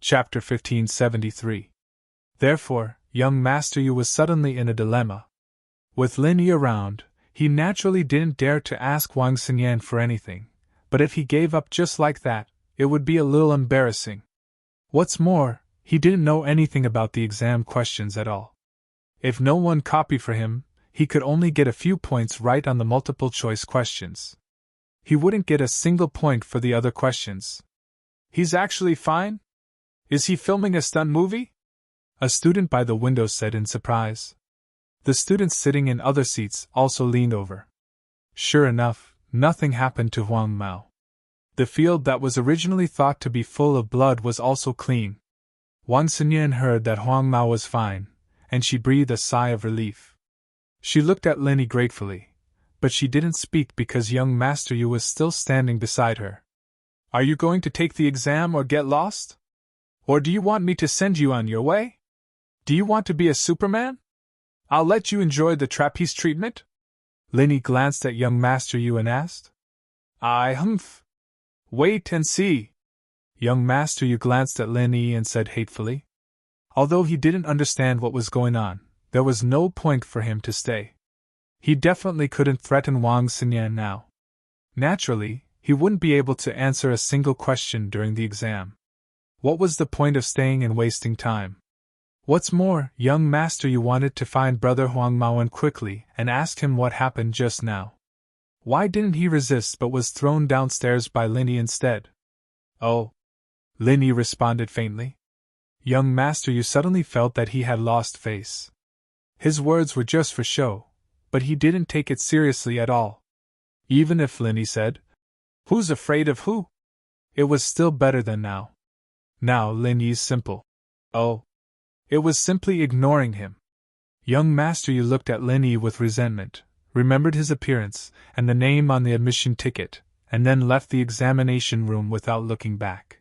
Chapter 1573. Therefore, young Master Yu was suddenly in a dilemma. With Lin Yi around, he naturally didn't dare to ask Wang Xinyan for anything, but if he gave up just like that, it would be a little embarrassing. What's more, he didn't know anything about the exam questions at all. If no one copied for him, he could only get a few points right on the multiple-choice questions. He wouldn't get a single point for the other questions. He's actually fine? Is he filming a stunt movie? A student by the window said in surprise. The students sitting in other seats also leaned over. Sure enough, nothing happened to Huang Mao. The field that was originally thought to be full of blood was also clean. Wang Xinyan heard that Huang Mao was fine, and she breathed a sigh of relief. She looked at Lin Yi gratefully, but she didn't speak because young Master Yu was still standing beside her. Are you going to take the exam or get lost? Or do you want me to send you on your way? Do you want to be a Superman? I'll let you enjoy the trapeze treatment? Lin Yi glanced at young Master Yu and asked. Humph. Wait and see. Young Master Yu glanced at Lin Yi and said hatefully. Although he didn't understand what was going on, there was no point for him to stay. He definitely couldn't threaten Wang Xinyan now. Naturally, he wouldn't be able to answer a single question during the exam. What was the point of staying and wasting time? What's more, young Master Yu wanted to find brother Huang Mao quickly and ask him what happened just now. Why didn't he resist but was thrown downstairs by Lin Yi instead? Oh. Lin Yi responded faintly. Young Master Yu suddenly felt that he had lost face. His words were just for show, but he didn't take it seriously at all. Even if Lin Yi said, "Who's afraid of who?" it was still better than now. Now Lin Yi's simple. Oh. It was simply ignoring him. Young Master Yu looked at Lin Yi with resentment, remembered his appearance and the name on the admission ticket, and then left the examination room without looking back.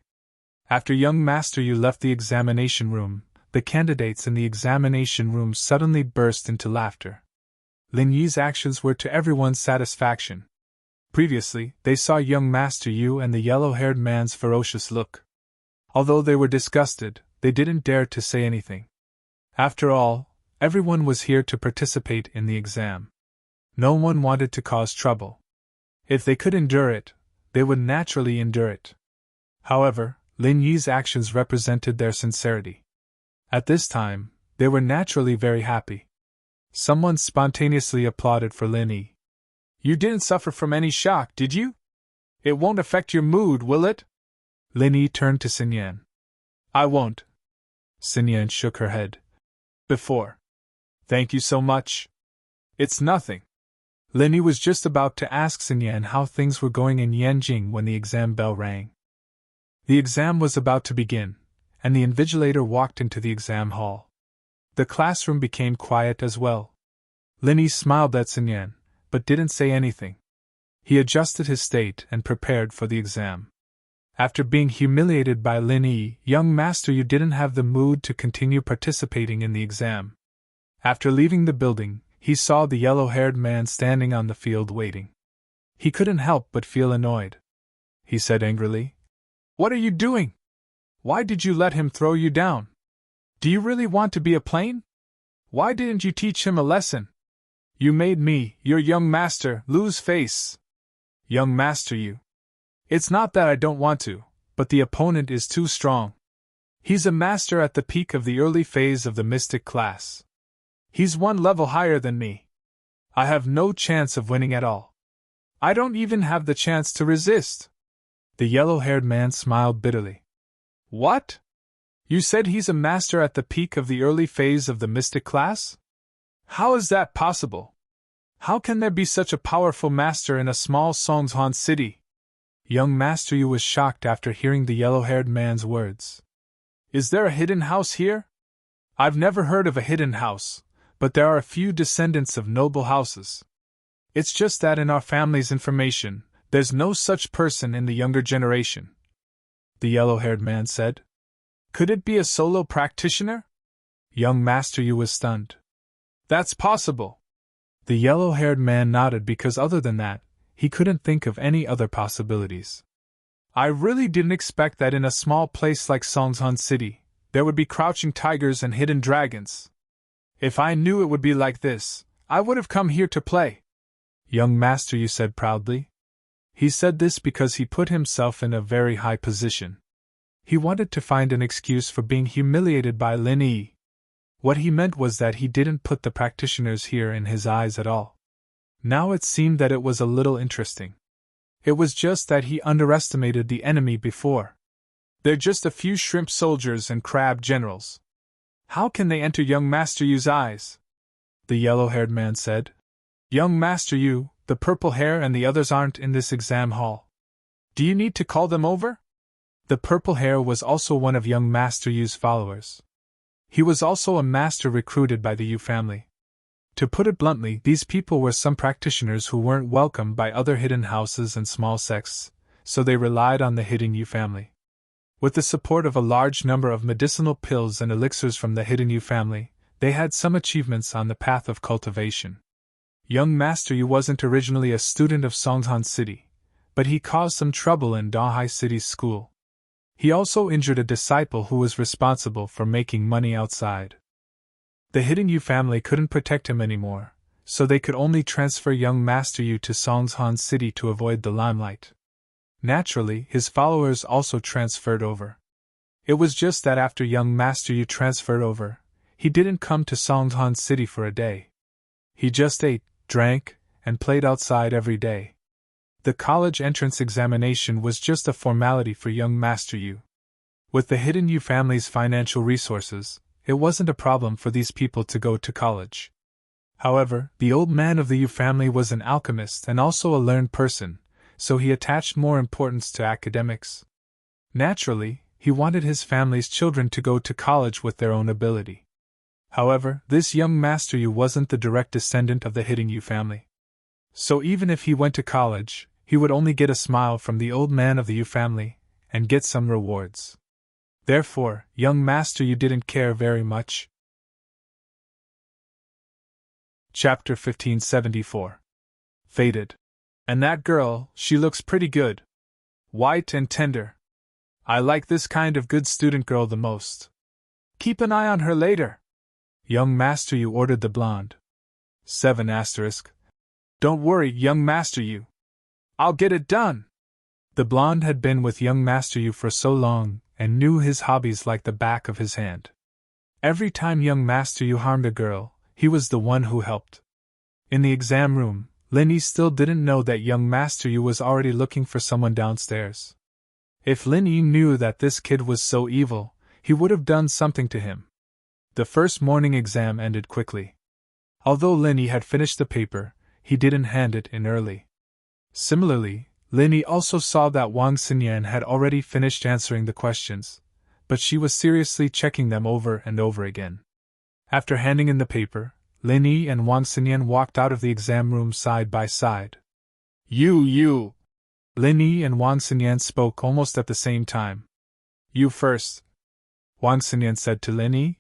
After young Master Yu left the examination room, the candidates in the examination room suddenly burst into laughter. Lin Yi's actions were to everyone's satisfaction. Previously, they saw young Master Yu and the yellow-haired man's ferocious look. Although they were disgusted, they didn't dare to say anything. After all, everyone was here to participate in the exam. No one wanted to cause trouble. If they could endure it, they would naturally endure it. However, Lin Yi's actions represented their sincerity. At this time, they were naturally very happy. Someone spontaneously applauded for Lin Yi. You didn't suffer from any shock, did you? It won't affect your mood, will it? Lin Yi turned to Xinyan. I won't. Xinyan shook her head. Before. Thank you so much. It's nothing. Lin Yi was just about to ask Xinyan how things were going in Yanjing when the exam bell rang. The exam was about to begin, and the invigilator walked into the exam hall. The classroom became quiet as well. Lin Yi smiled at Xinyan, but didn't say anything. He adjusted his state and prepared for the exam. After being humiliated by Lin Yi, young Master Yu didn't have the mood to continue participating in the exam. After leaving the building, he saw the yellow-haired man standing on the field waiting. He couldn't help but feel annoyed. He said angrily, What are you doing? Why did you let him throw you down? Do you really want to be a plane? Why didn't you teach him a lesson? You made me, your young master, lose face. Young Master Yu. It's not that I don't want to, but the opponent is too strong. He's a master at the peak of the early phase of the mystic class. He's one level higher than me. I have no chance of winning at all. I don't even have the chance to resist. The yellow-haired man smiled bitterly. What? You said he's a master at the peak of the early phase of the mystic class? How is that possible? How can there be such a powerful master in a small Songzhan city? Young Master Yu was shocked after hearing the yellow-haired man's words. Is there a hidden house here? I've never heard of a hidden house, but there are a few descendants of noble houses. It's just that in our family's information, there's no such person in the younger generation. The yellow-haired man said. Could it be a solo practitioner? Young Master Yu was stunned. That's possible. The yellow-haired man nodded because other than that, he couldn't think of any other possibilities. I really didn't expect that in a small place like Songsan City, there would be crouching tigers and hidden dragons. If I knew it would be like this, I would have come here to play. Young Master Yu said proudly. He said this because he put himself in a very high position. He wanted to find an excuse for being humiliated by Lin Yi. What he meant was that he didn't put the practitioners here in his eyes at all. Now it seemed that it was a little interesting. It was just that he underestimated the enemy before. They're just a few shrimp soldiers and crab generals. How can they enter young Master Yu's eyes? The yellow-haired man said. Young Master Yu, the purple hair and the others aren't in this exam hall. Do you need to call them over? The purple hair was also one of young Master Yu's followers. He was also a master recruited by the Yu family. To put it bluntly, these people were some practitioners who weren't welcomed by other hidden houses and small sects, so they relied on the hidden Yu family. With the support of a large number of medicinal pills and elixirs from the hidden Yu family, they had some achievements on the path of cultivation. Young Master Yu wasn't originally a student of Songsan City, but he caused some trouble in Dahai City's school. He also injured a disciple who was responsible for making money outside. The hidden Yu family couldn't protect him anymore, so they could only transfer young Master Yu to Songsan City to avoid the limelight. Naturally, his followers also transferred over. It was just that after young Master Yu transferred over, he didn't come to Songsan City for a day. He just ate, drank, and played outside every day. The college entrance examination was just a formality for young Master Yu. With the hidden Yu family's financial resources, it wasn't a problem for these people to go to college. However, the old man of the Yu family was an alchemist and also a learned person, so he attached more importance to academics. Naturally, he wanted his family's children to go to college with their own ability. However, this young Master Yu wasn't the direct descendant of the hidden Yu family. So even if he went to college, he would only get a smile from the old man of the Yu family, and get some rewards. Therefore, young Master Yu didn't care very much. Chapter 1574. Faded. And that girl, she looks pretty good. White and tender. I like this kind of good student girl the most. Keep an eye on her later. Young Master Yu ordered the blonde. 7 *. Don't worry, young Master Yu. I'll get it done. The blonde had been with young Master Yu for so long, and knew his hobbies like the back of his hand. Every time young Master Yu harmed a girl, he was the one who helped. In the exam room, Lin Yi still didn't know that young Master Yu was already looking for someone downstairs. If Lin Yi knew that this kid was so evil, he would have done something to him. The first morning exam ended quickly. Although Lin Yi had finished the paper, he didn't hand it in early. Similarly, Lin Yi also saw that Wang Xinyan had already finished answering the questions, but she was seriously checking them over and over again. After handing in the paper, Lin Yi and Wang Xinyan walked out of the exam room side by side. You! Lin Yi and Wang Xinyan spoke almost at the same time. You first, Wang Xinyan said to Lin Yi.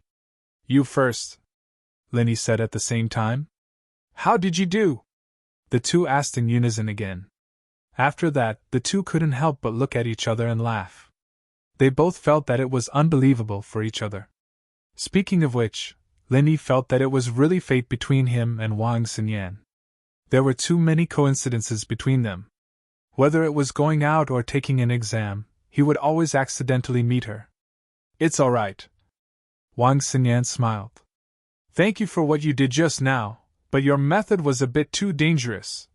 You first, Lin Yi said at the same time. How did you do? The two asked in unison again. After that, the two couldn't help but look at each other and laugh. They both felt that it was unbelievable for each other. Speaking of which, Lin Yi felt that it was really fate between him and Wang Xinyan. There were too many coincidences between them. Whether it was going out or taking an exam, he would always accidentally meet her. It's all right. Wang Xinyan smiled. Thank you for what you did just now, but your method was a bit too dangerous.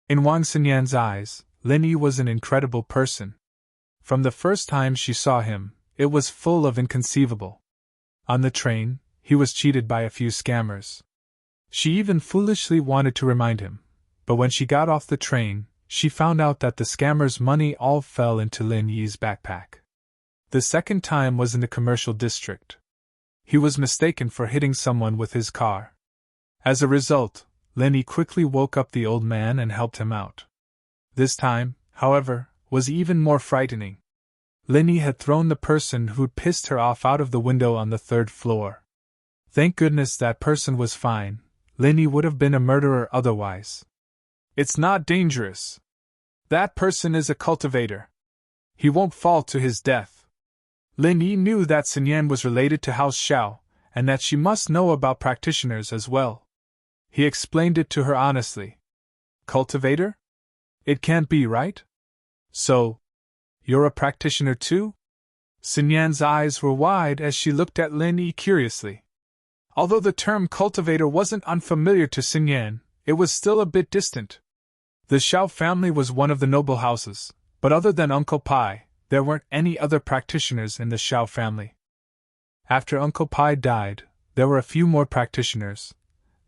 In Wang Xinyan's eyes, Lin Yi was an incredible person. From the first time she saw him, it was full of inconceivable. On the train, he was cheated by a few scammers. She even foolishly wanted to remind him, but when she got off the train, she found out that the scammers' money all fell into Lin Yi's backpack. The second time was in the commercial district. He was mistaken for hitting someone with his car. As a result, Lin Yi quickly woke up the old man and helped him out. This time, however, was even more frightening. Lin Yi had thrown the person who'd pissed her off out of the window on the 3rd floor. Thank goodness that person was fine. Lin Yi would have been a murderer otherwise. It's not dangerous. That person is a cultivator. He won't fall to his death. Lin Yi knew that Sun Yan was related to House Xiao, and that she must know about practitioners as well. He explained it to her honestly. Cultivator? It can't be, right? So, you're a practitioner too? Sun Yan's eyes were wide as she looked at Lin Yi curiously. Although the term cultivator wasn't unfamiliar to Sun Yan, it was still a bit distant. The Xiao family was one of the noble houses, but other than Uncle Pai, there weren't any other practitioners in the Xiao family. After Uncle Pai died, there were a few more practitioners,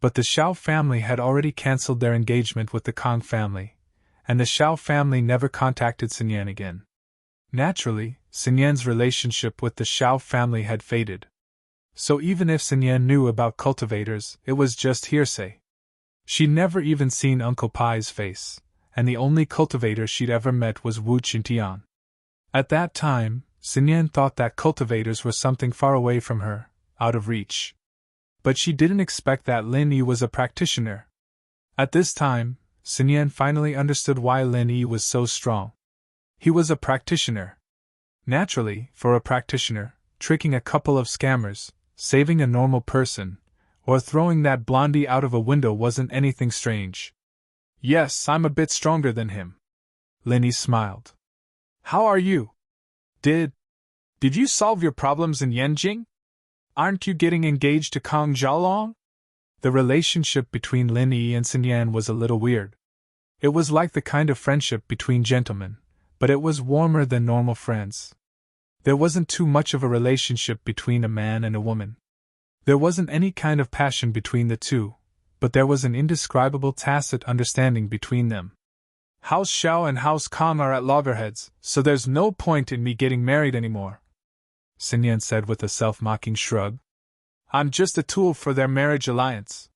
but the Xiao family had already cancelled their engagement with the Kang family, and the Xiao family never contacted Sun Yan again. Naturally, Sun Yan's relationship with the Xiao family had faded. So even if Sun Yan knew about cultivators, it was just hearsay. She'd never even seen Uncle Pai's face, and the only cultivator she'd ever met was Wu Qintian. At that time, Sun Yan thought that cultivators were something far away from her, out of reach. But she didn't expect that Lin Yi was a practitioner. At this time, Sun Yan finally understood why Lin Yi was so strong. He was a practitioner. Naturally, for a practitioner, tricking a couple of scammers, saving a normal person, or throwing that blondie out of a window wasn't anything strange. Yes, I'm a bit stronger than him. Lin Yi smiled. How are you? Did you solve your problems in Yanjing? Aren't you getting engaged to Kang Jialong? The relationship between Lin Yi and Sun Yan was a little weird. It was like the kind of friendship between gentlemen, but it was warmer than normal friends. There wasn't too much of a relationship between a man and a woman. There wasn't any kind of passion between the two, but there was an indescribable tacit understanding between them. House Xiao and House Kang are at loggerheads, so there's no point in me getting married anymore, Sun Yan said with a self-mocking shrug. I'm just a tool for their marriage alliance.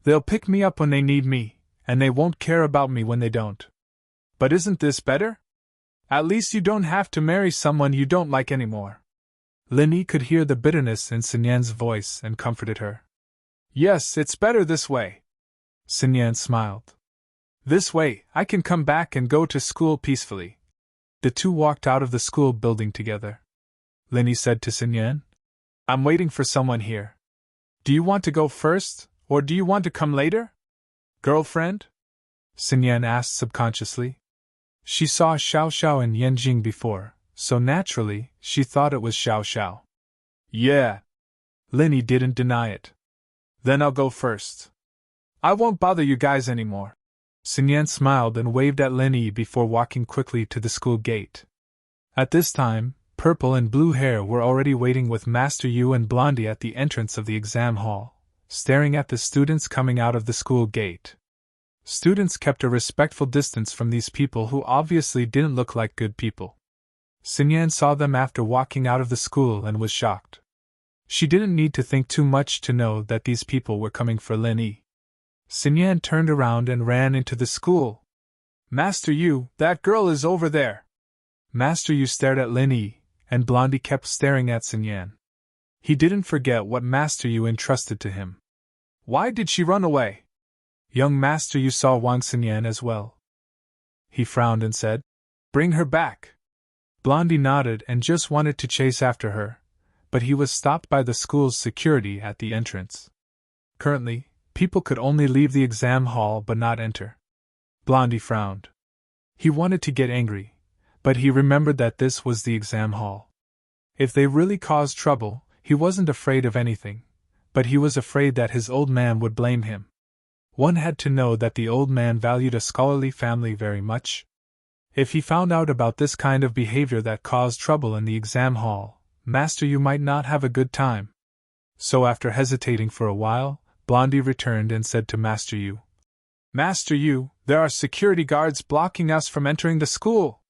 They'll pick me up when they need me, and they won't care about me when they don't. But isn't this better? At least you don't have to marry someone you don't like anymore. Lin Yi could hear the bitterness in Sun Yan's voice and comforted her. Yes, it's better this way. Sun Yan smiled. This way, I can come back and go to school peacefully. The two walked out of the school building together. Lin Yi said to Sun Yan, I'm waiting for someone here. Do you want to go first, or do you want to come later? Girlfriend? Sun Yan asked subconsciously. She saw Xiao Xiao in Yanjing before, so naturally, she thought it was Xiao Xiao. Yeah. Lin Yi didn't deny it. Then I'll go first. I won't bother you guys anymore. Sun Yan smiled and waved at Lin Yi before walking quickly to the school gate. At this time, Purple and Blue Hair were already waiting with Master Yu and Blondie at the entrance of the exam hall, staring at the students coming out of the school gate. Students kept a respectful distance from these people who obviously didn't look like good people. Sun Yan saw them after walking out of the school and was shocked. She didn't need to think too much to know that these people were coming for Lin Yi. Sun Yan turned around and ran into the school. Master Yu, that girl is over there. Master Yu stared at Lin Yi, and Blondie kept staring at Sun Yan. He didn't forget what Master Yu entrusted to him. Why did she run away? Young Master Yu saw Wang Sun Yan as well. He frowned and said, Bring her back. Blondie nodded and just wanted to chase after her, but he was stopped by the school's security at the entrance. Currently, people could only leave the exam hall but not enter. Blondie frowned. He wanted to get angry, but he remembered that this was the exam hall. If they really caused trouble, he wasn't afraid of anything, but he was afraid that his old man would blame him. One had to know that the old man valued a scholarly family very much. If he found out about this kind of behavior that caused trouble in the exam hall, Master Yu might not have a good time. So after hesitating for a while, Blondie returned and said to Master Yu, Master Yu, there are security guards blocking us from entering the school.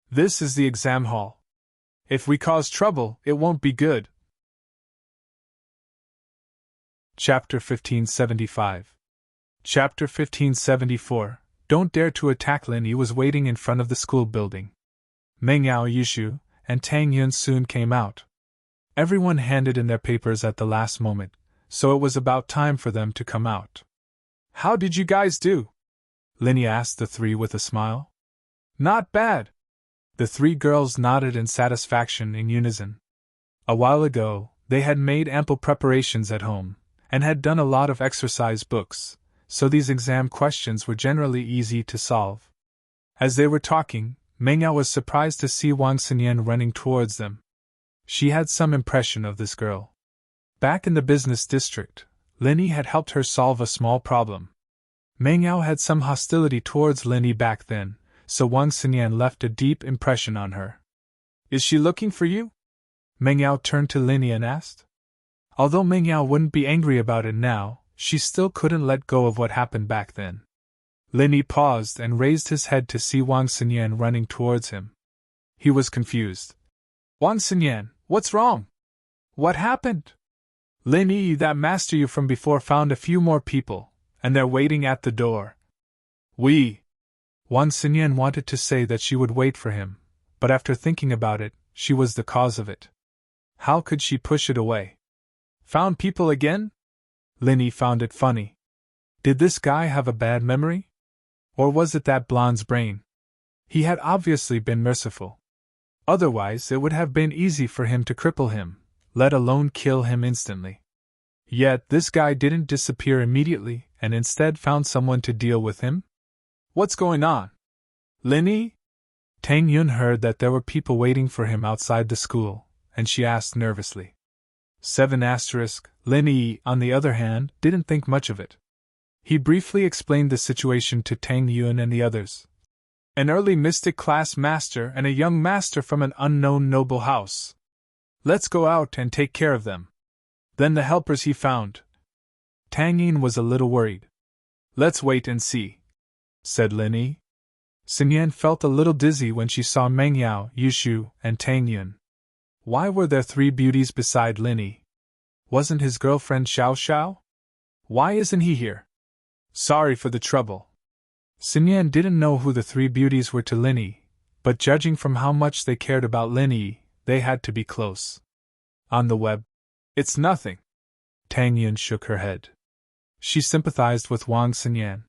This is the exam hall. If we cause trouble, it won't be good. Chapter 1575. Chapter 1574. Don't dare to attack. Lin Yi was waiting in front of the school building. Meng Yao Yushu and Tang Yun soon came out. Everyone handed in their papers at the last moment, so it was about time for them to come out. How did you guys do? Lin Yi asked the three with a smile. Not bad. The three girls nodded in satisfaction in unison. A while ago, they had made ample preparations at home, and had done a lot of exercise books, so these exam questions were generally easy to solve. As they were talking, Meng Yao was surprised to see Wang Xinyan running towards them. She had some impression of this girl. Back in the business district, Lin Yi had helped her solve a small problem. Meng Yao had some hostility towards Lin Yi back then, so Wang Xinyan left a deep impression on her. Is she looking for you? Meng Yao turned to Lin Yi and asked. Although Meng Yao wouldn't be angry about it now, she still couldn't let go of what happened back then. Lin Yi paused and raised his head to see Wang Xinyan running towards him. He was confused. Wang Xinyan, what's wrong? What happened? Lin Yi, that master you from before, found a few more people, and they're waiting at the door. Wang Xinyan wanted to say that she would wait for him, but after thinking about it, she was the cause of it. How could she push it away? Found people again? Lin Yi found it funny. Did this guy have a bad memory? Or was it that blonde's brain? He had obviously been merciful. Otherwise, it would have been easy for him to cripple him, let alone kill him instantly. Yet this guy didn't disappear immediately and instead found someone to deal with him? What's going on? Lin Yi? Tang Yun heard that there were people waiting for him outside the school, and she asked nervously. 7 asterisk, Lin Yi, on the other hand, didn't think much of it. He briefly explained the situation to Tang Yun and the others. An early mystic class master and a young master from an unknown noble house. Let's go out and take care of them. Then the helpers he found. Tang Yin was a little worried. Let's wait and see, said Lin Yi. Xinyan felt a little dizzy when she saw Meng Yao, Yushu, and Tang Yun. Why were there 3 beauties beside Lin Yi? Wasn't his girlfriend Xiao Xiao? Why isn't he here? Sorry for the trouble. Xinyan didn't know who the 3 beauties were to Lin Yi, but judging from how much they cared about Lin Yi, they had to be close. On the web. It's nothing. Tang Yun shook her head. She sympathized with Wang Xinyan.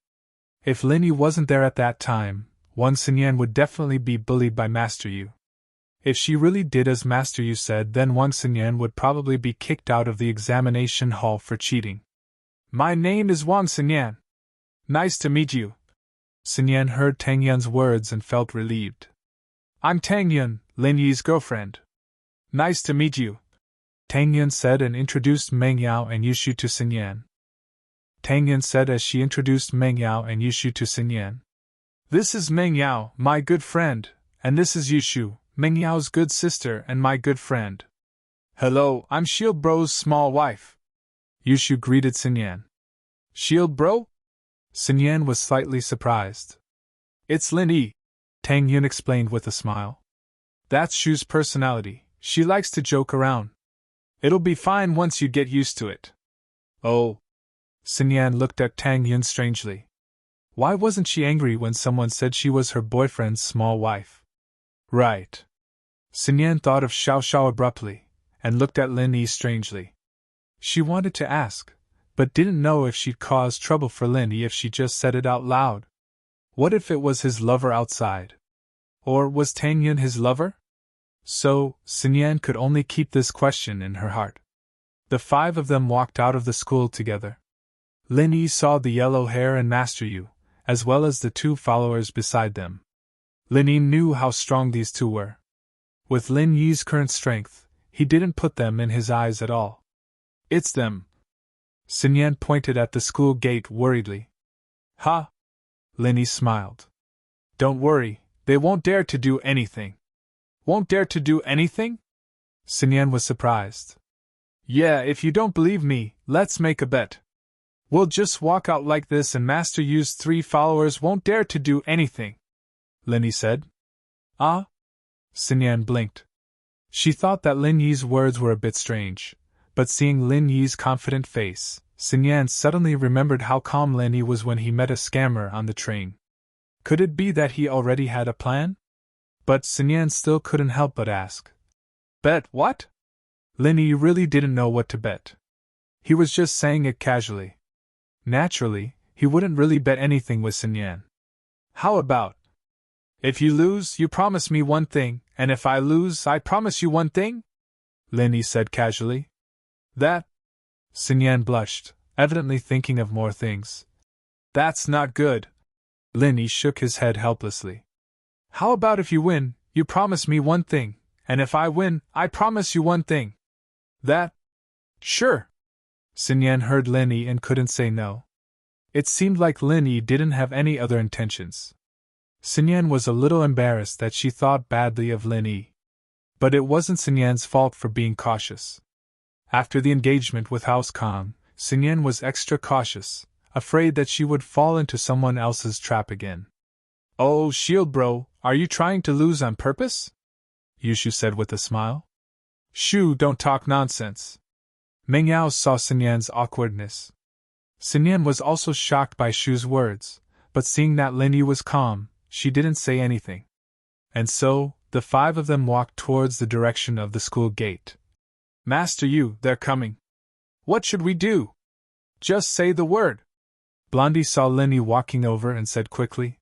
If Lin Yi wasn't there at that time, Wang Xinyan would definitely be bullied by Master Yu. If she really did as Master Yu said, then Wang Xinyan would probably be kicked out of the examination hall for cheating. My name is Wang Xinyan. Nice to meet you. Xinyan heard Tang Yun's words and felt relieved. I'm Tang Yun, Lin Yi's girlfriend. Nice to meet you, Tang Yun said and introduced Meng Yao and Yushu to Xinyan. Tang Yun said as she introduced Meng Yao and Yushu to Xinyan. This is Meng Yao, my good friend, and this is Yushu, Meng Yao's good sister and my good friend. Hello, I'm Shield Bro's small wife. Yushu greeted Xinyan. Shield Bro? Xinyan was slightly surprised. It's Lin Yi, Tang Yun explained with a smile. That's Shu's personality, she likes to joke around. It'll be fine once you get used to it. Oh. Xinyan looked at Tang Yun strangely. Why wasn't she angry when someone said she was her boyfriend's small wife? Right. Xinyan thought of Xiao Xiao abruptly, and looked at Lin Yi strangely. She wanted to ask, but didn't know if she'd cause trouble for Lin Yi if she just said it out loud. What if it was his lover outside? Or was Tang Yun his lover? So, Xinyan could only keep this question in her heart. The 5 of them walked out of the school together. Lin Yi saw the yellow hair and Master Yu, as well as the 2 followers beside them. Lin Yi knew how strong these 2 were. With Lin Yi's current strength, he didn't put them in his eyes at all. It's them. Xinyan pointed at the school gate worriedly. Ha! Lin Yi smiled. Don't worry, they won't dare to do anything. Won't dare to do anything? Xinyan was surprised. Yeah, if you don't believe me, let's make a bet. We'll just walk out like this and Master Yu's 3 followers won't dare to do anything, Lin Yi said. Ah? Xinyan blinked. She thought that Lin Yi's words were a bit strange, but seeing Lin Yi's confident face, Xinyan suddenly remembered how calm Lin Yi was when he met a scammer on the train. Could it be that he already had a plan? But Xinyan still couldn't help but ask. Bet what? Lin Yi really didn't know what to bet. He was just saying it casually. Naturally, he wouldn't really bet anything with Xinyan. How about? If you lose, you promise me one thing, and if I lose, I promise you one thing? Lin Yi said casually. That? Sun Yan blushed, evidently thinking of more things. That's not good. Lin Yi shook his head helplessly. How about if you win, you promise me one thing, and if I win, I promise you one thing? That? Sure. Sun Yan heard Lin Yi and couldn't say no. It seemed like Lin Yi didn't have any other intentions. Sun Yan was a little embarrassed that she thought badly of Lin Yi. But it wasn't Sun Yan's fault for being cautious. After the engagement with House Kong, Sun Yan was extra cautious, afraid that she would fall into someone else's trap again. Oh, shield bro, are you trying to lose on purpose? Yushu said with a smile. Shoo, don't talk nonsense. Meng Yao saw Sun Yan's awkwardness. Sun Yan was also shocked by Shu's words, but seeing that Lin Yi was calm, she didn't say anything. And so, the five of them walked towards the direction of the school gate. Master Yu, they're coming. What should we do? Just say the word. Blondie saw Lin Yi walking over and said quickly.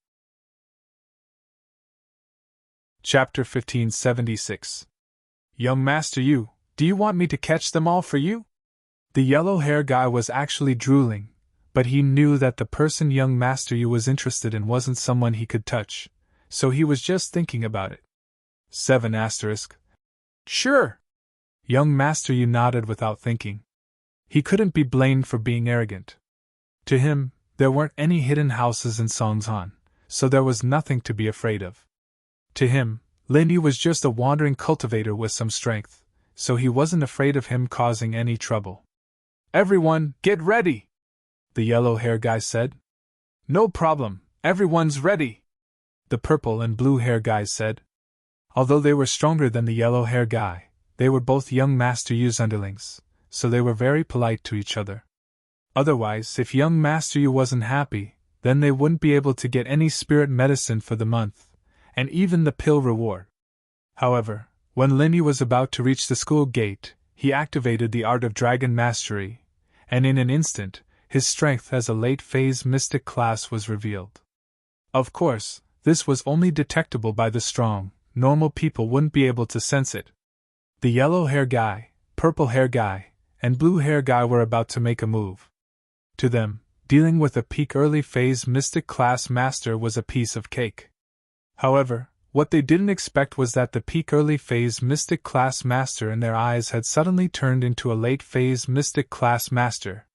Chapter 1576. Young Master Yu, do you want me to catch them all for you? The yellow-hair guy was actually drooling, but he knew that the person young Master Yu was interested in wasn't someone he could touch, so he was just thinking about it. 7 asterisk. Sure. Young Master Yu nodded without thinking. He couldn't be blamed for being arrogant. To him, there weren't any hidden houses in Songzhan, so there was nothing to be afraid of. To him, Lin Yi was just a wandering cultivator with some strength, so he wasn't afraid of him causing any trouble. Everyone, get ready! The yellow-hair guy said. No problem, everyone's ready! The purple and blue-hair guys said. Although they were stronger than the yellow-hair guy, they were both young Master Yu's underlings, so they were very polite to each other. Otherwise, if young Master Yu wasn't happy, then they wouldn't be able to get any spirit medicine for the month, and even the pill reward. However, when Lin Yi was about to reach the school gate, he activated the art of dragon mastery, and in an instant, his strength as a late-phase mystic class was revealed. Of course, this was only detectable by the strong. Normal people wouldn't be able to sense it. The yellow-hair guy, purple-hair guy, and blue-hair guy were about to make a move. To them, dealing with a peak early-phase mystic class master was a piece of cake. However, what they didn't expect was that the peak early-phase mystic class master in their eyes had suddenly turned into a late-phase mystic class master.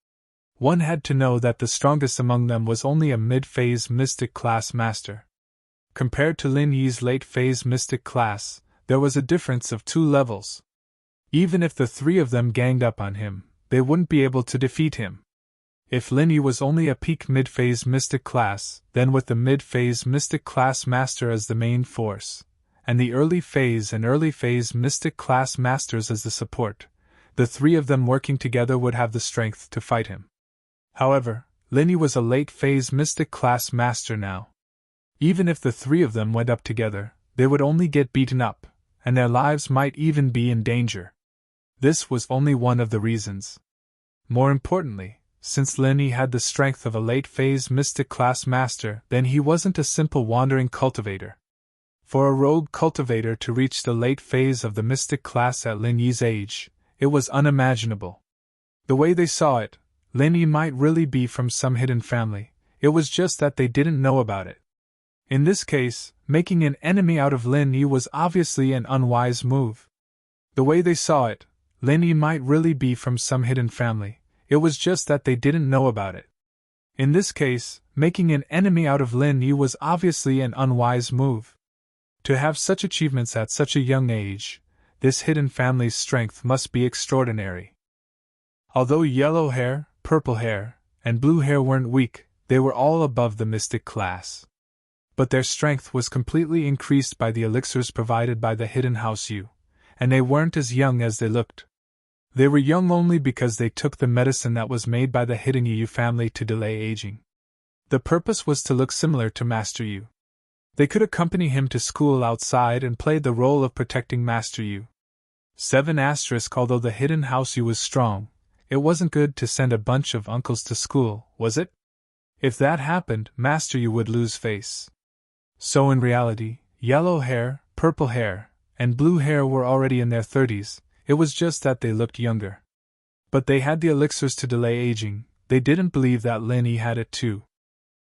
One had to know that the strongest among them was only a mid-phase mystic class master. Compared to Lin Yi's late-phase mystic class, there was a difference of 2 levels. Even if the 3 of them ganged up on him, they wouldn't be able to defeat him. If Lin Yi was only a peak mid-phase mystic class, then with the mid-phase mystic class master as the main force, and the early-phase and early-phase mystic class masters as the support, the 3 of them working together would have the strength to fight him. However, Lin Yi was a late-phase mystic class master now. Even if the 3 of them went up together, they would only get beaten up, and their lives might even be in danger. This was only one of the reasons. More importantly, since Lin Yi had the strength of a late-phase mystic class master, then he wasn't a simple wandering cultivator. For a rogue cultivator to reach the late phase of the mystic class at Lin Yi's age, it was unimaginable. The way they saw it, Lin Yi might really be from some hidden family, it was just that they didn't know about it. In this case, making an enemy out of Lin Yi was obviously an unwise move. The way they saw it, Lin Yi might really be from some hidden family, it was just that they didn't know about it. In this case, making an enemy out of Lin Yi was obviously an unwise move. To have such achievements at such a young age, this hidden family's strength must be extraordinary. Although yellow hair, purple hair, and blue hair weren't weak, they were all above the mystic class. But their strength was completely increased by the elixirs provided by the Hidden House Yu, and they weren't as young as they looked. They were young only because they took the medicine that was made by the Hidden Yu family to delay aging. The purpose was to look similar to Master Yu. They could accompany him to school outside and play the role of protecting Master Yu. 7 Although the Hidden House Yu was strong, it wasn't good to send a bunch of uncles to school, was it? If that happened, Master Yu would lose face. So in reality, yellow hair, purple hair, and blue hair were already in their 30s, it was just that they looked younger. But they had the elixirs to delay aging, they didn't believe that Linny had it too.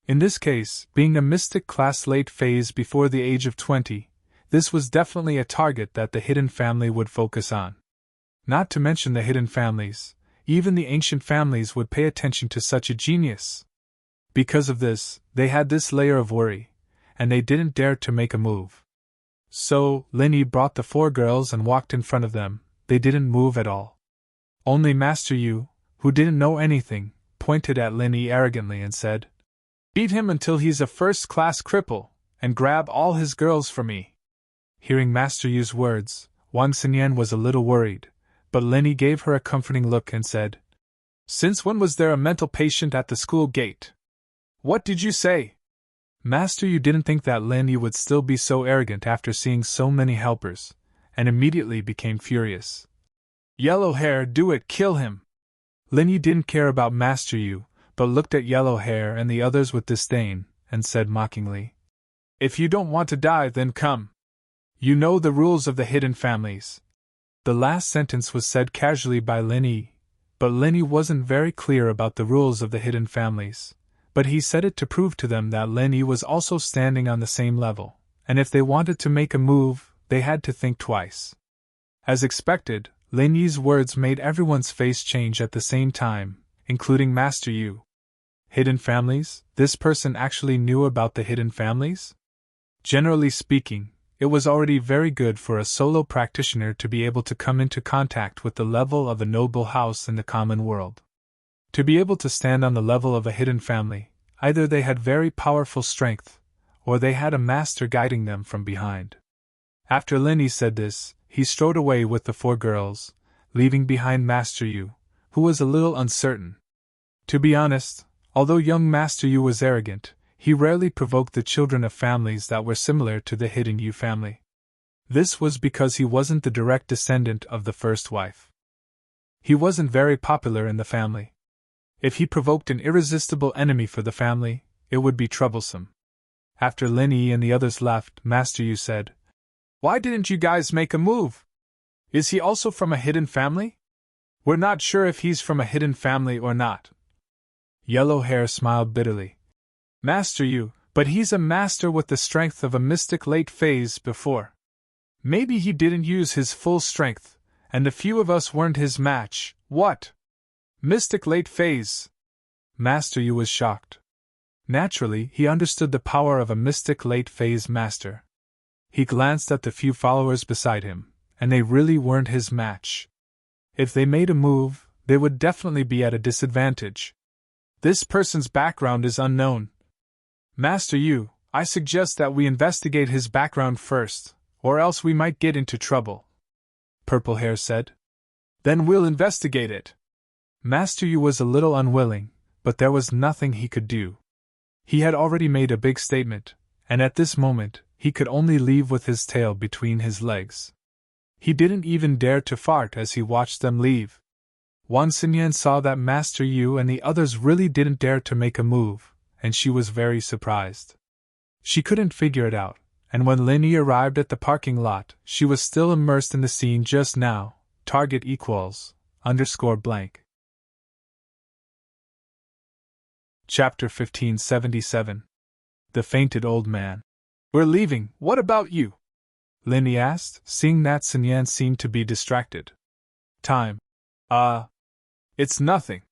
In this case, being a mystic class late phase before the age of 20, this was definitely a target that the hidden family would focus on. Not to mention the hidden families, even the ancient families would pay attention to such a genius. Because of this, they had this layer of worry, and they didn't dare to make a move. So, Linny brought the 4 girls and walked in front of them. They didn't move at all. Only Master Yu, who didn't know anything, pointed at Linny arrogantly and said, "Beat him until he's a first-class cripple, and grab all his girls for me." Hearing Master Yu's words, Wang Xinyan was a little worried, but Linny gave her a comforting look and said, "Since when was there a mental patient at the school gate? What did you say?" Master Yu didn't think that Linny would still be so arrogant after seeing so many helpers, and immediately became furious. "Yellow hair, do it, kill him!" Linny didn't care about Master Yu, but looked at Yellow Hair and the others with disdain, and said mockingly, "If you don't want to die, then come. You know the rules of the hidden families." The last sentence was said casually by Linny, but Linny wasn't very clear about the rules of the hidden families. But he said it to prove to them that Linny was also standing on the same level, and if they wanted to make a move, they had to think twice. As expected, Linny's words made everyone's face change at the same time, including Master Yu. Hidden families? This person actually knew about the hidden families? Generally speaking, it was already very good for a solo practitioner to be able to come into contact with the level of a noble house in the common world. To be able to stand on the level of a hidden family, either they had very powerful strength, or they had a master guiding them from behind. After Linny said this, he strode away with the 4 girls, leaving behind Master Yu, who was a little uncertain. To be honest, although young Master Yu was arrogant, he rarely provoked the children of families that were similar to the hidden Yu family. This was because he wasn't the direct descendant of the first wife. He wasn't very popular in the family. If he provoked an irresistible enemy for the family, it would be troublesome. After Linny and the others left, Master Yu said, "Why didn't you guys make a move? Is he also from a hidden family? We're not sure if he's from a hidden family or not." Yellow Hair smiled bitterly. "Master Yu, but he's a master with the strength of a mystic late phase before. Maybe he didn't use his full strength, and the few of us weren't his match." "What? Mystic late phase?" Master Yu was shocked. Naturally, he understood the power of a mystic late phase master. He glanced at the few followers beside him, and they really weren't his match. If they made a move, they would definitely be at a disadvantage. "This person's background is unknown. Master Yu, I suggest that we investigate his background first, or else we might get into trouble," Purple Hair said. "Then we'll investigate it." Master Yu was a little unwilling, but there was nothing he could do. He had already made a big statement, and at this moment, he could only leave with his tail between his legs. He didn't even dare to fart as he watched them leave. Wang Xinyan saw that Master Yu and the others really didn't dare to make a move, and she was very surprised. She couldn't figure it out, and when Linny arrived at the parking lot, she was still immersed in the scene just now. Target equals _blank. Chapter 1577. The Fainted Old Man. "We're leaving, what about you?" Linny asked, seeing that Xinyan seemed to be distracted. "Time. It's nothing.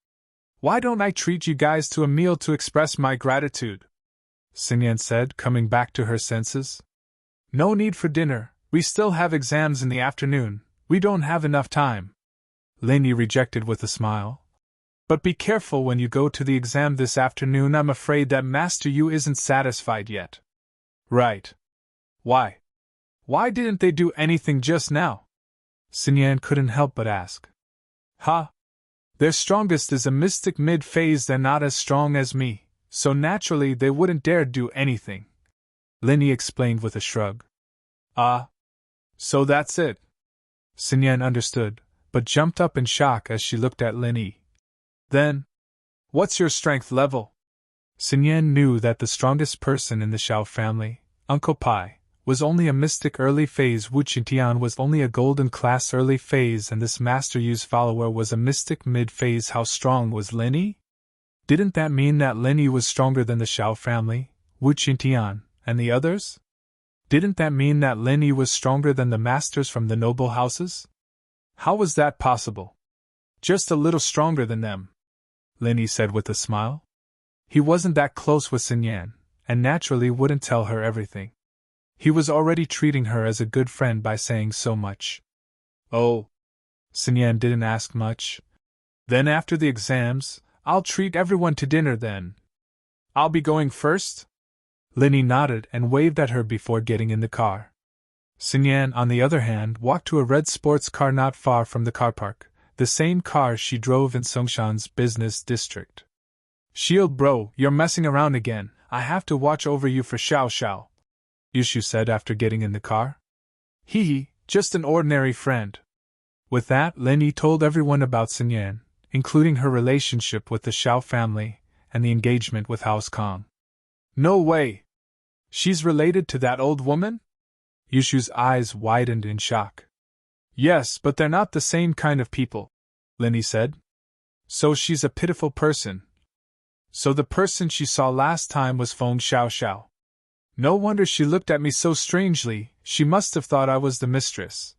Why don't I treat you guys to a meal to express my gratitude?" Xinyan said, coming back to her senses. "No need for dinner, we still have exams in the afternoon, we don't have enough time." Linny rejected with a smile. "But be careful when you go to the exam this afternoon, I'm afraid that Master Yu isn't satisfied yet." "Right. Why? Why didn't they do anything just now?" Xinyan couldn't help but ask. "Ha! Their strongest is a mystic mid-phase, they're not as strong as me, so naturally they wouldn't dare do anything," Linny explained with a shrug. "Ah. So that's it." Xinyan understood, but jumped up in shock as she looked at Linny. "Then, what's your strength level?" Xinyan knew that the strongest person in the Xiao family, Uncle Pai, was only a mystic early phase, Wu Qingtian was only a golden class early phase, and this Master Yu's follower was a mystic mid phase. How strong was Lin Yi? Didn't that mean that Lin Yi was stronger than the Shao family, Wu Qingtian, and the others? Didn't that mean that Lin Yi was stronger than the masters from the noble houses? How was that possible? Just a little stronger than them, Lin Yi said with a smile. He wasn't that close with Sun Yan, and naturally wouldn't tell her everything. He was already treating her as a good friend by saying so much. Oh. Sun Yan didn't ask much. Then after the exams, I'll treat everyone to dinner then. I'll be going first? Lin Yi nodded and waved at her before getting in the car. Sun Yan, on the other hand, walked to a red sports car not far from the car park, the same car she drove in Songshan's business district. Shield bro, you're messing around again. I have to watch over you for Xiao Xiao, Yushu said after getting in the car. Hee hee, just an ordinary friend. With that, Lin Yi told everyone about Sun Yan, including her relationship with the Xiao family and the engagement with House Kong. No way! She's related to that old woman? Yushu's eyes widened in shock. Yes, but they're not the same kind of people, Lin Yi said. So she's a pitiful person. So the person she saw last time was Feng Xiao Xiao. No wonder she looked at me so strangely, she must have thought I was the mistress.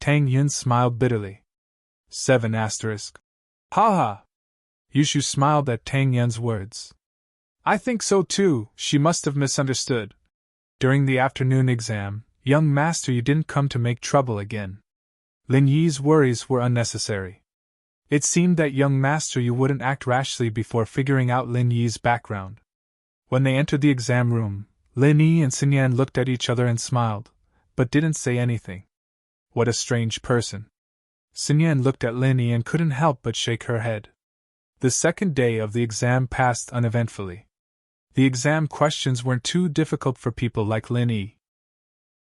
Tang Yun smiled bitterly. 7 asterisk. Ha ha! Yushu smiled at Tang Yun's words. I think so too, she must have misunderstood. During the afternoon exam, young Master Yu didn't come to make trouble again. Lin Yi's worries were unnecessary. It seemed that young Master Yu wouldn't act rashly before figuring out Lin Yi's background. When they entered the exam room, Lin Yi and Sun Yan looked at each other and smiled, but didn't say anything. What a strange person. Sun Yan looked at Lin Yi and couldn't help but shake her head. The second day of the exam passed uneventfully. The exam questions weren't too difficult for people like Lin Yi.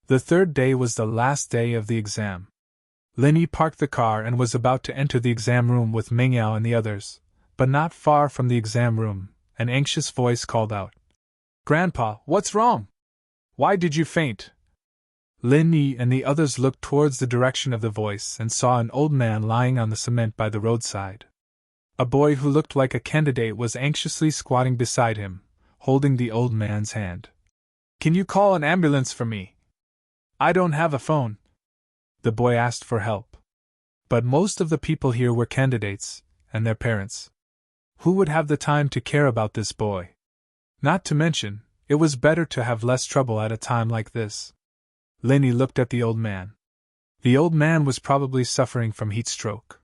The third day was the last day of the exam. Lin Yi parked the car and was about to enter the exam room with Meng Yao and the others, but not far from the exam room, an anxious voice called out. Grandpa, what's wrong? Why did you faint? Lin Yi and the others looked towards the direction of the voice and saw an old man lying on the cement by the roadside. A boy who looked like a candidate was anxiously squatting beside him, holding the old man's hand. Can you call an ambulance for me? I don't have a phone. The boy asked for help. But most of the people here were candidates, and their parents. Who would have the time to care about this boy? Not to mention, it was better to have less trouble at a time like this. Lin Yi looked at the old man. The old man was probably suffering from heat stroke.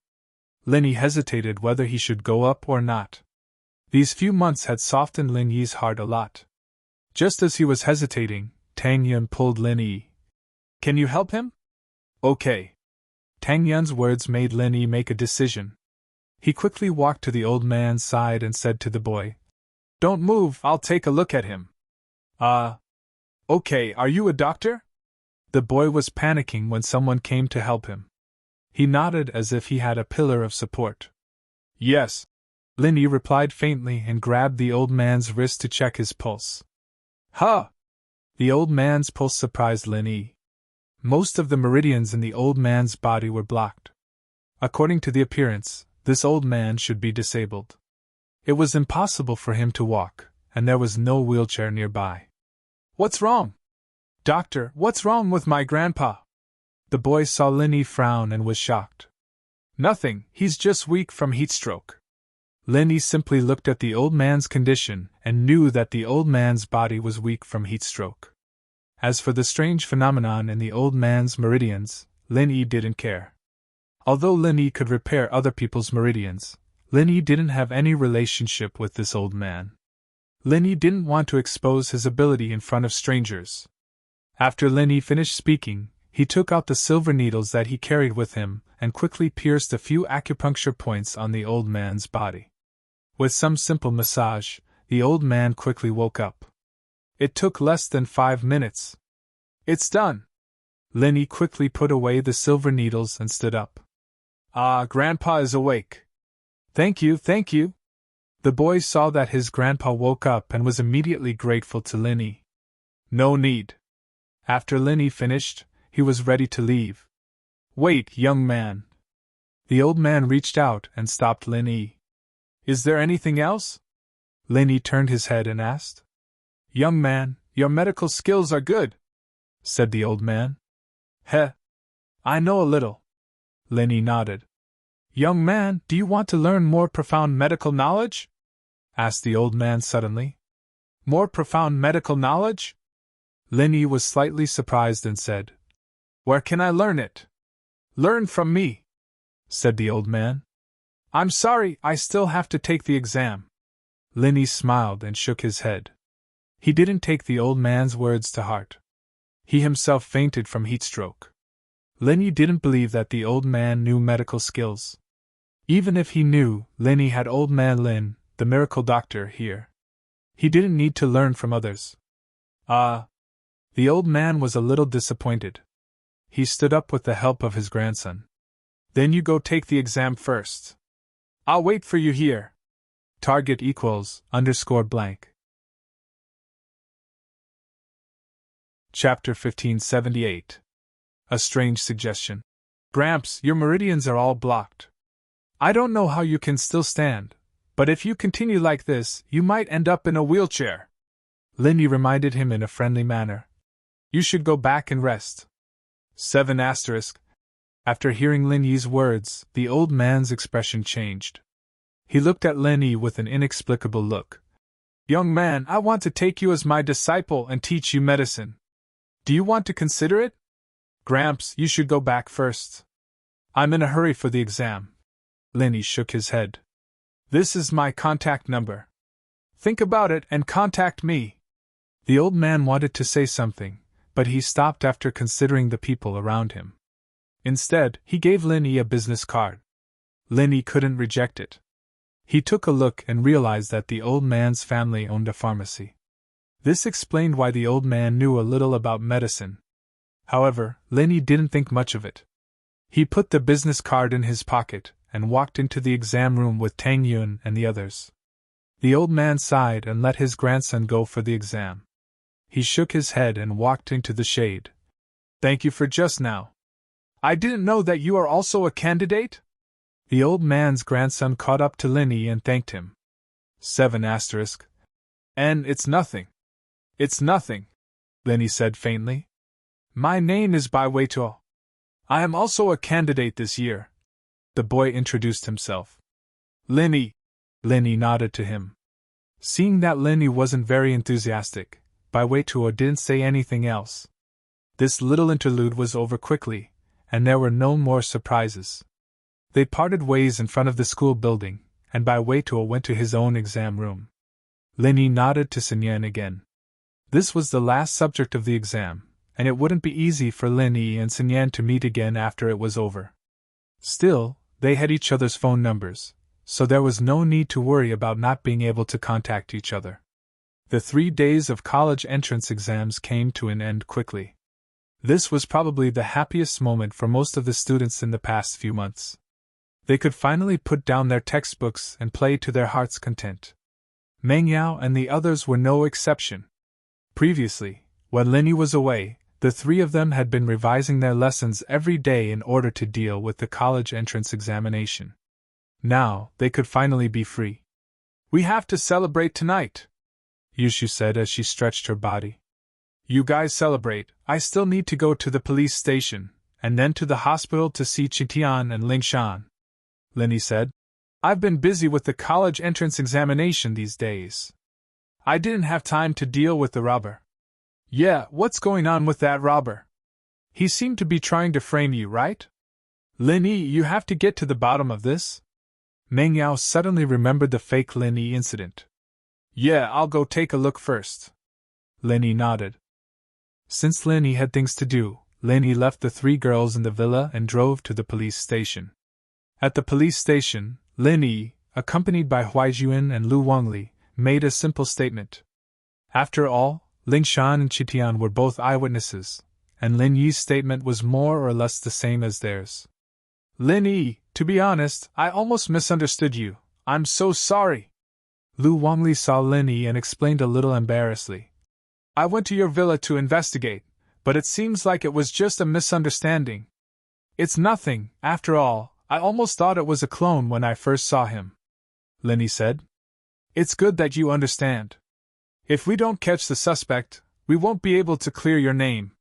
Lin Yi hesitated whether he should go up or not. These few months had softened Lin Yi's heart a lot. Just as he was hesitating, Tang Yun pulled Lin Yi. Can you help him? Okay. Tang Yun's words made Lin Yi make a decision. He quickly walked to the old man's side and said to the boy, Don't move, I'll take a look at him. Okay, are you a doctor? The boy was panicking when someone came to help him. He nodded as if he had a pillar of support. Yes. Lin Yi replied faintly and grabbed the old man's wrist to check his pulse. Huh! The old man's pulse surprised Lin Yi. Most of the meridians in the old man's body were blocked. According to the appearance, this old man should be disabled. It was impossible for him to walk, and there was no wheelchair nearby. What's wrong? Doctor, what's wrong with my grandpa? The boy saw Lin Yi frown and was shocked. Nothing, he's just weak from heat stroke. Lin Yi simply looked at the old man's condition and knew that the old man's body was weak from heat stroke. As for the strange phenomenon in the old man's meridians, Lin Yi didn't care. Although Lin Yi could repair other people's meridians, Lin Yi didn't have any relationship with this old man. Lin Yi didn't want to expose his ability in front of strangers. After Lin Yi finished speaking, he took out the silver needles that he carried with him and quickly pierced a few acupuncture points on the old man's body. With some simple massage, the old man quickly woke up. It took less than 5 minutes. It's done. Lin Yi quickly put away the silver needles and stood up. Grandpa is awake. Thank you, thank you. The boy saw that his grandpa woke up and was immediately grateful to Lin Yi. No need. After Lin Yi finished, he was ready to leave. Wait, young man. The old man reached out and stopped Lin Yi. Is there anything else? Lin Yi turned his head and asked. Young man, your medical skills are good, said the old man. Heh. I know a little. Lin Yi nodded. Young man, do you want to learn more profound medical knowledge? Asked the old man suddenly. More profound medical knowledge? Lin Yi was slightly surprised and said, Where can I learn it? Learn from me, said the old man. I'm sorry, I still have to take the exam. Lin Yi smiled and shook his head. He didn't take the old man's words to heart. He himself fainted from heatstroke. Lin Yi didn't believe that the old man knew medical skills. Even if he knew, Lin Yi had old man Lin, the miracle doctor, here. He didn't need to learn from others. The old man was a little disappointed. He stood up with the help of his grandson. Then you go take the exam first. I'll wait for you here. Target equals _blank. Chapter 1578. A strange suggestion. Gramps, your meridians are all blocked. I don't know how you can still stand, but if you continue like this, you might end up in a wheelchair. Lin Yi reminded him in a friendly manner. You should go back and rest. 7 asterisk. After hearing Lin Yi's words, the old man's expression changed. He looked at Lin Yi with an inexplicable look. Young man, I want to take you as my disciple and teach you medicine. Do you want to consider it? Gramps, you should go back first. I'm in a hurry for the exam. Lin Yi shook his head. This is my contact number. Think about it and contact me. The old man wanted to say something, but he stopped after considering the people around him. Instead, he gave Lin Yi a business card. Lin Yi couldn't reject it. He took a look and realized that the old man's family owned a pharmacy. This explained why the old man knew a little about medicine. However, Lin Yi didn't think much of it. He put the business card in his pocket and walked into the exam room with Tang Yun and the others. The old man sighed and let his grandson go for the exam. He shook his head and walked into the shade. Thank you for just now. I didn't know that you are also a candidate? The old man's grandson caught up to Lin Yi and thanked him. 7 asterisk. And it's nothing. It's nothing, Lin Yi said faintly. My name is Bai Weituo. I am also a candidate this year. The boy introduced himself. Lin Yi nodded to him. Seeing that Lin Yi wasn't very enthusiastic, Bai Weituo didn't say anything else. This little interlude was over quickly, and there were no more surprises. They parted ways in front of the school building, and Bai Weituo went to his own exam room. Lin Yi nodded to Sun Yan again. This was the last subject of the exam, and it wouldn't be easy for Lin Yi and Sun Yan to meet again after it was over. Still, they had each other's phone numbers, so there was no need to worry about not being able to contact each other. The 3 days of college entrance exams came to an end quickly. This was probably the happiest moment for most of the students in the past few months. They could finally put down their textbooks and play to their heart's content. Meng Yao and the others were no exception. Previously, when Lin Yi was away, the 3 of them had been revising their lessons every day in order to deal with the college entrance examination. Now, they could finally be free. We have to celebrate tonight, Yushu said as she stretched her body. You guys celebrate, I still need to go to the police station, and then to the hospital to see Qitian and Lingshan. Lin Yi said. I've been busy with the college entrance examination these days. I didn't have time to deal with the robber. Yeah, what's going on with that robber? He seemed to be trying to frame you, right? Lin Yi, you have to get to the bottom of this. Meng Yao suddenly remembered the fake Lin Yi incident. Yeah, I'll go take a look first. Lin Yi nodded. Since Lin Yi had things to do, Lin Yi left the 3 girls in the villa and drove to the police station. At the police station, Lin Yi, accompanied by Huaizhuan and Lu Wangli, made a simple statement. After all, Lingshan and Qitian were both eyewitnesses, and Lin Yi's statement was more or less the same as theirs. Lin Yi, to be honest, I almost misunderstood you. I'm so sorry. Lu Wangli saw Lin Yi and explained a little embarrassedly. I went to your villa to investigate, but it seems like it was just a misunderstanding. It's nothing, after all. I almost thought it was a clone when I first saw him," Linny said. "It's good that you understand. If we don't catch the suspect, we won't be able to clear your name.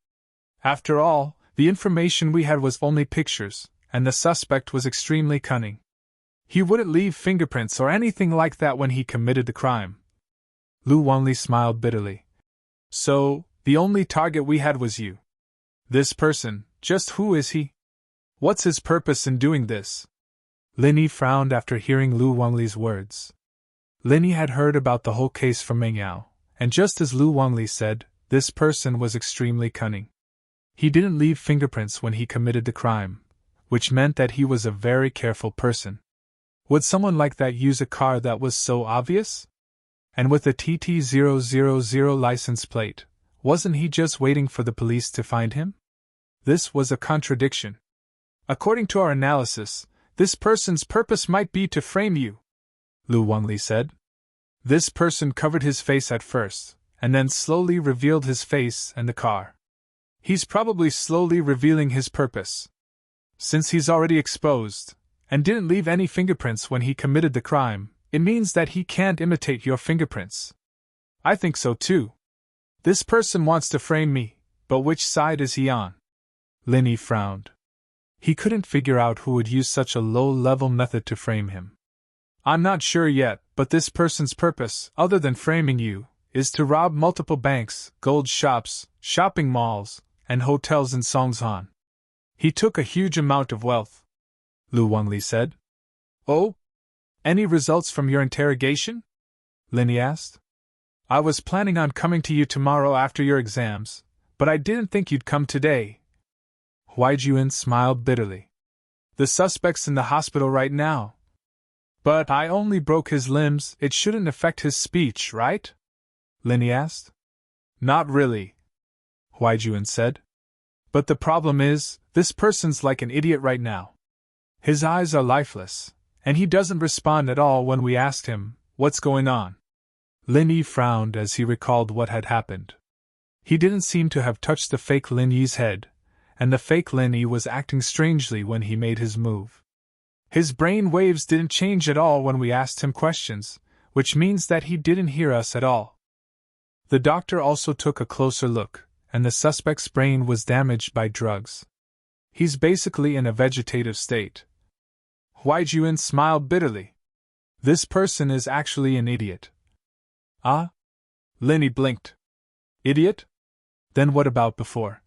After all, the information we had was only pictures, and the suspect was extremely cunning. He wouldn't leave fingerprints or anything like that when he committed the crime." Lu Wanli smiled bitterly. "So, the only target we had was you. This person, just who is he? What's his purpose in doing this?" Linny frowned after hearing Lu Wangli's words. Linny had heard about the whole case from Meng Yao, and just as Lu Wangli said, this person was extremely cunning. He didn't leave fingerprints when he committed the crime, which meant that he was a very careful person. Would someone like that use a car that was so obvious? And with a TT000 license plate, wasn't he just waiting for the police to find him? This was a contradiction. "According to our analysis, this person's purpose might be to frame you," Lu Wangli said. "This person covered his face at first, and then slowly revealed his face and the car. He's probably slowly revealing his purpose. Since he's already exposed, and didn't leave any fingerprints when he committed the crime, it means that he can't imitate your fingerprints. I think so too. This person wants to frame me, but which side is he on?" Linny frowned. He couldn't figure out who would use such a low-level method to frame him. "I'm not sure yet, but this person's purpose, other than framing you, is to rob multiple banks, gold shops, shopping malls, and hotels in Songzhan. He took a huge amount of wealth," Lu Wangli said. "Oh? Any results from your interrogation?" Linny asked. "I was planning on coming to you tomorrow after your exams, but I didn't think you'd come today." Huai Juan smiled bitterly. "The suspect's in the hospital right now." "But I only broke his limbs, it shouldn't affect his speech, right?" Linny asked. "Not really," Huai Juan said. "But the problem is, this person's like an idiot right now. His eyes are lifeless, and he doesn't respond at all when we asked him, 'What's going on?'" Linny frowned as he recalled what had happened. He didn't seem to have touched the fake Lin Yi's head, and the fake Lin Yi was acting strangely when he made his move. His brain waves didn't change at all when we asked him questions, which means that he didn't hear us at all. The doctor also took a closer look, and the suspect's brain was damaged by drugs. He's basically in a vegetative state. Huai Juan smiled bitterly. "This person is actually an idiot." "Ah?" Linny blinked. "Idiot? Then what about before?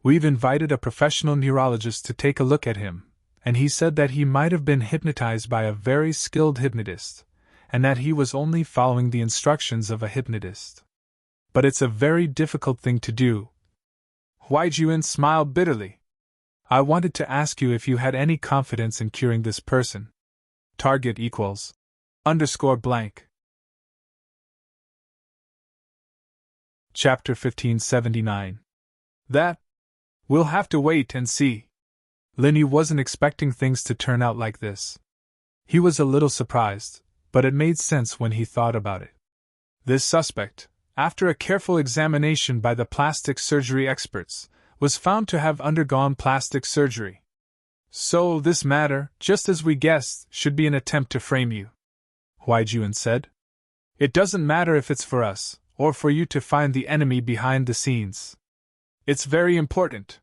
We've invited a professional neurologist to take a look at him, and he said that he might have been hypnotized by a very skilled hypnotist, and that he was only following the instructions of a hypnotist. But it's a very difficult thing to do." Huai Juan smiled bitterly. "I wanted to ask you if you had any confidence in curing this person. Target equals _blank. Chapter 1579. That? We'll have to wait and see." Linny wasn't expecting things to turn out like this. He was a little surprised, but it made sense when he thought about it. This suspect, after a careful examination by the plastic surgery experts, was found to have undergone plastic surgery. "So this matter, just as we guessed, should be an attempt to frame you," Huai Juan said. "It doesn't matter if it's for us, or for you to find the enemy behind the scenes. It's very important.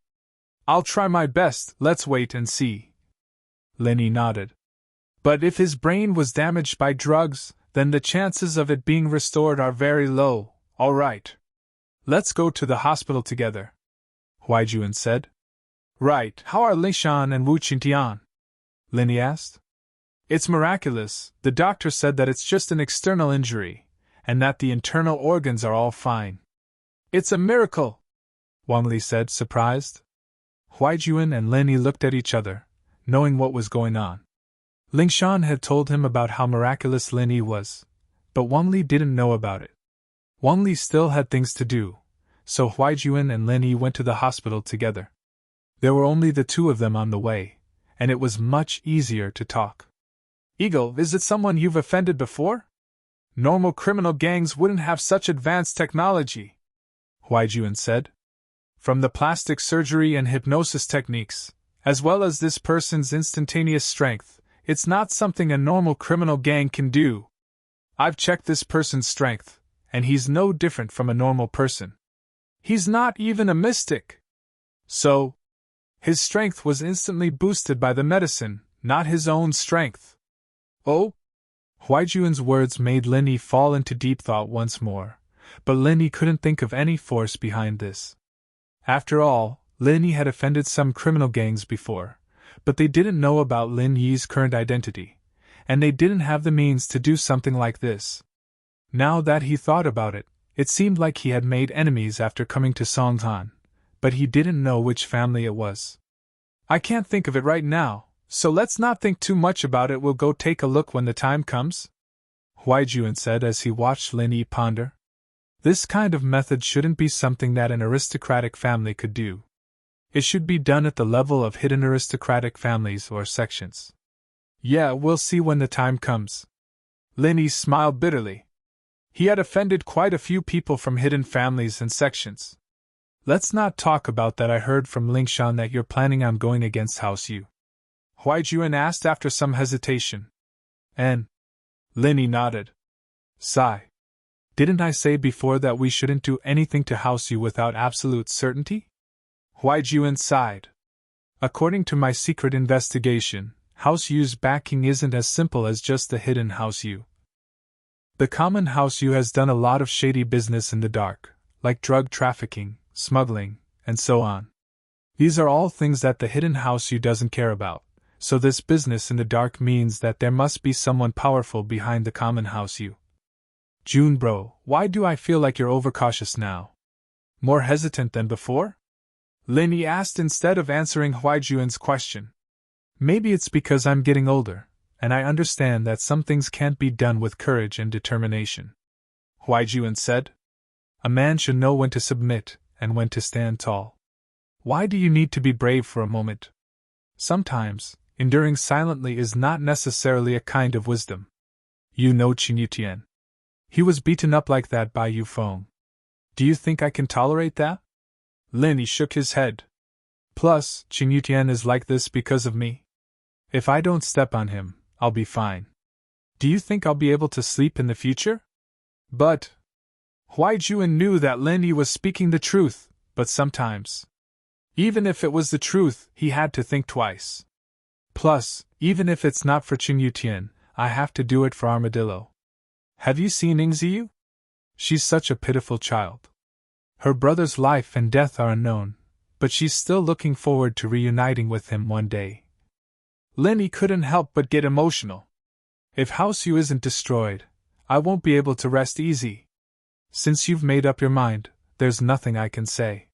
I'll try my best, let's wait and see." Linny nodded. "But if his brain was damaged by drugs, then the chances of it being restored are very low. All right. Let's go to the hospital together," Huai Juan said. "Right, how are Lishan and Wu Qingtian?" Linny asked. "It's miraculous, the doctor said that it's just an external injury, and that the internal organs are all fine." "It's a miracle," Wang Li said, surprised. Huai Juan and Linny looked at each other, knowing what was going on. Lingshan had told him about how miraculous Linny was, but Wang Li didn't know about it. Wang Li still had things to do, so Huai Juan and Linny went to the hospital together. There were only the two of them on the way, and it was much easier to talk. "Eagle, is it someone you've offended before? Normal criminal gangs wouldn't have such advanced technology," Huaijuan said. From the plastic surgery and hypnosis techniques, as well as this person's instantaneous strength, it's not something a normal criminal gang can do. I've checked this person's strength, and he's no different from a normal person. He's not even a mystic. So, his strength was instantly boosted by the medicine, not his own strength. Oh? Huaijuan's words made Lin Yi fall into deep thought once more, but Lin Yi couldn't think of any force behind this. After all, Lin Yi had offended some criminal gangs before, but they didn't know about Lin Yi's current identity, and they didn't have the means to do something like this. Now that he thought about it, it seemed like he had made enemies after coming to Songtan, but he didn't know which family it was. I can't think of it right now, so let's not think too much about it. We'll go take a look when the time comes, Huaijuan said as he watched Lin Yi ponder. This kind of method shouldn't be something that an aristocratic family could do. It should be done at the level of hidden aristocratic families or sections. Yeah, we'll see when the time comes. Lin Yi smiled bitterly. He had offended quite a few people from hidden families and sections. Let's not talk about that. I heard from Lingshan that you're planning on going against House Yu, Huaijuan asked after some hesitation. And Lin Yi nodded. Sigh. Didn't I say before that we shouldn't do anything to House Yu without absolute certainty? Huaijuan sighed. According to my secret investigation, House Yu's backing isn't as simple as just the hidden House Yu. The common House Yu has done a lot of shady business in the dark, like drug trafficking, smuggling, and so on. These are all things that the hidden House Yu doesn't care about, so this business in the dark means that there must be someone powerful behind the common House Yu. Jun bro, why do I feel like you're overcautious now? More hesitant than before? Lin Yi asked instead of answering Huaijuan's question. Maybe it's because I'm getting older, and I understand that some things can't be done with courage and determination, Huaijuan said. A man should know when to submit and when to stand tall. Why do you need to be brave for a moment? Sometimes, enduring silently is not necessarily a kind of wisdom. You know Qin Yutian. He was beaten up like that by Yu Feng. Do you think I can tolerate that? Lin Yi shook his head. Plus, Qin Yutian is like this because of me. If I don't step on him, I'll be fine. Do you think I'll be able to sleep in the future? But Huaijuan knew that Lin Yi was speaking the truth, but sometimes, even if it was the truth, he had to think twice. Plus, even if it's not for Qin Yutian, I have to do it for Armadillo. Have you seen Yingziyu? She's such a pitiful child. Her brother's life and death are unknown, but she's still looking forward to reuniting with him one day. Lin Yi couldn't help but get emotional. If House Yu isn't destroyed, I won't be able to rest easy. Since you've made up your mind, there's nothing I can say.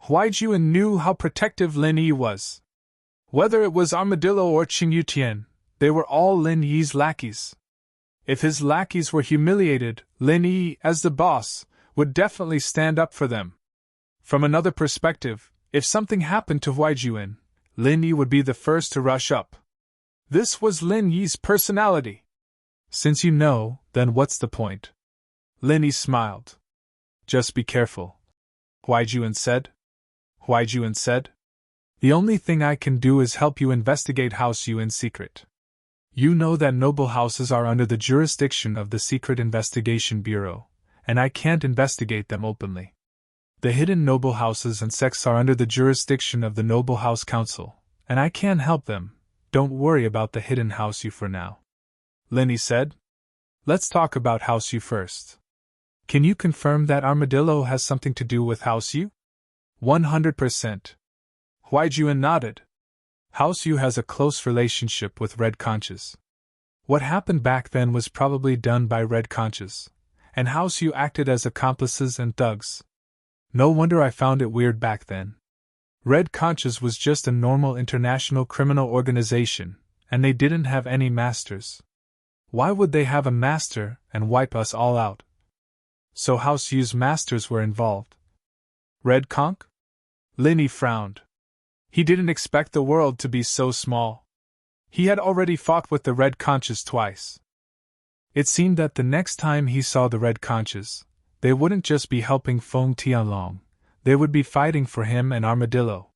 Huaijuan knew how protective Lin Yi was. Whether it was Armadillo or Qin Yutian, they were all Lin Yi's lackeys. If his lackeys were humiliated, Lin Yi, as the boss, would definitely stand up for them. From another perspective, if something happened to Huaijuan, Lin Yi would be the first to rush up. This was Lin Yi's personality. Since you know, then what's the point? Lin Yi smiled. Just be careful, Huaijuan said. Huaijuan said. The only thing I can do is help you investigate House Yu in secret. You know that noble houses are under the jurisdiction of the Secret Investigation Bureau, and I can't investigate them openly. The hidden noble houses and sects are under the jurisdiction of the Noble House Council, and I can't help them. Don't worry about the hidden House Yu for now, Lin Yi said. Let's talk about House Yu first. Can you confirm that Armadillo has something to do with House Yu? 100%. Huaijuan nodded. House Yu has a close relationship with Red Conches. What happened back then was probably done by Red Conches, and House Yu acted as accomplices and thugs. No wonder I found it weird back then. Red Conches was just a normal international criminal organization, and they didn't have any masters. Why would they have a master and wipe us all out? So House Yu's masters were involved. Red Conch? Lin Yi frowned. He didn't expect the world to be so small. He had already fought with the Red Conches twice. It seemed that the next time he saw the Red Conches, they wouldn't just be helping Feng Tianlong, they would be fighting for him and Armadillo.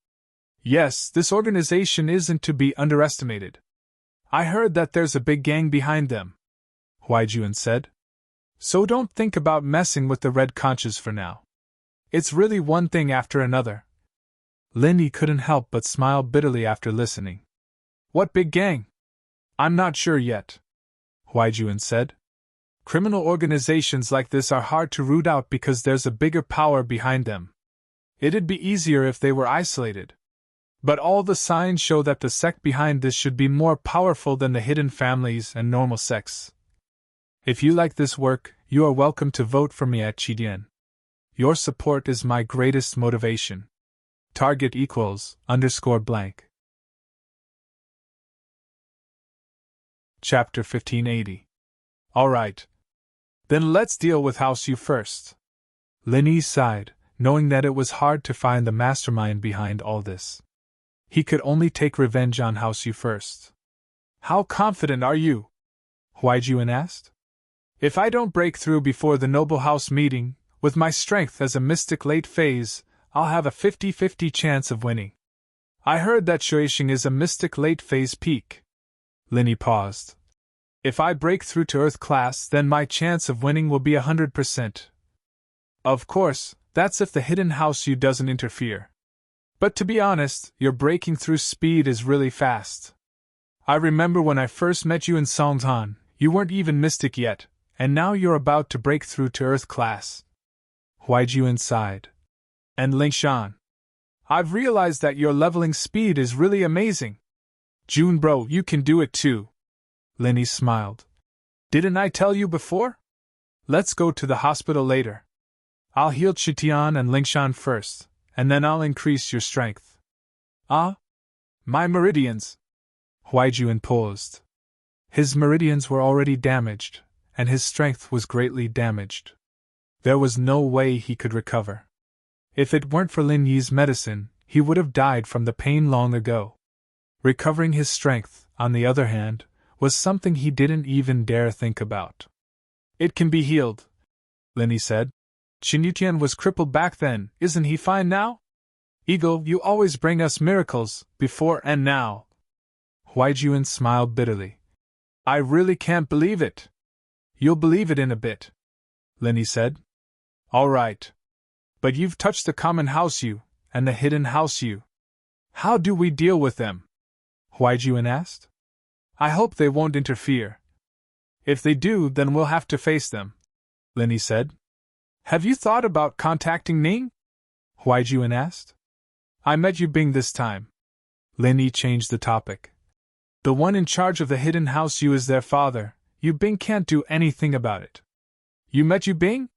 Yes, this organization isn't to be underestimated. I heard that there's a big gang behind them, Huaijuan said. So don't think about messing with the red conches for now. It's really one thing after another. Lin Yi couldn't help but smile bitterly after listening. What big gang? I'm not sure yet, Huaijuan said. Criminal organizations like this are hard to root out because there's a bigger power behind them. It'd be easier if they were isolated. But all the signs show that the sect behind this should be more powerful than the hidden families and normal sects. If you like this work, you are welcome to vote for me at Qidian. Your support is my greatest motivation. Target =_ blank. Chapter 1580. Alright. Then let's deal with House Yu first. Lin Yi sighed, knowing that it was hard to find the mastermind behind all this. He could only take revenge on House Yu first. How confident are you? Huaijuan asked. If I don't break through before the Noble House meeting, with my strength as a mystic late phase, I'll have a 50-50 chance of winning. I heard that Shuixing is a mystic late phase peak. Lin Yi paused. If I break through to Earth class, then my chance of winning will be 100%. Of course, that's if the hidden House Yu doesn't interfere. But to be honest, your breaking through speed is really fast. I remember when I first met you in Songtan, you weren't even mystic yet, and now you're about to break through to Earth class. Huaijuan sighed. And Lingshan. I've realized that your leveling speed is really amazing. June bro, you can do it too. Lin Yi smiled. Didn't I tell you before? Let's go to the hospital later. I'll heal Qitian and Lingshan first, and then I'll increase your strength. Ah? My meridians! Huaijuan paused. His meridians were already damaged, and his strength was greatly damaged. There was no way he could recover. If it weren't for Lin Yi's medicine, he would have died from the pain long ago. Recovering his strength, on the other hand, was something he didn't even dare think about. It can be healed, Lin Yi said. Qinyutian was crippled back then, isn't he fine now? Eagle, you always bring us miracles, before and now. Huaijuan smiled bitterly. I really can't believe it. You'll believe it in a bit, Lin Yi said. All right. But you've touched the common House Yu, and the hidden House Yu. How do we deal with them? Huaijuan asked. I hope they won't interfere. If they do, then we'll have to face them, Lin Yi said. Have you thought about contacting Ning? Huaijuan asked. I met Yu Bing this time. Lin Yi changed the topic. The one in charge of the hidden House Yu is their father. Yu Bing can't do anything about it. You met Yu Bing?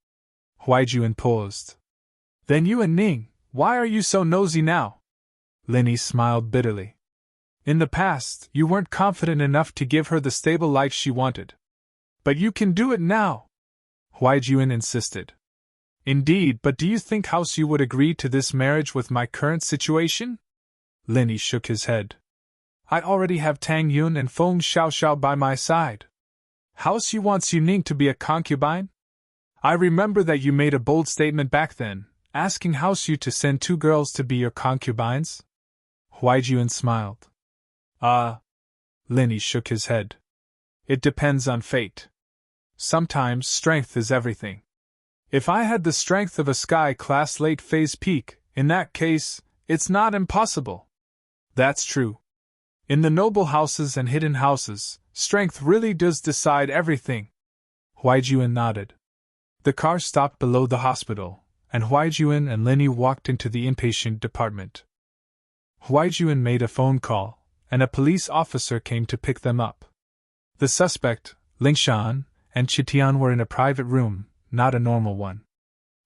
Huaijuan paused. Then you and Ning, why are you so nosy now? Lin Yi smiled bitterly. In the past, you weren't confident enough to give her the stable life she wanted. But you can do it now, Huaijuan insisted. Indeed, but do you think House Yu would agree to this marriage with my current situation? Lin Yi shook his head. I already have Tang Yun and Feng Xiaoxiao by my side. House Yu wants Yu Ning to be a concubine? I remember that you made a bold statement back then, asking House Yu to send 2 girls to be your concubines? Huaijuan smiled. Lin Yi shook his head. It depends on fate. Sometimes strength is everything. If I had the strength of a sky-class late-phase peak, in that case, it's not impossible. That's true. In the noble houses and hidden houses, strength really does decide everything. Huaijuan nodded. The car stopped below the hospital, and Huaijuan and Lin Yi walked into the inpatient department. Huaijuan made a phone call, and a police officer came to pick them up. The suspect, Lingshan, and Qitian were in a private room, not a normal one.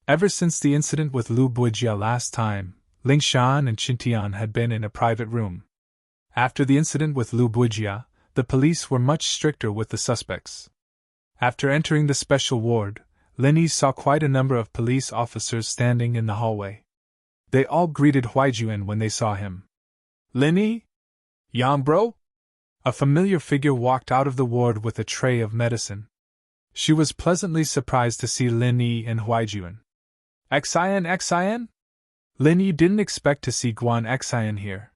Ever since the incident with Lu Buijia last time, Lingshan and Qitian had been in a private room. After the incident with Lu Buijia, the police were much stricter with the suspects. After entering the special ward, Lin Yi saw quite a number of police officers standing in the hallway. They all greeted Huaijuan when they saw him. Lin Yi? Yang bro? A familiar figure walked out of the ward with a tray of medicine. She was pleasantly surprised to see Lin Yi and Huaijuan. Xian? Lin Yi didn't expect to see Guan Xian here.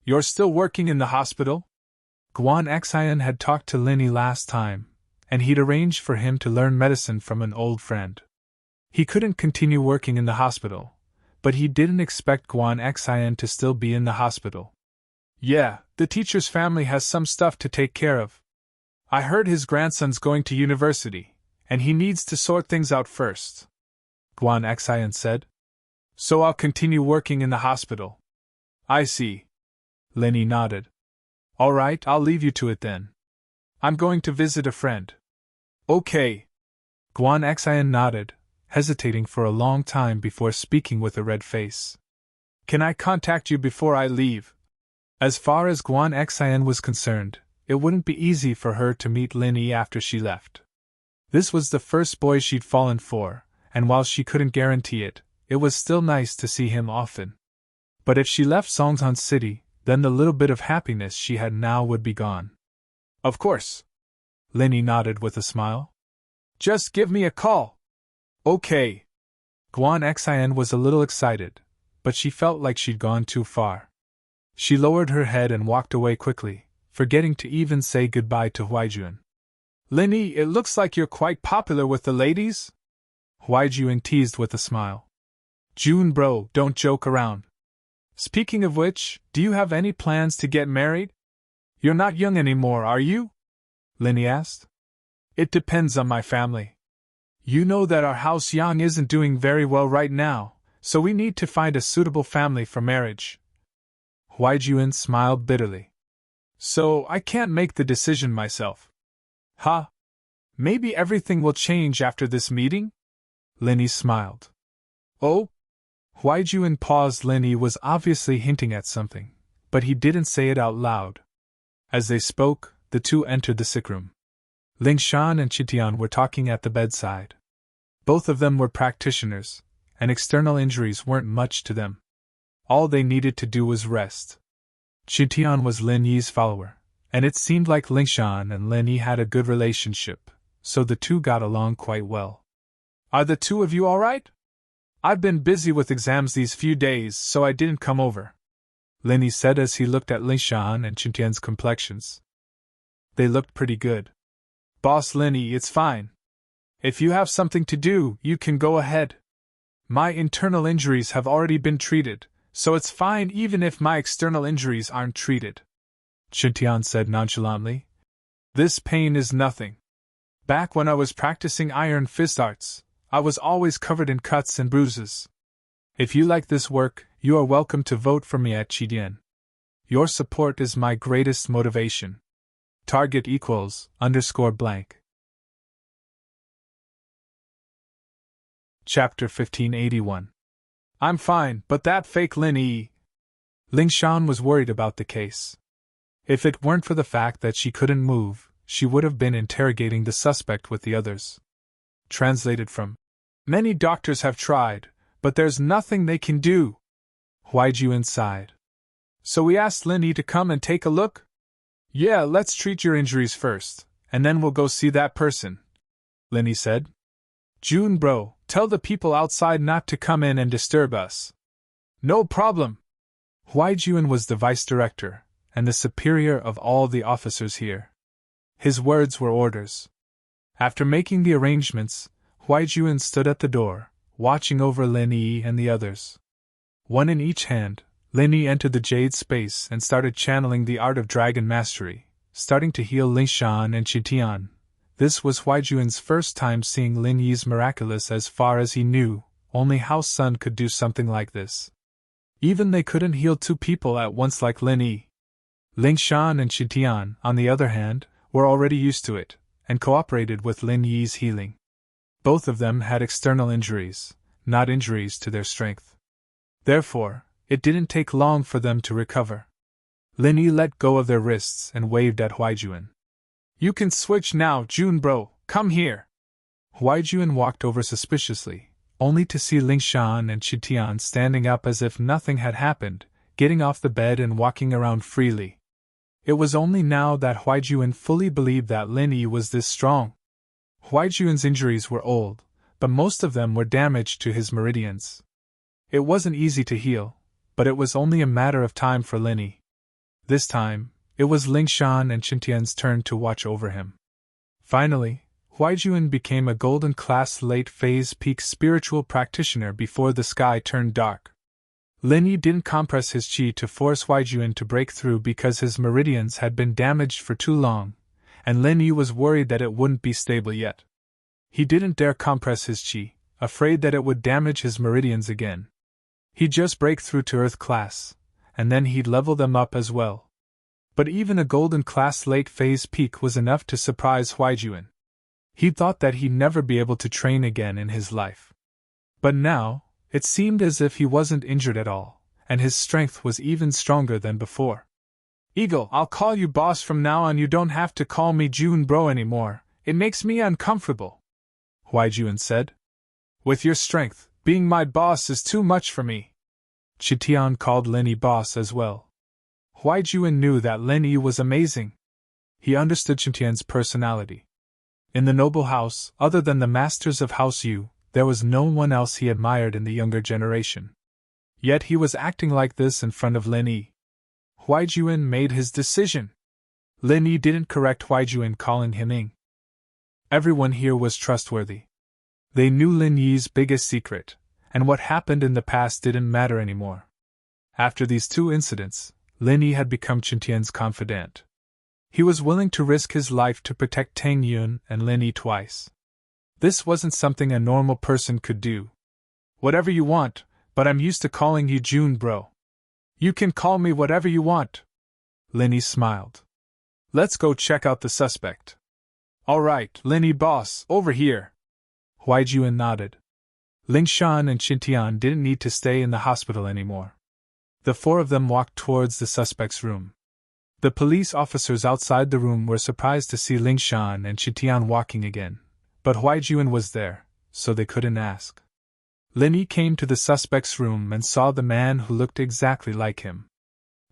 You're still working in the hospital? Guan Xian had talked to Lin Yi last time, and he'd arranged for him to learn medicine from an old friend. He couldn't continue working in the hospital, but he didn't expect Guan Xian to still be in the hospital. Yeah, the teacher's family has some stuff to take care of. I heard his grandson's going to university, and he needs to sort things out first, Guan Xian said. So I'll continue working in the hospital. I see. Lin Yi nodded. All right, I'll leave you to it then. I'm going to visit a friend. Okay. Guan Xian nodded, hesitating for a long time before speaking with a red face. Can I contact you before I leave? As far as Guan Xian was concerned, it wouldn't be easy for her to meet Lin Yi after she left. This was the first boy she'd fallen for, and while she couldn't guarantee it, it was still nice to see him often. But if she left Songzhan City, then the little bit of happiness she had now would be gone. Of course. Lin Yi nodded with a smile. Just give me a call. Okay. Guan Xian was a little excited, but she felt like she'd gone too far. She lowered her head and walked away quickly, forgetting to even say goodbye to Huaijuan. Lin Yi, it looks like you're quite popular with the ladies? Huaijuan teased with a smile. June bro, don't joke around. Speaking of which, do you have any plans to get married? You're not young anymore, are you? Lin Yi asked. It depends on my family. You know that our house Yang isn't doing very well right now, so we need to find a suitable family for marriage. Huaijuan smiled bitterly. So I can't make the decision myself. Huh? Maybe everything will change after this meeting? Lin Yi smiled. Oh? Huaijuan paused. Lin Yi was obviously hinting at something, but he didn't say it out loud. As they spoke, the two entered the sick room. Lingshan and Qitian were talking at the bedside. Both of them were practitioners, and external injuries weren't much to them. All they needed to do was rest. Qitian was Lin Yi's follower, and it seemed like Lingshan and Lin Yi had a good relationship, so the two got along quite well. Are the two of you all right? I've been busy with exams these few days, so I didn't come over, Lin Yi said as he looked at Lingshan and Qitian's complexions. They looked pretty good. Boss Lin Yi, it's fine. If you have something to do, you can go ahead. My internal injuries have already been treated, so it's fine even if my external injuries aren't treated, Qitian said nonchalantly. This pain is nothing. Back when I was practicing iron fist arts, I was always covered in cuts and bruises. If you like this work, you are welcome to vote for me at Qidian. Your support is my greatest motivation. Target equals _blank. Chapter 1581. I'm fine, but that fake Lin Yi. Lingshan was worried about the case. If it weren't for the fact that she couldn't move, she would have been interrogating the suspect with the others. Translated from, Many doctors have tried, but there's nothing they can do. Huaijuan sighed. So we asked Lin Yi to come and take a look? Yeah, let's treat your injuries first, and then we'll go see that person, Lin Yi said. June bro, tell the people outside not to come in and disturb us. No problem. Huaijuan was the vice director, and the superior of all the officers here. His words were orders. After making the arrangements, Huaijuan stood at the door, watching over Lin Yi and the others. One in each hand, Lin Yi entered the jade space and started channeling the art of dragon mastery, starting to heal Lingshan and Qitian. This was Huaijuan's first time seeing Lin Yi's miraculous. As far as he knew, only House Sun could do something like this. Even they couldn't heal two people at once like Lin Yi. Lingshan and Qitian, on the other hand, were already used to it, and cooperated with Lin Yi's healing. Both of them had external injuries, not injuries to their strength. Therefore, it didn't take long for them to recover. Lin Yi let go of their wrists and waved at Huaijuan. You can switch now, June bro, come here. Huaijuan walked over suspiciously, only to see Lingshan and Qitian standing up as if nothing had happened, getting off the bed and walking around freely. It was only now that Huaijuan fully believed that Lin Yi was this strong. Huaijun's injuries were old, but most of them were damage to his meridians. It wasn't easy to heal, but it was only a matter of time for Lin Yi. This time, it was Lingshan and Qintian's turn to watch over him. Finally, Huaijun became a golden class late phase peak spiritual practitioner before the sky turned dark. Lin Yi didn't compress his qi to force Huaijun to break through because his meridians had been damaged for too long, and Lin Yi was worried that it wouldn't be stable yet. He didn't dare compress his qi, afraid that it would damage his meridians again. He'd just break through to Earth class, and then he'd level them up as well. But even a golden class late phase peak was enough to surprise Huaijun. He thought that he'd never be able to train again in his life. But now, it seemed as if he wasn't injured at all, and his strength was even stronger than before. Eagle, I'll call you boss from now on. You don't have to call me Jun bro anymore. It makes me uncomfortable, Huaijun said. With your strength, being my boss is too much for me. Qintian called Lin Yi boss as well. Huaijun knew that Lin Yi was amazing. He understood Qintian's personality. In the noble house, other than the masters of House Yu, there was no one else he admired in the younger generation. Yet he was acting like this in front of Lin Yi. Huaijun made his decision. Lin Yi didn't correct Huaijun, calling him Ing. Everyone here was trustworthy. They knew Lin Yi's biggest secret, and what happened in the past didn't matter anymore. After these two incidents, Lin Yi had become Qintian's confidant. He was willing to risk his life to protect Tang Yun and Lin Yi twice. This wasn't something a normal person could do. Whatever you want, but I'm used to calling you Jun bro. You can call me whatever you want. Lin Yi smiled. Let's go check out the suspect. All right, Lin Yi boss, over here. Huaijun nodded. Lingshan and Qintian didn't need to stay in the hospital anymore. The four of them walked towards the suspect's room. The police officers outside the room were surprised to see Lingshan and Qintian walking again, but Huaijun was there, so they couldn't ask. Lin Yi came to the suspect's room and saw the man who looked exactly like him.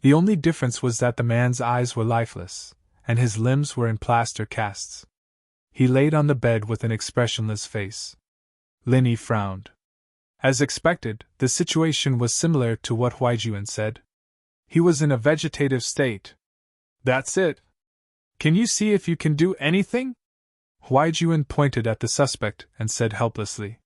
The only difference was that the man's eyes were lifeless, and his limbs were in plaster casts. He laid on the bed with an expressionless face. Lin Yi frowned. As expected, the situation was similar to what Huaijun said. He was in a vegetative state. That's it. Can you see if you can do anything? Huaijun pointed at the suspect and said helplessly.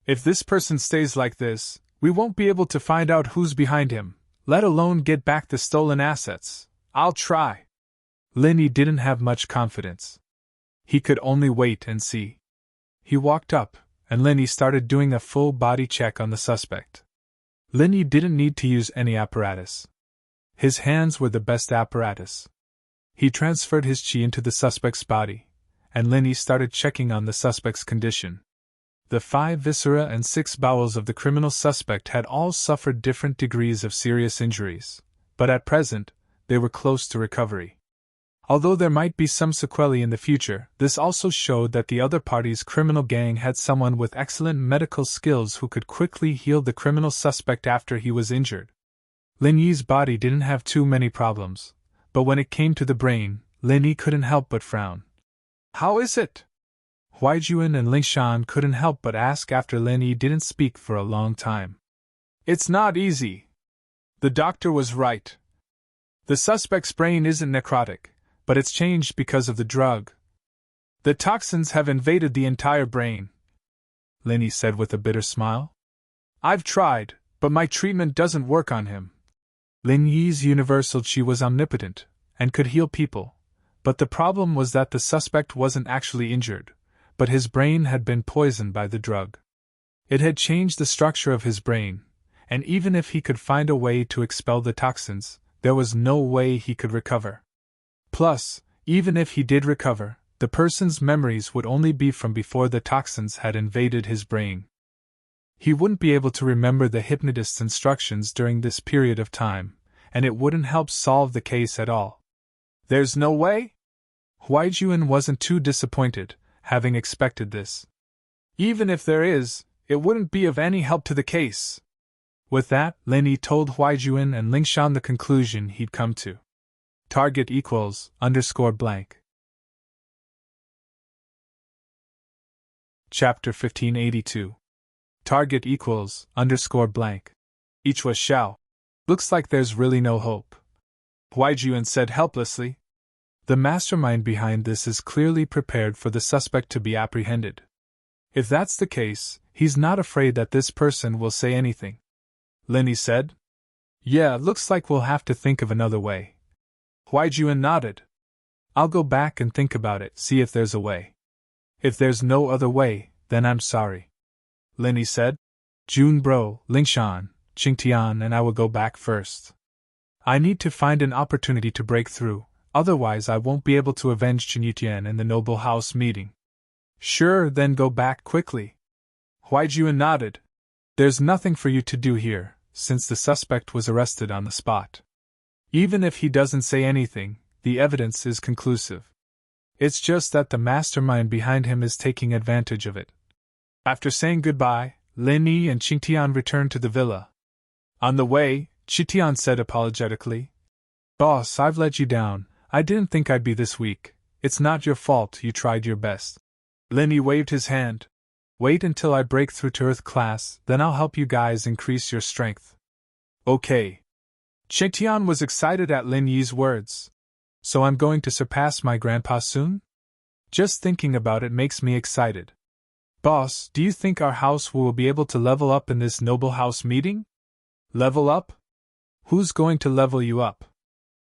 If this person stays like this, we won't be able to find out who's behind him, let alone get back the stolen assets. I'll try. Lin Yi didn't have much confidence. He could only wait and see. He walked up, and Lin Yi started doing a full body check on the suspect. Lin Yi didn't need to use any apparatus. His hands were the best apparatus. He transferred his qi into the suspect's body, and Lin Yi started checking on the suspect's condition. The 5 viscera and 6 bowels of the criminal suspect had all suffered different degrees of serious injuries, but at present, they were close to recovery. Although there might be some sequelae in the future, this also showed that the other party's criminal gang had someone with excellent medical skills who could quickly heal the criminal suspect after he was injured. Lin Yi's body didn't have too many problems, but when it came to the brain, Lin Yi couldn't help but frown. How is it? Huaijun and Lingshan couldn't help but ask after Lin Yi didn't speak for a long time. It's not easy. The doctor was right. The suspect's brain isn't necrotic, but it's changed because of the drug. The toxins have invaded the entire brain, Lin Yi said with a bitter smile. I've tried, but my treatment doesn't work on him. Lin Yi's universal qi was omnipotent, and could heal people, but the problem was that the suspect wasn't actually injured, but his brain had been poisoned by the drug. It had changed the structure of his brain, and even if he could find a way to expel the toxins, there was no way he could recover. Plus, even if he did recover, the person's memories would only be from before the toxins had invaded his brain. He wouldn't be able to remember the hypnotist's instructions during this period of time, and it wouldn't help solve the case at all. There's no way? Huaijun wasn't too disappointed, having expected this. Even if there is, it wouldn't be of any help to the case. With that, Lin Yi told Huaijun and Lingshan the conclusion he'd come to. Target equals _blank. Chapter 1582. Target equals _blank. Each was Xiao. Looks like there's really no hope. Huai Juan said helplessly. The mastermind behind this is clearly prepared for the suspect to be apprehended. If that's the case, he's not afraid that this person will say anything. Linny said. Yeah, looks like we'll have to think of another way. Huai Juan nodded. I'll go back and think about it, see if there's a way. If there's no other way, then I'm sorry. Linny said. Jun Bro, Lingshan, Qingtian and I will go back first. I need to find an opportunity to break through, otherwise I won't be able to avenge Qinyutian in the noble house meeting. Sure, then go back quickly. Huai Juan nodded. There's nothing for you to do here, since the suspect was arrested on the spot. Even if he doesn't say anything, the evidence is conclusive. It's just that the mastermind behind him is taking advantage of it. After saying goodbye, Lin Yi and Qingtian returned to the villa. On the way, Qingtian said apologetically, Boss, I've let you down. I didn't think I'd be this weak. It's not your fault, you tried your best. Lin Yi waved his hand. Wait until I break through to Earth class, then I'll help you guys increase your strength. Okay. Qingtian was excited at Lin Yi's words. So I'm going to surpass my grandpa soon? Just thinking about it makes me excited. Boss, do you think our house will be able to level up in this noble house meeting? Level up? Who's going to level you up?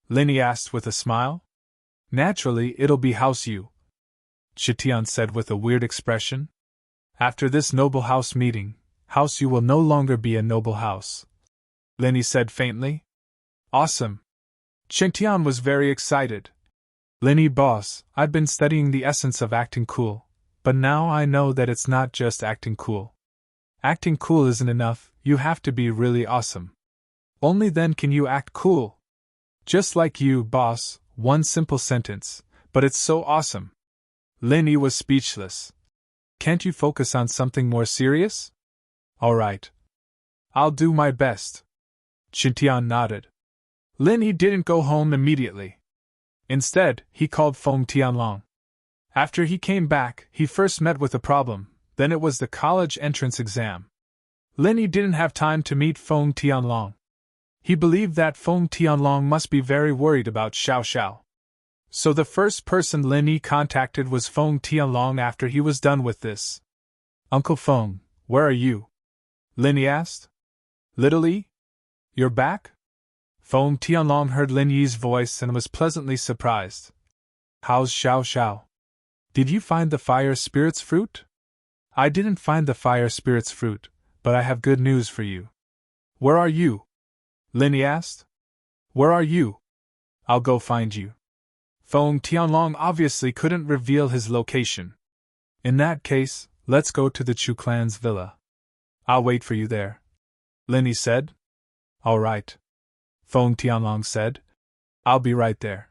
Lin Yi asked with a smile. Naturally, it'll be House Yu. Qingtian said with a weird expression. After this noble house meeting, House Yu will no longer be a noble house. Lin Yi said faintly. Awesome. Qingtian was very excited. Lin Yi boss, I've been studying the essence of acting cool, but now I know that it's not just acting cool. Acting cool isn't enough, you have to be really awesome. Only then can you act cool. Just like you, boss, one simple sentence, but it's so awesome. Lin Yi was speechless. Can't you focus on something more serious? All right. I'll do my best. Qingtian nodded. Lin Yi didn't go home immediately. Instead, he called Feng Tianlong. After he came back, he first met with a problem, then it was the college entrance exam. Lin Yi didn't have time to meet Feng Tianlong. He believed that Feng Tianlong must be very worried about Xiao Xiao. So the first person Lin Yi contacted was Feng Tianlong after he was done with this. Uncle Feng, where are you? Lin Yi asked. Little Yi? You're back? Feng Tianlong heard Lin Yi's voice and was pleasantly surprised. How's Xiao Xiao? Did you find the fire spirit's fruit? I didn't find the fire spirit's fruit, but I have good news for you. Where are you? Lin Yi asked. Where are you? I'll go find you. Feng Tianlong obviously couldn't reveal his location. In that case, let's go to the Chu clan's villa. I'll wait for you there. Lin Yi said. All right. Feng Tianlong said. I'll be right there.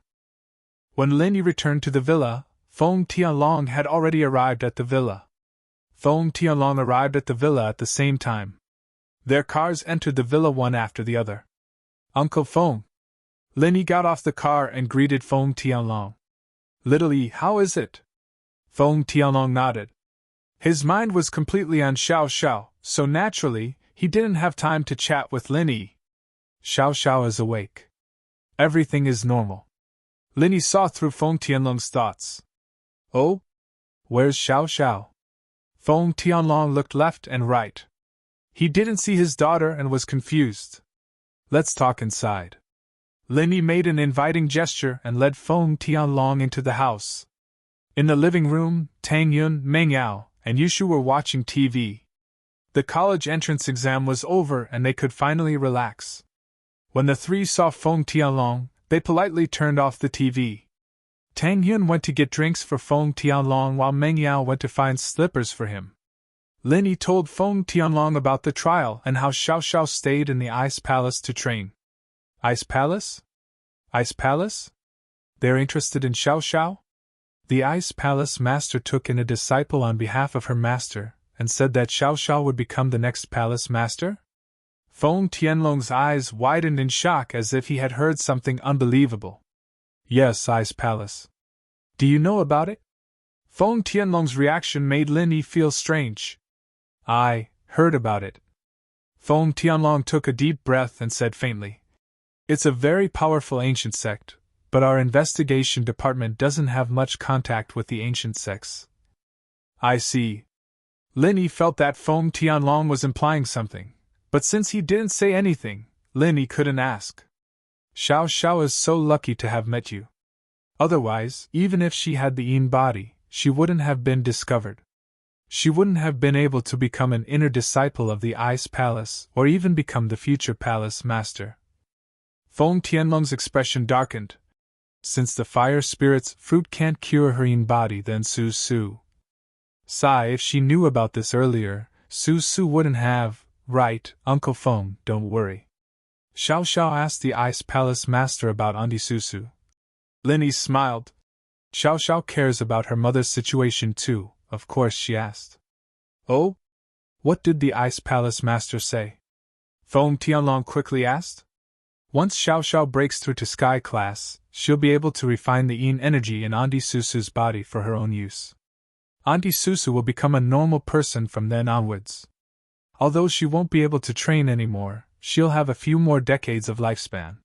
When Lin Yi returned to the villa, Feng Tianlong had already arrived at the villa. Feng Tianlong arrived at the villa at the same time. Their cars entered the villa one after the other. Uncle Feng. Lin Yi got off the car and greeted Feng Tianlong. Little Yi, how is it? Feng Tianlong nodded. His mind was completely on Xiao Xiao, so naturally, he didn't have time to chat with Lin Yi. Xiao Xiao is awake. Everything is normal. Lin Yi saw through Feng Tianlong's thoughts. Oh? Where's Xiao Xiao? Feng Tianlong looked left and right. He didn't see his daughter and was confused. Let's talk inside. Lin Yi made an inviting gesture and led Feng Tianlong into the house. In the living room, Tang Yun, Meng Yao, and Yushu were watching TV. The college entrance exam was over and they could finally relax. When the three saw Feng Tianlong, they politely turned off the TV. Tang Yun went to get drinks for Feng Tianlong while Meng Yao went to find slippers for him. Lin Yi told Feng Tianlong about the trial and how Xiao Xiao stayed in the Ice Palace to train. Ice Palace? Ice Palace? They're interested in Xiao Xiao? The Ice Palace master took in a disciple on behalf of her master, and said that Xiao Xiao would become the next palace master? Feng Tianlong's eyes widened in shock as if he had heard something unbelievable. Yes, Ice Palace. Do you know about it? Feng Tianlong's reaction made Lin Yi feel strange. I heard about it. Feng Tianlong took a deep breath and said faintly, "It's a very powerful ancient sect, but our investigation department doesn't have much contact with the ancient sects." I see. Lin Yi felt that Feng Tianlong was implying something, but since he didn't say anything, Lin Yi couldn't ask. Xiao Xiao is so lucky to have met you. Otherwise, even if she had the Yin body, she wouldn't have been discovered. She wouldn't have been able to become an inner disciple of the Ice Palace, or even become the future palace master. Feng Tianlong's expression darkened. Since the fire spirit's fruit can't cure her Yin body, then Su Su. If she knew about this earlier, Su Su wouldn't have. Right, Uncle Feng, don't worry. Xiao Xiao asked the Ice Palace master about Auntie Susu. Lin Yi smiled. Xiao Xiao cares about her mother's situation too, of course, she asked. Oh? What did the Ice Palace master say? Feng Tianlong quickly asked. Once Xiao Xiao breaks through to Sky Class, she'll be able to refine the Yin energy in Auntie Susu's body for her own use. Auntie Susu will become a normal person from then onwards. Although she won't be able to train anymore, she'll have a few more decades of lifespan.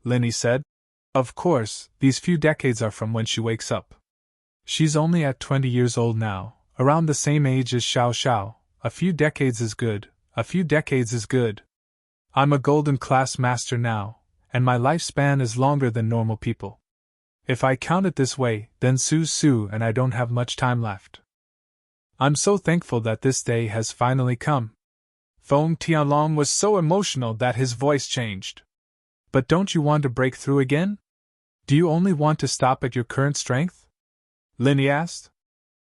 Lin Yi said. Of course, these few decades are from when she wakes up. She's only at 20 years old now, around the same age as Xiao Xiao. A few decades is good, a few decades is good. I'm a golden class master now, and my lifespan is longer than normal people. If I count it this way, then Su Su and I don't have much time left. I'm so thankful that this day has finally come. Feng Tianlong was so emotional that his voice changed. But don't you want to break through again? Do you only want to stop at your current strength? Lin Yi asked.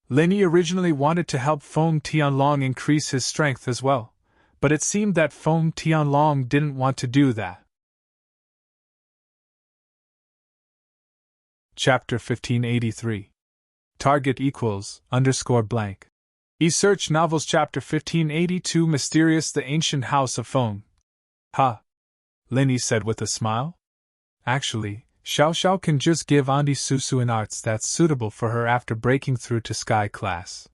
Lin Yi originally wanted to help Feng Tianlong increase his strength as well, but it seemed that Feng Tianlong didn't want to do that. Chapter 1583. Target equals _blank. E-Search Novels Chapter 1582 Mysterious The Ancient House of Feng. Ha! Lin Yi said with a smile. Actually, Xiao Xiao can just give Auntie Susu an arts that's suitable for her after breaking through to Sky Class.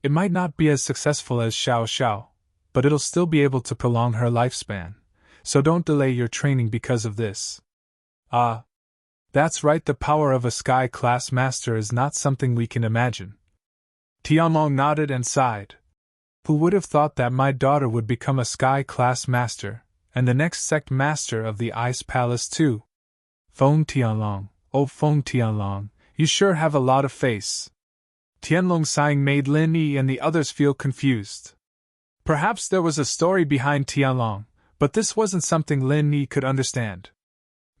It might not be as successful as Xiao Xiao, but it'll still be able to prolong her lifespan, so don't delay your training because of this. Ah! That's right, the power of a Sky Class Master is not something we can imagine. Tianlong nodded and sighed. Who would have thought that my daughter would become a Sky Class Master, and the next sect master of the Ice Palace too? Feng Tianlong, oh Feng Tianlong, you sure have a lot of face. Tianlong's sighing made Lin Yi and the others feel confused. Perhaps there was a story behind Tianlong, but this wasn't something Lin Yi could understand.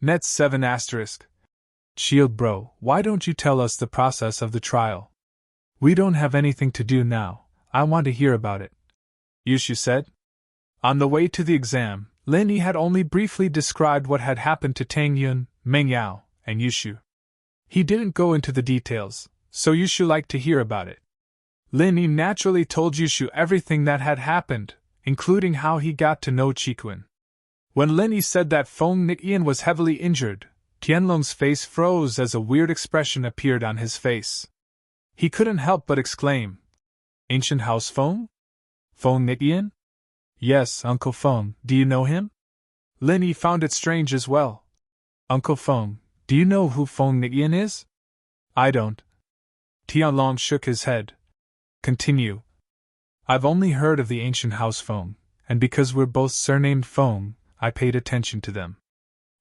Net 7 *. Shield bro, why don't you tell us the process of the trial? We don't have anything to do now, I want to hear about it. Yushu said. On the way to the exam, Lin Yi had only briefly described what had happened to Tang Yun, Meng Yao, and Yushu. He didn't go into the details, so Yushu liked to hear about it. Lin Yi naturally told Yushu everything that had happened, including how he got to know Qikun. When Lin Yi said that Feng Niqian was heavily injured, Tianlong's face froze as a weird expression appeared on his face. He couldn't help but exclaim, Ancient House Feng? Feng Niqian? Yes, Uncle Feng, do you know him? Lin Yi found it strange as well. Uncle Feng, do you know who Feng Niqian is? I don't. Tianlong shook his head. Continue. I've only heard of the Ancient House Feng, and because we're both surnamed Feng, I paid attention to them.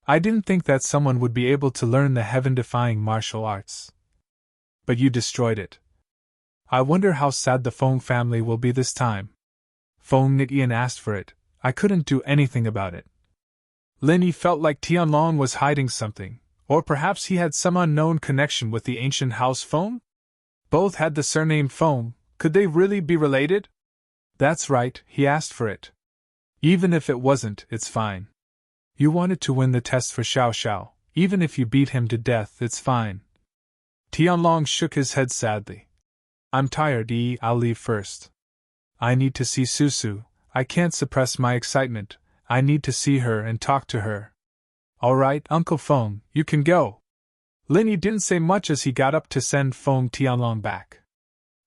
I didn't think that someone would be able to learn the heaven-defying martial arts. But you destroyed it. I wonder how sad the Feng family will be this time. Feng Niqian asked for it, I couldn't do anything about it. Lin Yi felt like Tianlong was hiding something, or perhaps he had some unknown connection with the Ancient House Feng? Both had the surname Feng, could they really be related? That's right, he asked for it. Even if it wasn't, it's fine. You wanted to win the test for Xiao Xiao, even if you beat him to death, it's fine. Tianlong shook his head sadly. I'm tired, I'll leave first. I need to see Susu, I can't suppress my excitement, I need to see her and talk to her. All right, Uncle Feng, you can go. Lin Yi didn't say much as he got up to send Feng Tianlong back.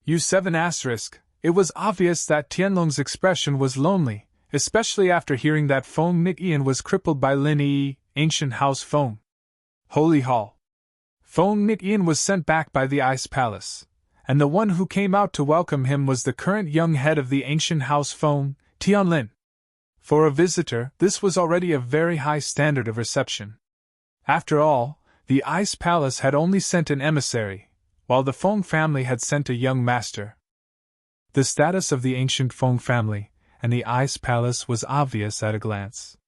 U7*. It was obvious that Tianlong's expression was lonely, especially after hearing that Feng Nian was crippled by Lin Yi, ancient House Feng. Holy Hall. Feng Nian was sent back by the Ice Palace, and the one who came out to welcome him was the current young head of the ancient House Feng, Tianlin. For a visitor, this was already a very high standard of reception. After all, the Ice Palace had only sent an emissary, while the Feng family had sent a young master. The status of the ancient Feng family and the Ice Palace was obvious at a glance.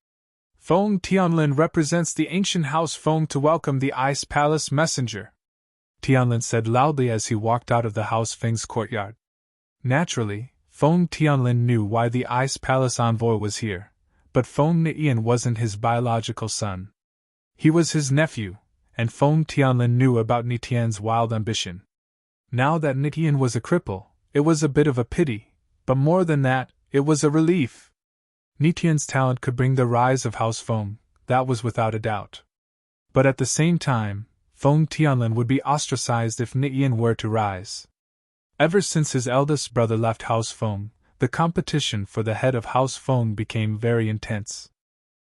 Feng Tianlin represents the ancient House Feng to welcome the Ice Palace messenger, Tianlin said loudly as he walked out of the House Feng's courtyard. Naturally, Feng Tianlin knew why the Ice Palace envoy was here, but Feng Nian wasn't his biological son. He was his nephew, and Feng Tianlin knew about Nitian's wild ambition. Now that Nitian was a cripple, it was a bit of a pity, but more than that, it was a relief. Nitian's talent could bring the rise of House Feng, that was without a doubt. But at the same time, Feng Tianlin would be ostracized if Nitian were to rise. Ever since his eldest brother left House Feng, the competition for the head of House Feng became very intense.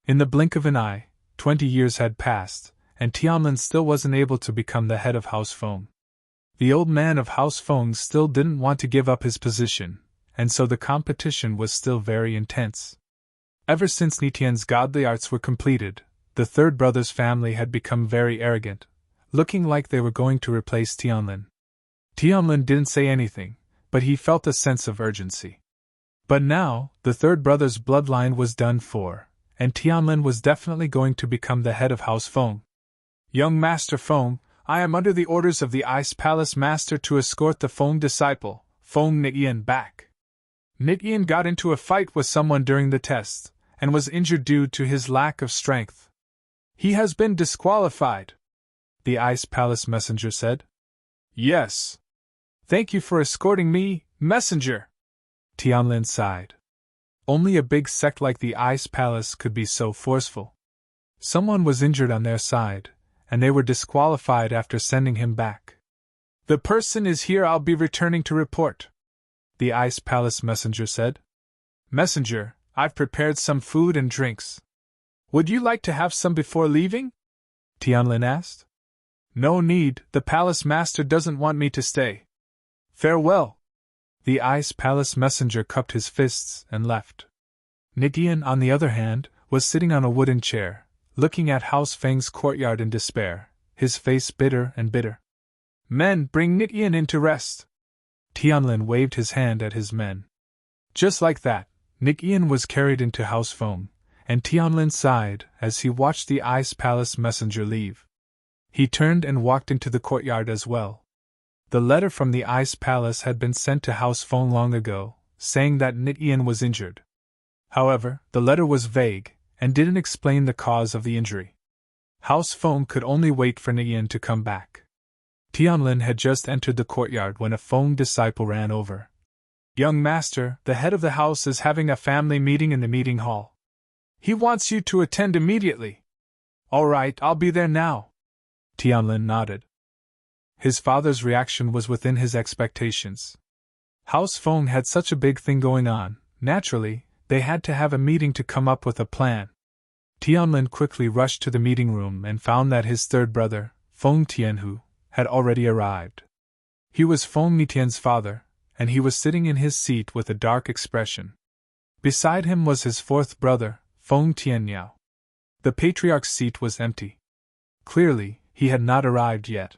In the blink of an eye, 20 years had passed, and Tianlin still wasn't able to become the head of House Feng. The old man of House Feng still didn't want to give up his position, and so the competition was still very intense. Ever since Nitian's godly arts were completed, the third brother's family had become very arrogant, looking like they were going to replace Tianlin. Tianlin didn't say anything, but he felt a sense of urgency. But now, the third brother's bloodline was done for, and Tianlin was definitely going to become the head of House Feng. Young Master Feng, I am under the orders of the Ice Palace Master to escort the Feng disciple, Feng Nian, back. Nian got into a fight with someone during the test, and was injured due to his lack of strength. He has been disqualified, the Ice Palace messenger said. Yes. Thank you for escorting me, messenger, Tianlin sighed. Only a big sect like the Ice Palace could be so forceful. Someone was injured on their side, and they were disqualified after sending him back. The person is here, I'll be returning to report, the Ice Palace messenger said. Messenger, I've prepared some food and drinks. Would you like to have some before leaving? Tianlin asked. No need, the palace master doesn't want me to stay. Farewell. The Ice Palace messenger cupped his fists and left. Nitian, on the other hand, was sitting on a wooden chair, looking at House Feng's courtyard in despair, his face bitter and bitter. Men, bring Nitian in to rest. Tianlin waved his hand at his men. Just like that, Nitian was carried into House Feng, and Tianlin sighed as he watched the Ice Palace messenger leave. He turned and walked into the courtyard as well. The letter from the Ice Palace had been sent to House Feng long ago, saying that Nitian was injured. However, the letter was vague, and didn't explain the cause of the injury. House Feng could only wait for Nitian to come back. Tianlin had just entered the courtyard when a Feng disciple ran over. Young master, the head of the house is having a family meeting in the meeting hall. He wants you to attend immediately. All right, I'll be there now. Tianlin nodded. His father's reaction was within his expectations. House Feng had such a big thing going on, naturally, they had to have a meeting to come up with a plan. Tianlin quickly rushed to the meeting room and found that his third brother, Feng Tianhu, had already arrived. He was Feng Nitian's father, and he was sitting in his seat with a dark expression. Beside him was his fourth brother, Feng Tianyao. The patriarch's seat was empty. Clearly, he had not arrived yet.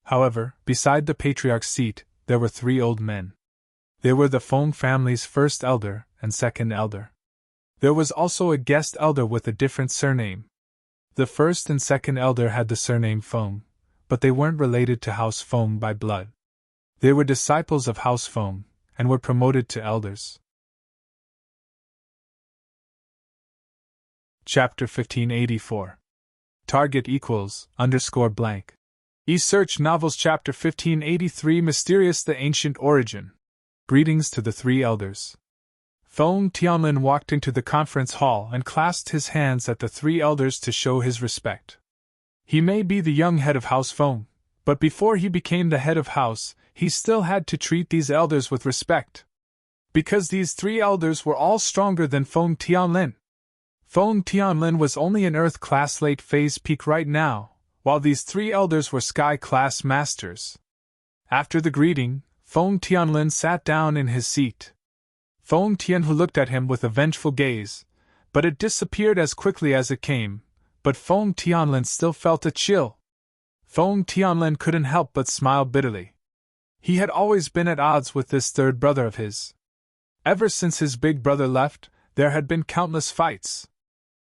However, beside the patriarch's seat, there were 3 old men. They were the Feng family's first elder and second elder. There was also a guest elder with a different surname. The first and second elder had the surname Feng, but they weren't related to House Feng by blood. They were disciples of House Feng, and were promoted to elders. Chapter 1584. Target equals _blank. E-Search Novels Chapter 1583 Mysterious the Ancient Origin. Greetings to the 3 elders. Feng Tianlin walked into the conference hall and clasped his hands at the 3 elders to show his respect. He may be the young head of House Feng, but before he became the head of house, he still had to treat these elders with respect. Because these three elders were all stronger than Feng Tianlin. Feng Tianlin was only an Earth-class late-phase peak right now, while these three elders were Sky-class masters. After the greeting, Feng Tianlin sat down in his seat. Feng Tianhu looked at him with a vengeful gaze, but it disappeared as quickly as it came, but Feng Tianlin still felt a chill. Feng Tianlin couldn't help but smile bitterly. He had always been at odds with this third brother of his. Ever since his big brother left, there had been countless fights.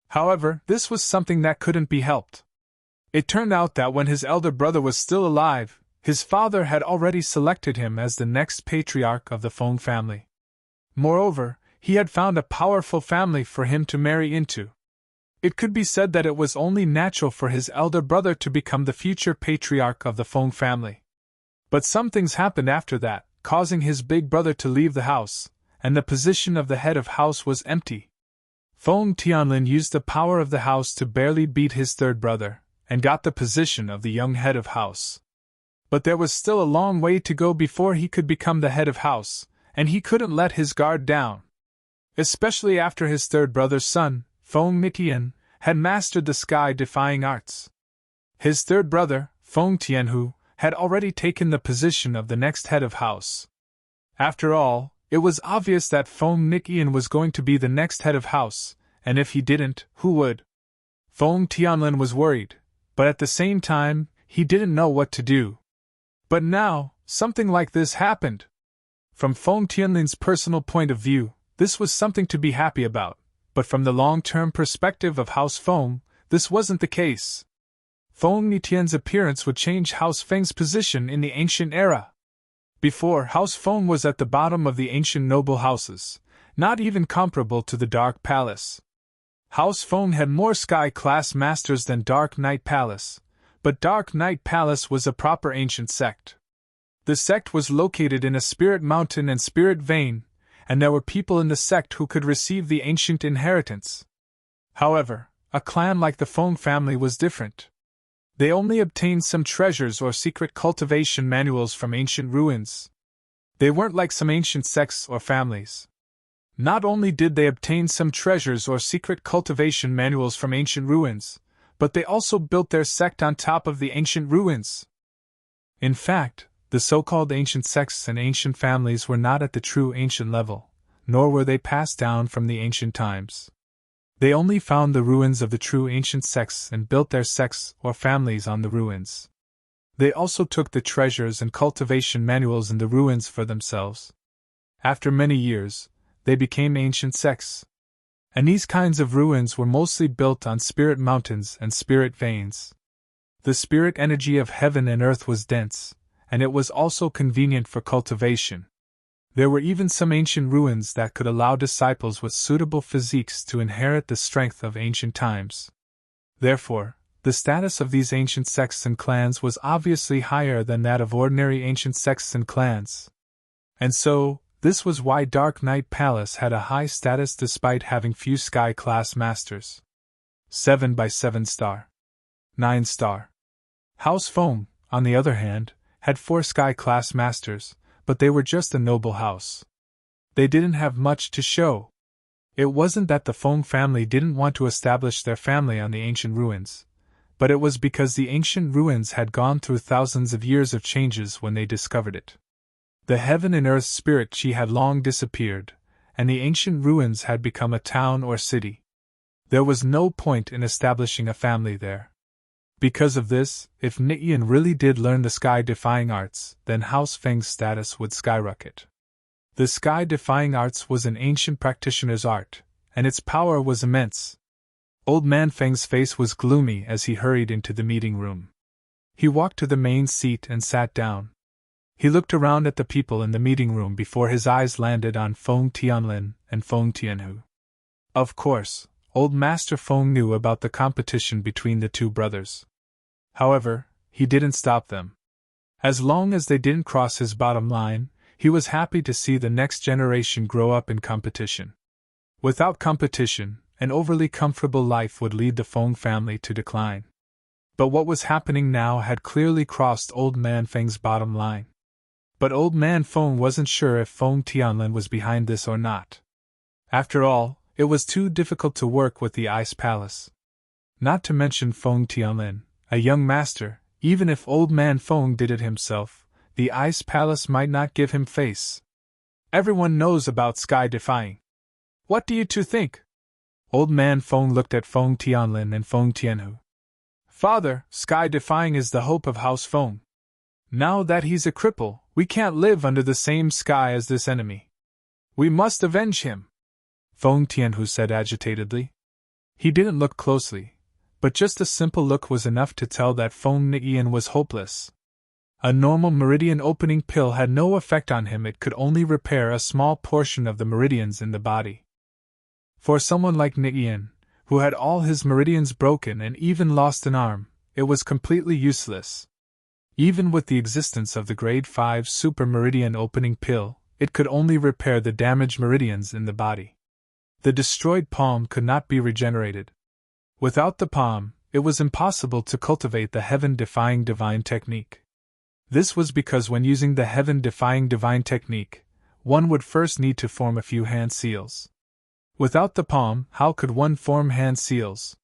However, this was something that couldn't be helped. It turned out that when his elder brother was still alive, his father had already selected him as the next patriarch of the Feng family. Moreover, he had found a powerful family for him to marry into. It could be said that it was only natural for his elder brother to become the future patriarch of the Feng family. But some things happened after that, causing his big brother to leave the house, and the position of the head of house was empty. Feng Tianlin used the power of the house to barely beat his third brother, and got the position of the young head of house. But there was still a long way to go before he could become the head of house, and he couldn't let his guard down. Especially after his third brother's son, Feng Niqian, had mastered the sky-defying arts. His third brother, Feng Tianhu, had already taken the position of the next head of house. After all, it was obvious that Feng Niqian was going to be the next head of house, and if he didn't, who would? Feng Tianlin was worried, but at the same time, he didn't know what to do. But now, something like this happened. From Feng Tianlin's personal point of view, this was something to be happy about, but from the long-term perspective of House Feng, this wasn't the case. Feng Niqian's appearance would change House Feng's position in the ancient era. Before, House Feng was at the bottom of the ancient noble houses, not even comparable to the Dark Palace. House Feng had more sky-class masters than Dark Knight Palace, but Dark Knight Palace was a proper ancient sect. The sect was located in a spirit mountain and spirit vein, and there were people in the sect who could receive the ancient inheritance. However, a clan like the Feng family was different. They only obtained some treasures or secret cultivation manuals from ancient ruins. They weren't like some ancient sects or families. Not only did they obtain some treasures or secret cultivation manuals from ancient ruins, but they also built their sect on top of the ancient ruins. In fact, the so-called ancient sects and ancient families were not at the true ancient level, nor were they passed down from the ancient times. They only found the ruins of the true ancient sects and built their sects or families on the ruins. They also took the treasures and cultivation manuals in the ruins for themselves. After many years, they became ancient sects. And these kinds of ruins were mostly built on spirit mountains and spirit veins. The spirit energy of heaven and earth was dense, and it was also convenient for cultivation. There were even some ancient ruins that could allow disciples with suitable physiques to inherit the strength of ancient times. Therefore, the status of these ancient sects and clans was obviously higher than that of ordinary ancient sects and clans. And so, this was why Dark Knight Palace had a high status despite having few sky-class masters. 7 by 7 star. 9 star. House Feng, on the other hand, had 4 sky-class masters, but they were just a noble house. They didn't have much to show. It wasn't that the Feng family didn't want to establish their family on the ancient ruins, but it was because the ancient ruins had gone through thousands of years of changes when they discovered it. The heaven and earth spirit chi had long disappeared, and the ancient ruins had become a town or city. There was no point in establishing a family there. Because of this, if Niqian really did learn the sky-defying arts, then House Feng's status would skyrocket. The sky-defying arts was an ancient practitioner's art, and its power was immense. Old Man Feng's face was gloomy as he hurried into the meeting room. He walked to the main seat and sat down. He looked around at the people in the meeting room before his eyes landed on Feng Tianlin and Feng Tianhu. Of course, Old Master Feng knew about the competition between the two brothers. However, he didn't stop them. As long as they didn't cross his bottom line, he was happy to see the next generation grow up in competition. Without competition, an overly comfortable life would lead the Feng family to decline. But what was happening now had clearly crossed Old Man Feng's bottom line. But Old Man Feng wasn't sure if Feng Tianlin was behind this or not. After all, it was too difficult to work with the Ice Palace. Not to mention Feng Tianlin, a young master. Even if Old Man Feng did it himself, the Ice Palace might not give him face. Everyone knows about sky defying. What do you two think? Old Man Feng looked at Feng Tianlin and Feng Tianhu. Father, sky defying is the hope of House Feng. Now that he's a cripple, we can't live under the same sky as this enemy. We must avenge him, Feng Tianhu said agitatedly. He didn't look closely, but just a simple look was enough to tell that Feng Nian was hopeless. A normal meridian opening pill had no effect on him. It could only repair a small portion of the meridians in the body. For someone like Nian, who had all his meridians broken and even lost an arm, it was completely useless. Even with the existence of the Grade 5 Super Meridian Opening Pill, it could only repair the damaged meridians in the body. The destroyed palm could not be regenerated. Without the palm, it was impossible to cultivate the heaven-defying divine technique. This was because when using the heaven-defying divine technique, one would first need to form a few hand seals. Without the palm, how could one form hand seals?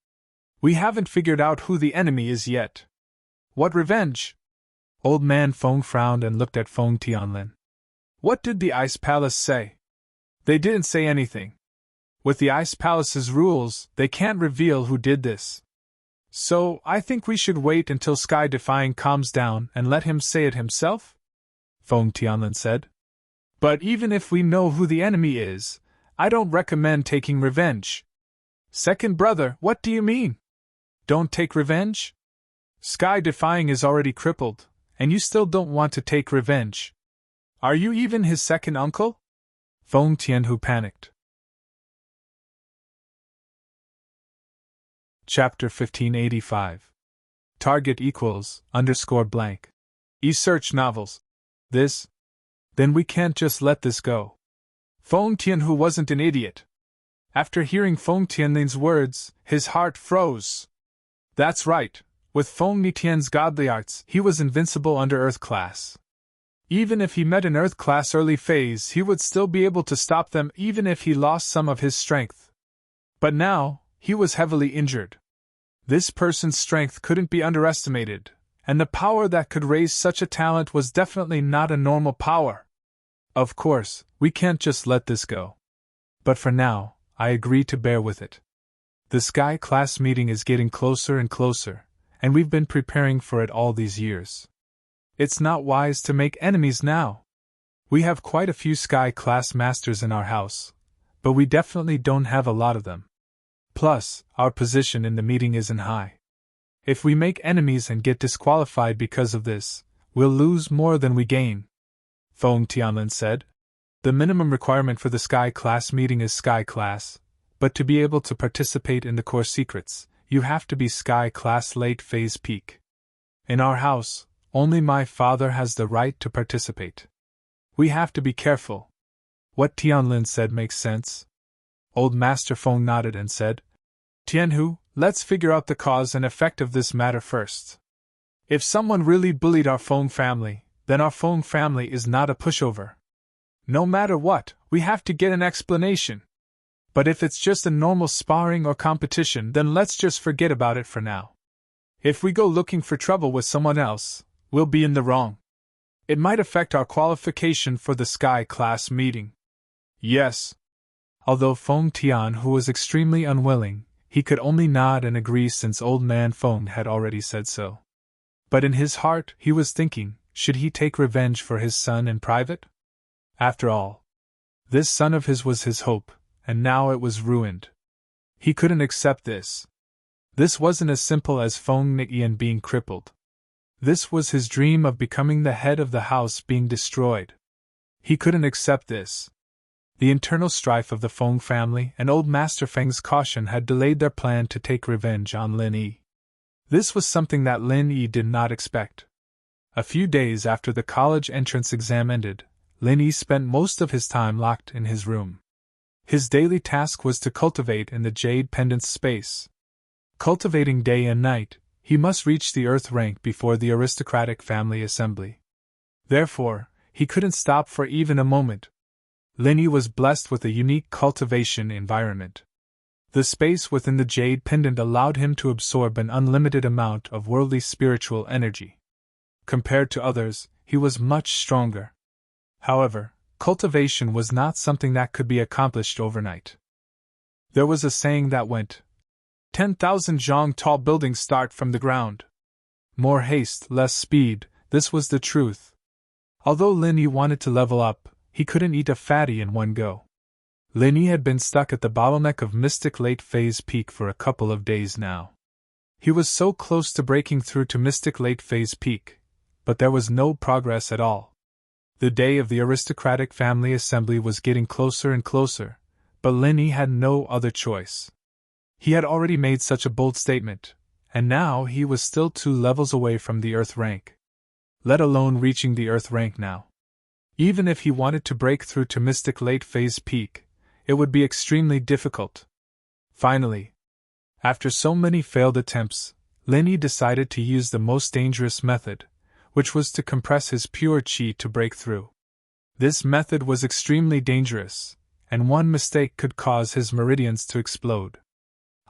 We haven't figured out who the enemy is yet. What revenge? Old Man Feng frowned and looked at Feng Tianlin. What did the Ice Palace say? They didn't say anything. With the Ice Palace's rules, they can't reveal who did this. So, I think we should wait until Sky Defying calms down and let him say it himself? Feng Tianlin said. But even if we know who the enemy is, I don't recommend taking revenge. Second brother, what do you mean? Don't take revenge? Sky Defying is already crippled, and you still don't want to take revenge. Are you even his second uncle? Feng Tianhu panicked. Chapter 1585. Target equals, _blank. E-search novels. This? Then we can't just let this go. Feng Tianhu wasn't an idiot. After hearing Feng Tianlin's words, his heart froze. That's right, with Feng Nitian's godly arts, he was invincible under Earth class. Even if he met an Earth class early phase, he would still be able to stop them even if he lost some of his strength. But now, he was heavily injured. This person's strength couldn't be underestimated, and the power that could raise such a talent was definitely not a normal power. Of course, we can't just let this go. But for now, I agree to bear with it. The Sky class meeting is getting closer and closer, and we've been preparing for it all these years. It's not wise to make enemies now. We have quite a few Sky class masters in our house, but we definitely don't have a lot of them. Plus, our position in the meeting isn't high. If we make enemies and get disqualified because of this, we'll lose more than we gain, Feng Tianlin said. The minimum requirement for the Sky class meeting is Sky class, but to be able to participate in the core secrets, you have to be Sky class late phase peak. In our house, only my father has the right to participate. We have to be careful. What Tianlin said makes sense. Old Master Feng nodded and said, Tianhu, let's figure out the cause and effect of this matter first. If someone really bullied our Feng family, then our Feng family is not a pushover. No matter what, we have to get an explanation. But if it's just a normal sparring or competition, then let's just forget about it for now. If we go looking for trouble with someone else, we'll be in the wrong. It might affect our qualification for the Sky class meeting. Yes. Although Feng Tian, who was extremely unwilling, he could only nod and agree since Old Man Feng had already said so. But in his heart, he was thinking, should he take revenge for his son in private? After all, this son of his was his hope, and now it was ruined. He couldn't accept this. This wasn't as simple as Feng Nian being crippled. This was his dream of becoming the head of the house being destroyed. He couldn't accept this. The internal strife of the Feng family and Old Master Feng's caution had delayed their plan to take revenge on Lin Yi. This was something that Lin Yi did not expect. A few days after the college entrance exam ended, Lin Yi spent most of his time locked in his room. His daily task was to cultivate in the Jade Pendant's space. Cultivating day and night, he must reach the Earth rank before the aristocratic family assembly. Therefore, he couldn't stop for even a moment. Linny was blessed with a unique cultivation environment. The space within the jade pendant allowed him to absorb an unlimited amount of worldly spiritual energy. Compared to others, he was much stronger. However, cultivation was not something that could be accomplished overnight. There was a saying that went, 10,000 zhang tall buildings start from the ground. More haste, less speed, this was the truth. Although Linny wanted to level up, he couldn't eat a fatty in one go. Linny had been stuck at the bottleneck of Mystic Late Phase Peak for a couple of days now. He was so close to breaking through to Mystic Late Phase Peak, but there was no progress at all. The day of the aristocratic family assembly was getting closer and closer, but Linny had no other choice. He had already made such a bold statement, and now he was still 2 levels away from the Earth rank. Let alone reaching the Earth rank now. Even if he wanted to break through to Mystic Late Phase Peak, it would be extremely difficult. Finally, after so many failed attempts, Linny decided to use the most dangerous method, which was to compress his pure chi to break through. This method was extremely dangerous, and one mistake could cause his meridians to explode.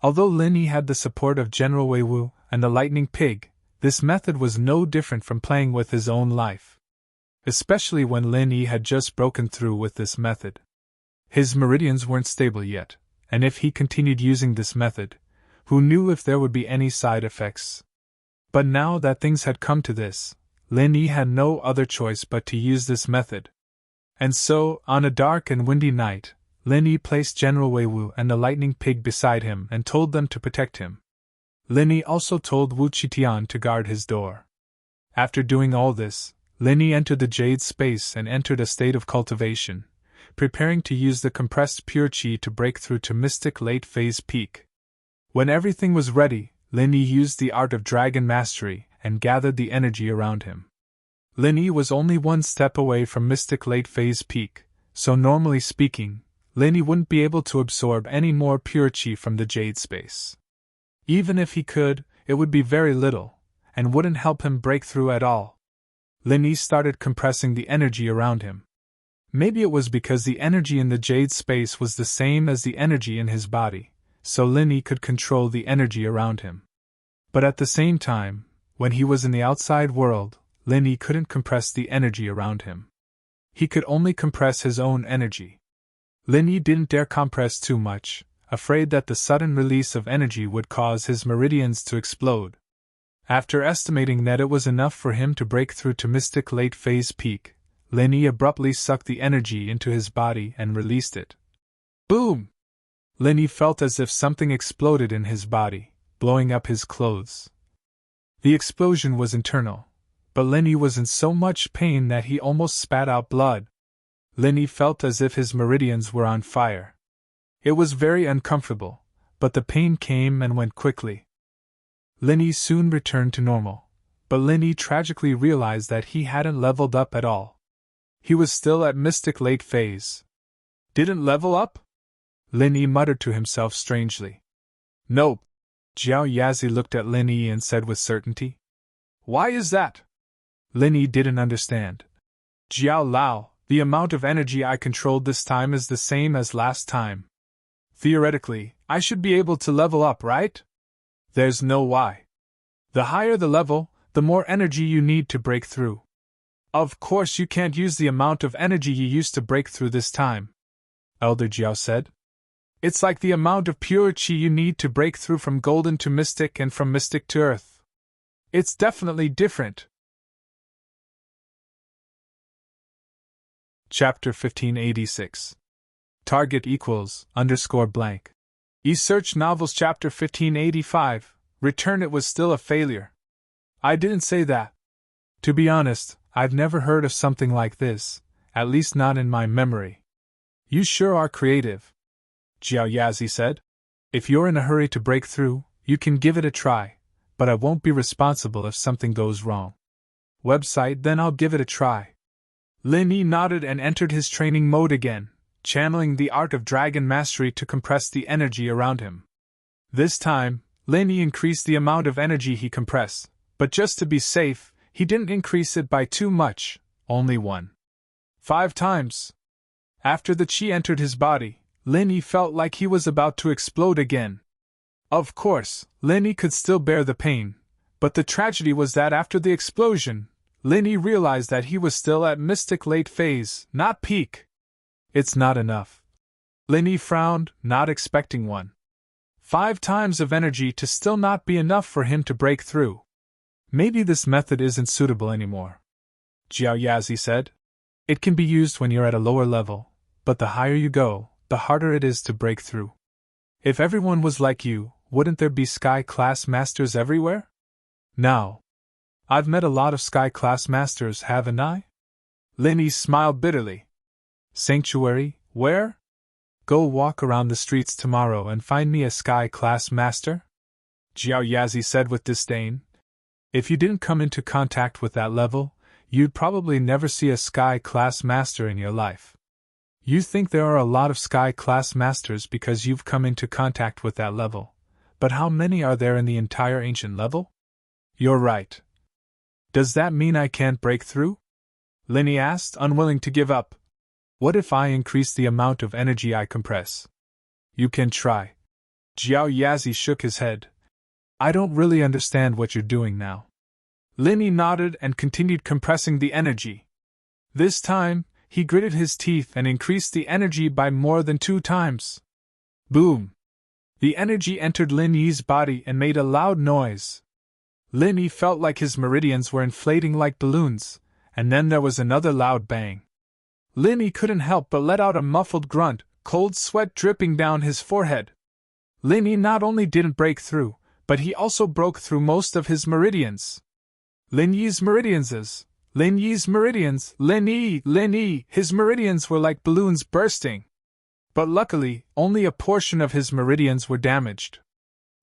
Although Linny had the support of General Wei Wu and the Lightning Pig, this method was no different from playing with his own life. Especially when Linny had just broken through with this method. His meridians weren't stable yet, and if he continued using this method, who knew if there would be any side effects? But now that things had come to this, Linny had no other choice but to use this method. And so, on a dark and windy night, Linny placed General Wei Wu and the Lightning Pig beside him and told them to protect him. Linny also told Wu Qitian to guard his door. After doing all this, Linny entered the jade space and entered a state of cultivation, preparing to use the compressed pure chi to break through to Mystic Late Phase Peak. When everything was ready, Linny used the art of dragon mastery and gathered the energy around him. Linny was only 1 step away from Mystic Late Phase Peak, so normally speaking, Linny wouldn't be able to absorb any more pure chi from the jade space. Even if he could, it would be very little, and wouldn't help him break through at all. Linny started compressing the energy around him. Maybe it was because the energy in the jade space was the same as the energy in his body, so Linny could control the energy around him. But at the same time, when he was in the outside world, Linny couldn't compress the energy around him. He could only compress his own energy. Linny didn't dare compress too much, afraid that the sudden release of energy would cause his meridians to explode. After estimating that it was enough for him to break through to Mystic Late Phase Peak, Linny abruptly sucked the energy into his body and released it. Boom! Linny felt as if something exploded in his body, blowing up his clothes. The explosion was internal, but Linny was in so much pain that he almost spat out blood. Linny felt as if his meridians were on fire. It was very uncomfortable, but the pain came and went quickly. Linny soon returned to normal, but Linny tragically realized that he hadn't leveled up at all. He was still at Mystic Late Phase. Didn't level up? Linny muttered to himself strangely. Nope. Jiao Yazi looked at Linny and said with certainty. Why is that? Linny didn't understand. Jiao Lao, the amount of energy I controlled this time is the same as last time. Theoretically, I should be able to level up, right? There's no why. The higher the level, the more energy you need to break through. Of course you can't use the amount of energy you used to break through this time, Elder Jiao said. It's like the amount of pure chi you need to break through from golden to mystic and from mystic to earth. It's definitely different. Chapter 1586. Target equals _blank. E-Search Novels Chapter 1585. Return it was still a failure. I didn't say that. To be honest, I've never heard of something like this, at least not in my memory. You sure are creative, Jiao Yazi said. If you're in a hurry to break through, you can give it a try, but I won't be responsible if something goes wrong. Website, then I'll give it a try. Linny nodded and entered his training mode again, channeling the art of dragon mastery to compress the energy around him. This time, Lin Yi increased the amount of energy he compressed, but just to be safe, he didn't increase it by too much, only 5 times. After the qi entered his body, Lin Yi felt like he was about to explode again. Of course, Lin Yi could still bear the pain, but the tragedy was that after the explosion, Lin Yi realized that he was still at mystic late phase, not peak. It's not enough. Lin Yi frowned, not expecting 5 times of energy to still not be enough for him to break through. Maybe this method isn't suitable anymore. Jiao Yazi said. It can be used when you're at a lower level, but the higher you go, the harder it is to break through. If everyone was like you, wouldn't there be sky-class masters everywhere? Now, I've met a lot of sky-class masters, haven't I? Lin Yi smiled bitterly. Sanctuary, where? Go walk around the streets tomorrow and find me a sky-class master? Jiao Yazi said with disdain. If you didn't come into contact with that level, you'd probably never see a sky-class master in your life. You think there are a lot of sky-class masters because you've come into contact with that level, but how many are there in the entire ancient level? You're right. Does that mean I can't break through? Lin Yi asked, unwilling to give up. What if I increase the amount of energy I compress? You can try. Jiao Yazi shook his head. I don't really understand what you're doing now. Lin Yi nodded and continued compressing the energy. This time, he gritted his teeth and increased the energy by more than 2 times. Boom! The energy entered Lin Yi's body and made a loud noise. Lin Yi felt like his meridians were inflating like balloons, and then there was another loud bang. Lin Yi couldn't help but let out a muffled grunt, cold sweat dripping down his forehead. Lin Yi not only didn't break through, but he also broke through most of his meridians. Lin Yi's meridians, his meridians were like balloons bursting. But luckily, only a portion of his meridians were damaged.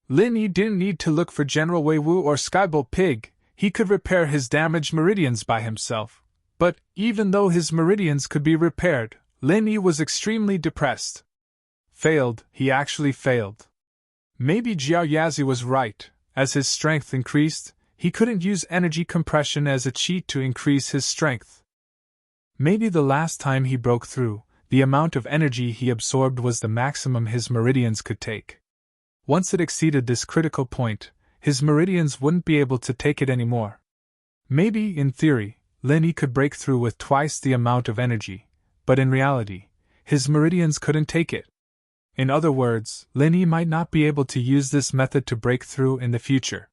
Lin Yi didn't need to look for General Wei Wu or Skybolt Pig, he could repair his damaged meridians by himself. But, even though his meridians could be repaired, Lin Yi was extremely depressed. He actually failed. Maybe Jiao Yazi was right, as his strength increased, he couldn't use energy compression as a cheat to increase his strength. Maybe the last time he broke through, the amount of energy he absorbed was the maximum his meridians could take. Once it exceeded this critical point, his meridians wouldn't be able to take it anymore. Maybe, in theory, Lin Yi could break through with twice the amount of energy, but in reality, his meridians couldn't take it. In other words, Lin Yi might not be able to use this method to break through in the future.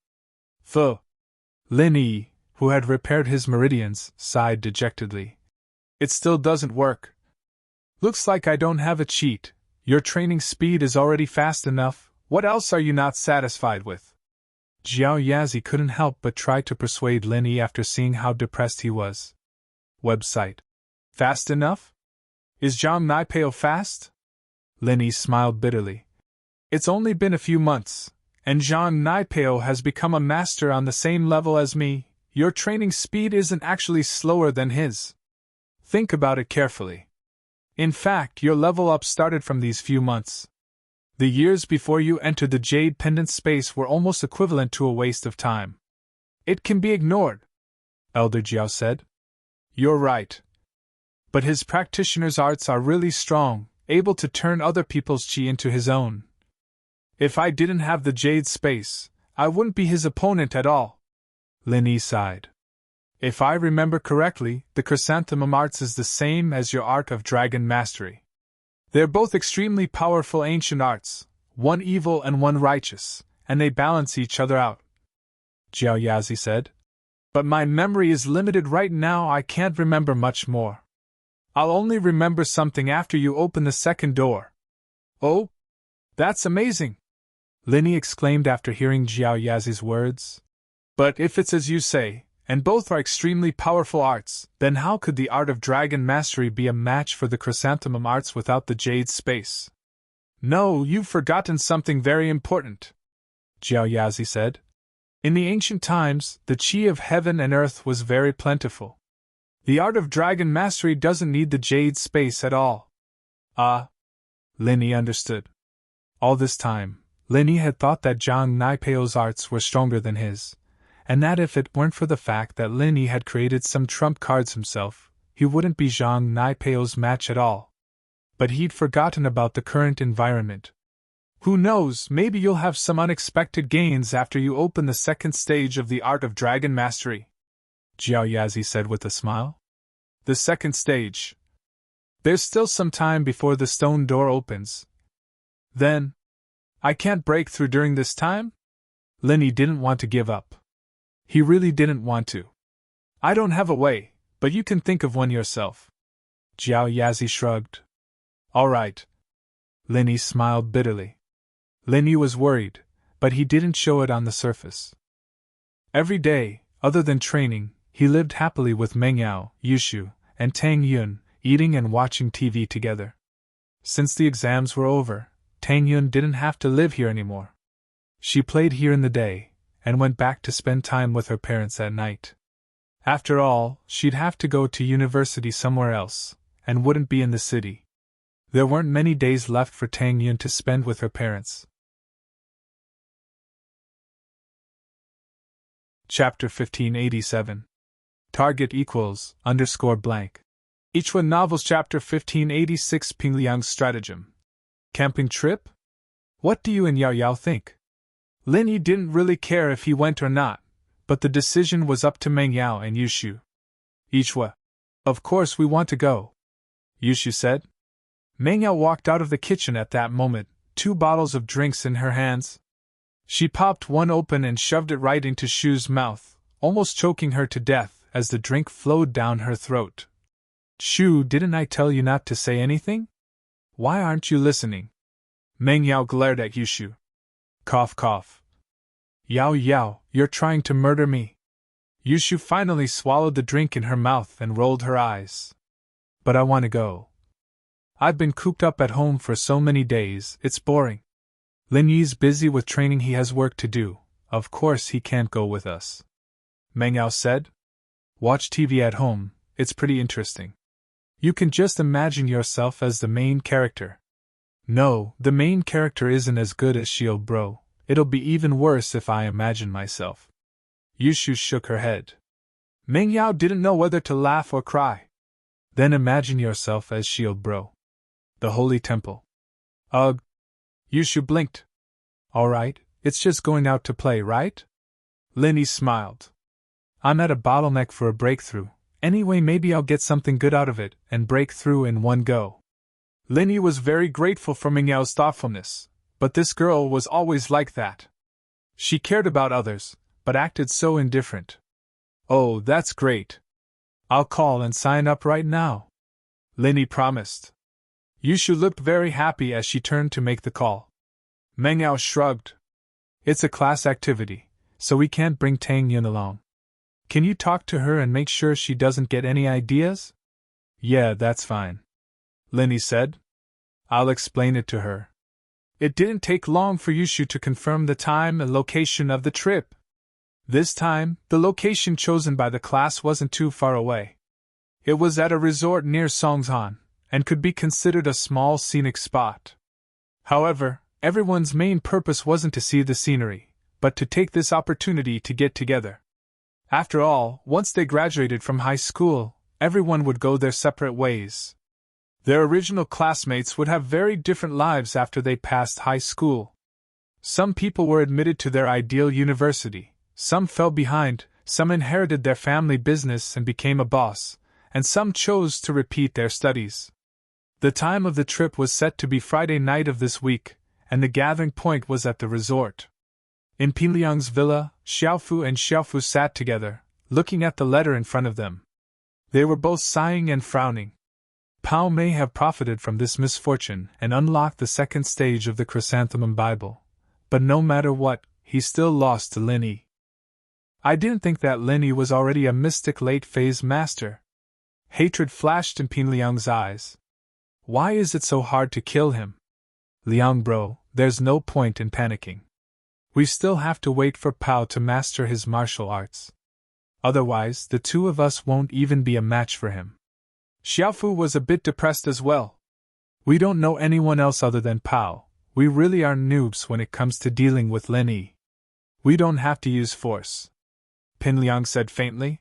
Lin Yi, who had repaired his meridians, sighed dejectedly. It still doesn't work. Looks like I don't have a cheat. Your training speed is already fast enough. What else are you not satisfied with? Jiao Yazi couldn't help but try to persuade Lin Yi after seeing how depressed he was. Website. Fast enough? Is Zhang Naipeo fast? Lin Yi smiled bitterly. It's only been a few months, and Zhang Naipeo has become a master on the same level as me. Your training speed isn't actually slower than his. Think about it carefully. In fact, your level up started from these few months. The years before you entered the Jade Pendant space were almost equivalent to a waste of time. It can be ignored, Elder Jiao said. You're right. But his practitioner's arts are really strong, able to turn other people's chi into his own. If I didn't have the Jade space, I wouldn't be his opponent at all. Lin Yi sighed. If I remember correctly, the chrysanthemum arts is the same as your art of dragon mastery. They're both extremely powerful ancient arts, one evil and one righteous, and they balance each other out, Jiao Yazi said. But my memory is limited right now, I can't remember much more. I'll only remember something after you open the second door. Oh? That's amazing! Lin Yi exclaimed after hearing Jiao Yazi's words. But if it's as you say, and both are extremely powerful arts, then how could the art of dragon mastery be a match for the chrysanthemum arts without the jade space? No, you've forgotten something very important, Jiao Yazi said. In the ancient times, the chi of heaven and earth was very plentiful. The art of dragon mastery doesn't need the jade space at all. Lin Yi understood. All this time, Lin Yi had thought that Zhang Naipeo's arts were stronger than his, and that if it weren't for the fact that Lin Yi had created some trump cards himself, he wouldn't be Zhang Naipeo's match at all. But he'd forgotten about the current environment. Who knows, maybe you'll have some unexpected gains after you open the second stage of the Art of Dragon Mastery, Jiao Yazi said with a smile. The second stage. There's still some time before the stone door opens. Then, I can't break through during this time? Lin Yi didn't want to give up. He really didn't want to. I don't have a way, but you can think of one yourself. Jiao Yazi shrugged. All right. Lin Yi smiled bitterly. Lin Yi was worried, but he didn't show it on the surface. Every day, other than training, he lived happily with Meng Yao, Yushu, and Tang Yun, eating and watching TV together. Since the exams were over, Tang Yun didn't have to live here anymore. She played here in the day, and went back to spend time with her parents at night. After all, she'd have to go to university somewhere else, and wouldn't be in the city. There weren't many days left for Tang Yun to spend with her parents. Chapter 1587. Target equals _blank. Ichua Novels Chapter 1586 Pingliang's Stratagem. Camping trip? What do you and Yao Yao think? Lin Yi didn't really care if he went or not, but the decision was up to Meng Yao and Yushu. Ichua. Of course we want to go, Yushu said. Meng Yao walked out of the kitchen at that moment, 2 bottles of drinks in her hands. She popped one open and shoved it right into Shu's mouth, almost choking her to death as the drink flowed down her throat. Shu, didn't I tell you not to say anything? Why aren't you listening? Meng Yao glared at Yushu. Cough cough. Yao Yao, you're trying to murder me. Yushu finally swallowed the drink in her mouth and rolled her eyes. But I want to go. I've been cooped up at home for so many days, it's boring. Lin Yi's busy with training, he has work to do, of course he can't go with us. Meng Yao said. Watch TV at home, it's pretty interesting. You can just imagine yourself as the main character. No, the main character isn't as good as Shield Bro, it'll be even worse if I imagine myself. Yushu shook her head. Meng Yao didn't know whether to laugh or cry. Then imagine yourself as Shield Bro. The Holy Temple. Ugh. Yushu blinked. Alright, it's just going out to play, right? Lin Yi smiled. I'm at a bottleneck for a breakthrough. Anyway, maybe I'll get something good out of it and break through in one go. Lin Yi was very grateful for Meng Yao's thoughtfulness, but this girl was always like that. She cared about others, but acted so indifferent. Oh, that's great. I'll call and sign up right now, Lin Yi promised. Yushu looked very happy as she turned to make the call. Meng Yao shrugged. It's a class activity, so we can't bring Tang Yun along. Can you talk to her and make sure she doesn't get any ideas? Yeah, that's fine, Lin Yi said. I'll explain it to her. It didn't take long for Yushu to confirm the time and location of the trip. This time, the location chosen by the class wasn't too far away. It was at a resort near Songzhan, and could be considered a small scenic spot. However, everyone's main purpose wasn't to see the scenery, but to take this opportunity to get together. After all, once they graduated from high school, everyone would go their separate ways. Their original classmates would have very different lives after they passed high school. Some people were admitted to their ideal university, some fell behind, some inherited their family business and became a boss, and some chose to repeat their studies. The time of the trip was set to be Friday night of this week, and the gathering point was at the resort. In Pingliang's villa, Xiaofu and Xiaofu sat together, looking at the letter in front of them. They were both sighing and frowning. Pao may have profited from this misfortune and unlocked the second stage of the Chrysanthemum Bible, but no matter what, he still lost to Lin Yi. I didn't think that Lin Yi was already a mystic late-phase master. Hatred flashed in Pingliang's eyes. Why is it so hard to kill him? Liang bro, there's no point in panicking. We still have to wait for Pao to master his martial arts. Otherwise, the two of us won't even be a match for him. Xiaofu was a bit depressed as well. We don't know anyone else other than Pao. we really are noobs when it comes to dealing with Lin Yi. We don't have to use force. Pin Liang said faintly.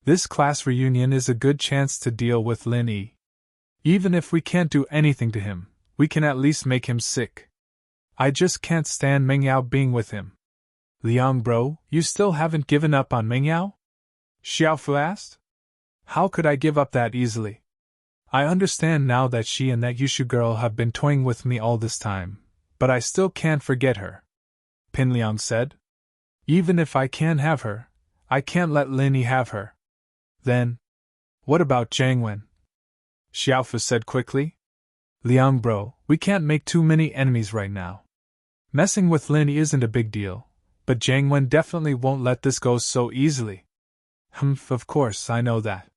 This class reunion is a good chance to deal with Lin Yi. Even if we can't do anything to him, we can at least make him sick. I just can't stand Meng Yao being with him. Liang bro, you still haven't given up on Meng Yao? Xiaofu asked. How could I give up that easily? I understand now that she and that Yushu girl have been toying with me all this time, but I still can't forget her. Pin Liang said. Even if I can have her, I can't let Lin Yi have her. Then, what about Jiang Wen? Xiaofu said quickly. Liang bro, we can't make too many enemies right now. Messing with Lin Yi isn't a big deal, but Jiang Wen definitely won't let this go so easily. Of course, I know that.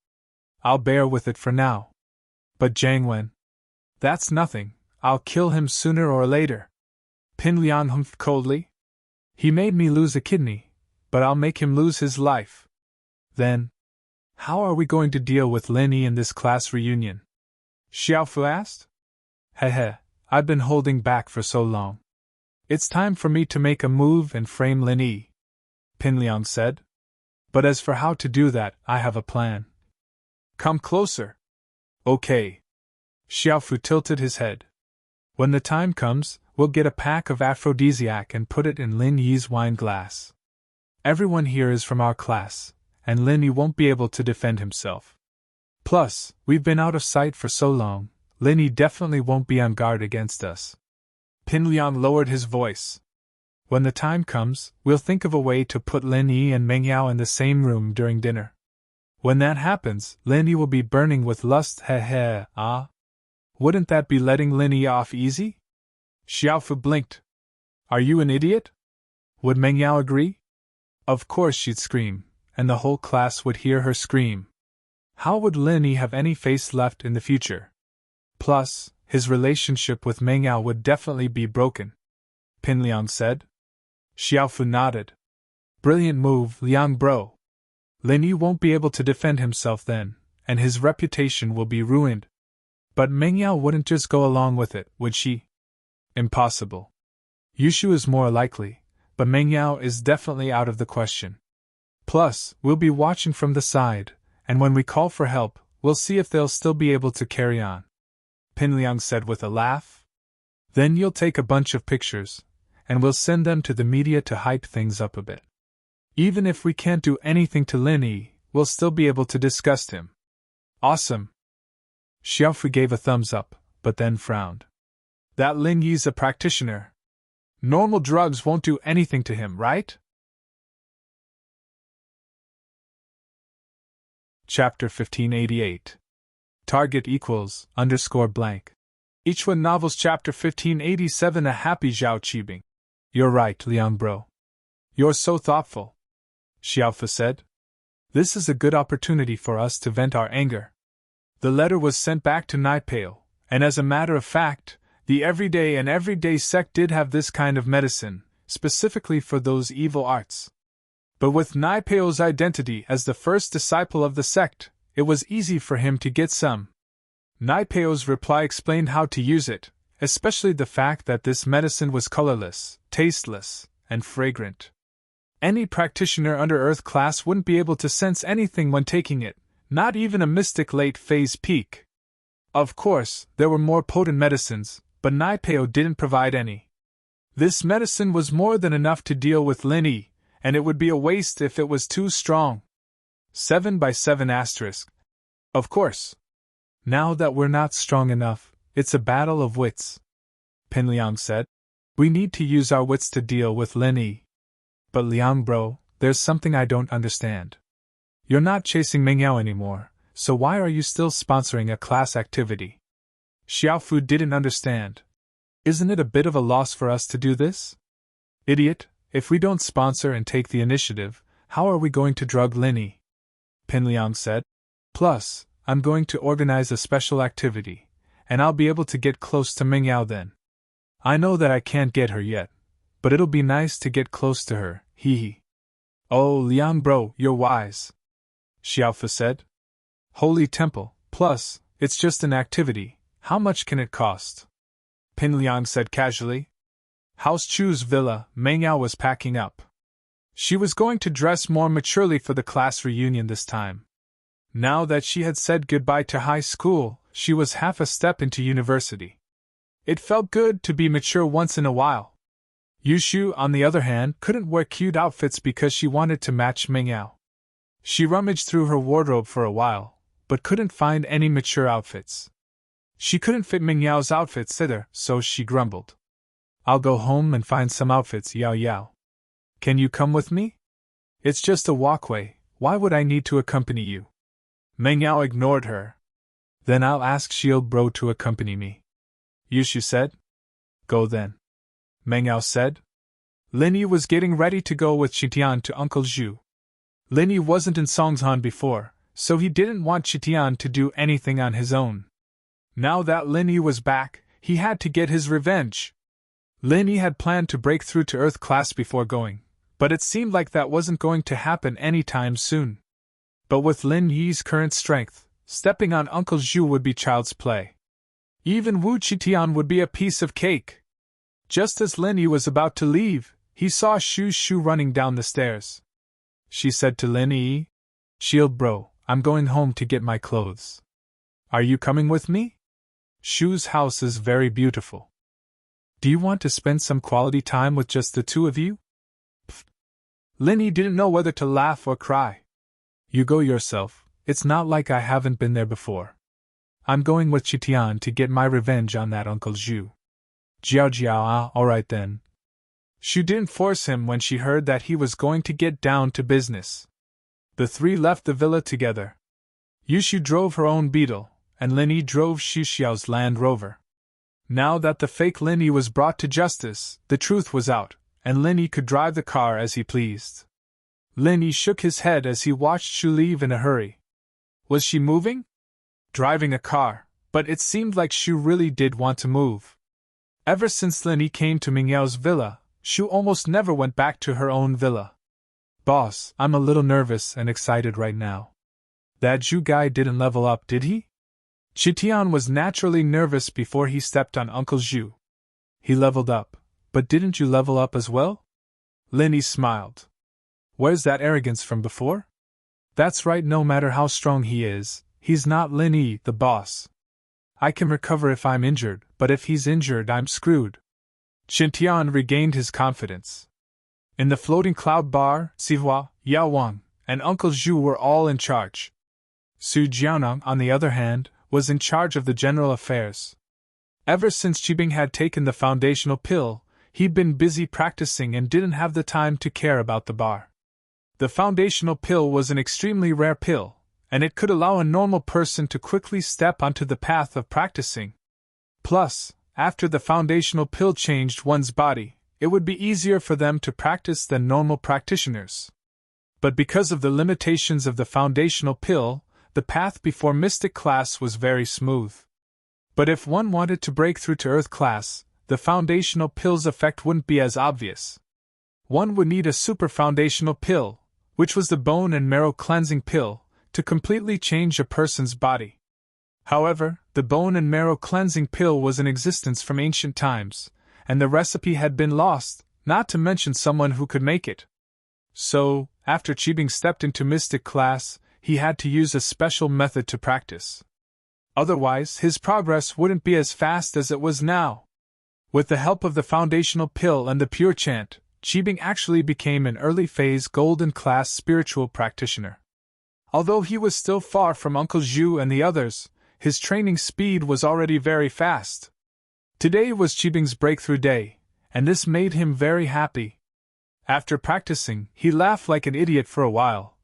I'll bear with it for now. But Jiang Wen? That's nothing, I'll kill him sooner or later. Pin Liang humphed coldly. He made me lose a kidney, but I'll make him lose his life. Then, how are we going to deal with Lin Yi in this class reunion? Xiaofu asked. Heh, I've been holding back for so long. It's time for me to make a move and frame Lin Yi, Pin Liang said. But as for how to do that, I have a plan. Come closer. Okay. Xiaofu tilted his head. When the time comes, we'll get a pack of aphrodisiac and put it in Lin Yi's wine glass. Everyone here is from our class, and Lin Yi won't be able to defend himself. Plus, we've been out of sight for so long, Lin Yi definitely won't be on guard against us. Pin Liang lowered his voice. When the time comes, we'll think of a way to put Lin Yi and Meng Yao in the same room during dinner. When that happens, Lin Yi will be burning with lust. Ah? Wouldn't that be letting Lin Yi off easy? Xiaofu blinked. Are you an idiot? Would Meng Yao agree? Of course she'd scream, and the whole class would hear her scream. How would Lin Yi have any face left in the future? Plus, his relationship with Meng Yao would definitely be broken. Pin Liang said. Xiaofu nodded. Brilliant move, Liang bro. Lin Yi won't be able to defend himself then, and his reputation will be ruined. But Meng Yao wouldn't just go along with it, would she? Impossible. Yushu is more likely, but Meng Yao is definitely out of the question. Plus, we'll be watching from the side, and when we call for help, we'll see if they'll still be able to carry on. Pin Liang said with a laugh. Then you'll take a bunch of pictures, and we'll send them to the media to hype things up a bit. Even if we can't do anything to Lin Yi, we'll still be able to discuss him. Awesome. Xiaofu gave a thumbs up, but then frowned. That Lin Yi's a practitioner. Normal drugs won't do anything to him, right? Chapter 1588. Target equals _blank. Ichua Novels Chapter 1587 A Happy Zhao Qibing. You're right, Liang bro. You're so thoughtful, Xiaofu said. This is a good opportunity for us to vent our anger. The letter was sent back to Naipeo, and as a matter of fact, the everyday sect did have this kind of medicine, specifically for those evil arts. But with Naipeo's identity as the first disciple of the sect, it was easy for him to get some. Naipeo's reply explained how to use it, especially the fact that this medicine was colorless, tasteless, and fragrant. Any practitioner under Earth class wouldn't be able to sense anything when taking it, not even a mystic late-phase peak. Of course, there were more potent medicines, but Naipeo didn't provide any. This medicine was more than enough to deal with Lin Yi, and it would be a waste if it was too strong. 7x7 *. Of course. Now that we're not strong enough, it's a battle of wits, Pin Liang said. We need to use our wits to deal with Lin Yi. But Liang bro, there's something I don't understand. You're not chasing Meng Yao anymore, so why are you still sponsoring a class activity? Xiaofu didn't understand. Isn't it a bit of a loss for us to do this? Idiot, if we don't sponsor and take the initiative, how are we going to drug Lin Yi? Pin Liang said. Plus, I'm going to organize a special activity, and I'll be able to get close to Meng Yao then. I know that I can't get her yet, but it'll be nice to get close to her, hee. Oh, Liang bro, you're wise, Xiaofu said. Holy temple, plus, it's just an activity, how much can it cost? Pin Liang said casually. House Chu's villa, Meng Yao was packing up. She was going to dress more maturely for the class reunion this time. Now that she had said goodbye to high school, she was half a step into university. It felt good to be mature once in a while. Yushu, on the other hand, couldn't wear cute outfits because she wanted to match Meng Yao. She rummaged through her wardrobe for a while, but couldn't find any mature outfits. She couldn't fit Meng Yao's outfits either, so she grumbled. I'll go home and find some outfits, Yao Yao. Can you come with me? It's just a walkway, why would I need to accompany you? Meng Yao ignored her. Then I'll ask Shield Bro to accompany me. Yushu said. Go then. Meng Yao said. Lin Yi was getting ready to go with Qitian to Uncle Zhu. Lin Yi wasn't in Songzhan before, so he didn't want Qitian to do anything on his own. Now that Lin Yi was back, he had to get his revenge. Lin Yi had planned to break through to Earth class before going, but it seemed like that wasn't going to happen anytime soon. But with Lin Yi's current strength, stepping on Uncle Zhu would be child's play. Even Wu Qitian would be a piece of cake. Just as Lin Yi was about to leave, he saw Shu running down the stairs. She said to Lin Yi, Shield Bro, I'm going home to get my clothes. Are you coming with me? Shu's house is very beautiful. Do you want to spend some quality time with just the two of you? Pfft. Lin Yi didn't know whether to laugh or cry. You go yourself, it's not like I haven't been there before. I'm going with Qitian to get my revenge on that Uncle Zhu. Jiao, alright then. Shu didn't force him when she heard that he was going to get down to business. The three left the villa together. Yushu drove her own Beetle, and Lin Yi drove Xu Xiao's Land Rover. Now that the fake Lin Yi was brought to justice, the truth was out, and Lin Yi could drive the car as he pleased. Lin Yi shook his head as he watched Shu leave in a hurry. Was she moving? Driving a car, but it seemed like Shu really did want to move. Ever since Lin Yi came to Meng Yao's villa, Shu almost never went back to her own villa. Boss, I'm a little nervous and excited right now. That Zhu guy didn't level up, did he? Qitian was naturally nervous before he stepped on Uncle Zhu. He leveled up, but didn't you level up as well? Lin Yi smiled. Where's that arrogance from before? That's right, no matter how strong he is, he's not Lin Yi, the boss. I can recover if I'm injured, but if he's injured, I'm screwed. Qitian regained his confidence. In the floating cloud bar, Sihua, Yao Wang, and Uncle Zhu were all in charge. Su Jianong, on the other hand, was in charge of the general affairs. Ever since Qibing had taken the foundational pill, he'd been busy practicing and didn't have the time to care about the bar. The foundational pill was an extremely rare pill, and it could allow a normal person to quickly step onto the path of practicing. Plus, after the foundational pill changed one's body, it would be easier for them to practice than normal practitioners. But because of the limitations of the foundational pill, the path before Mystic class was very smooth. But if one wanted to break through to Earth class, the foundational pill's effect wouldn't be as obvious. One would need a super foundational pill, which was the bone and marrow cleansing pill, to completely change a person's body. However, the bone and marrow cleansing pill was in existence from ancient times, and the recipe had been lost, not to mention someone who could make it. So, after Qibing stepped into Mystic class, he had to use a special method to practice. Otherwise, his progress wouldn't be as fast as it was now. With the help of the foundational pill and the pure chant, Qibing actually became an early-phase golden class spiritual practitioner. Although he was still far from Uncle Zhu and the others, his training speed was already very fast. Today was Qibing's breakthrough day, and this made him very happy. After practicing, he laughed like an idiot for a while.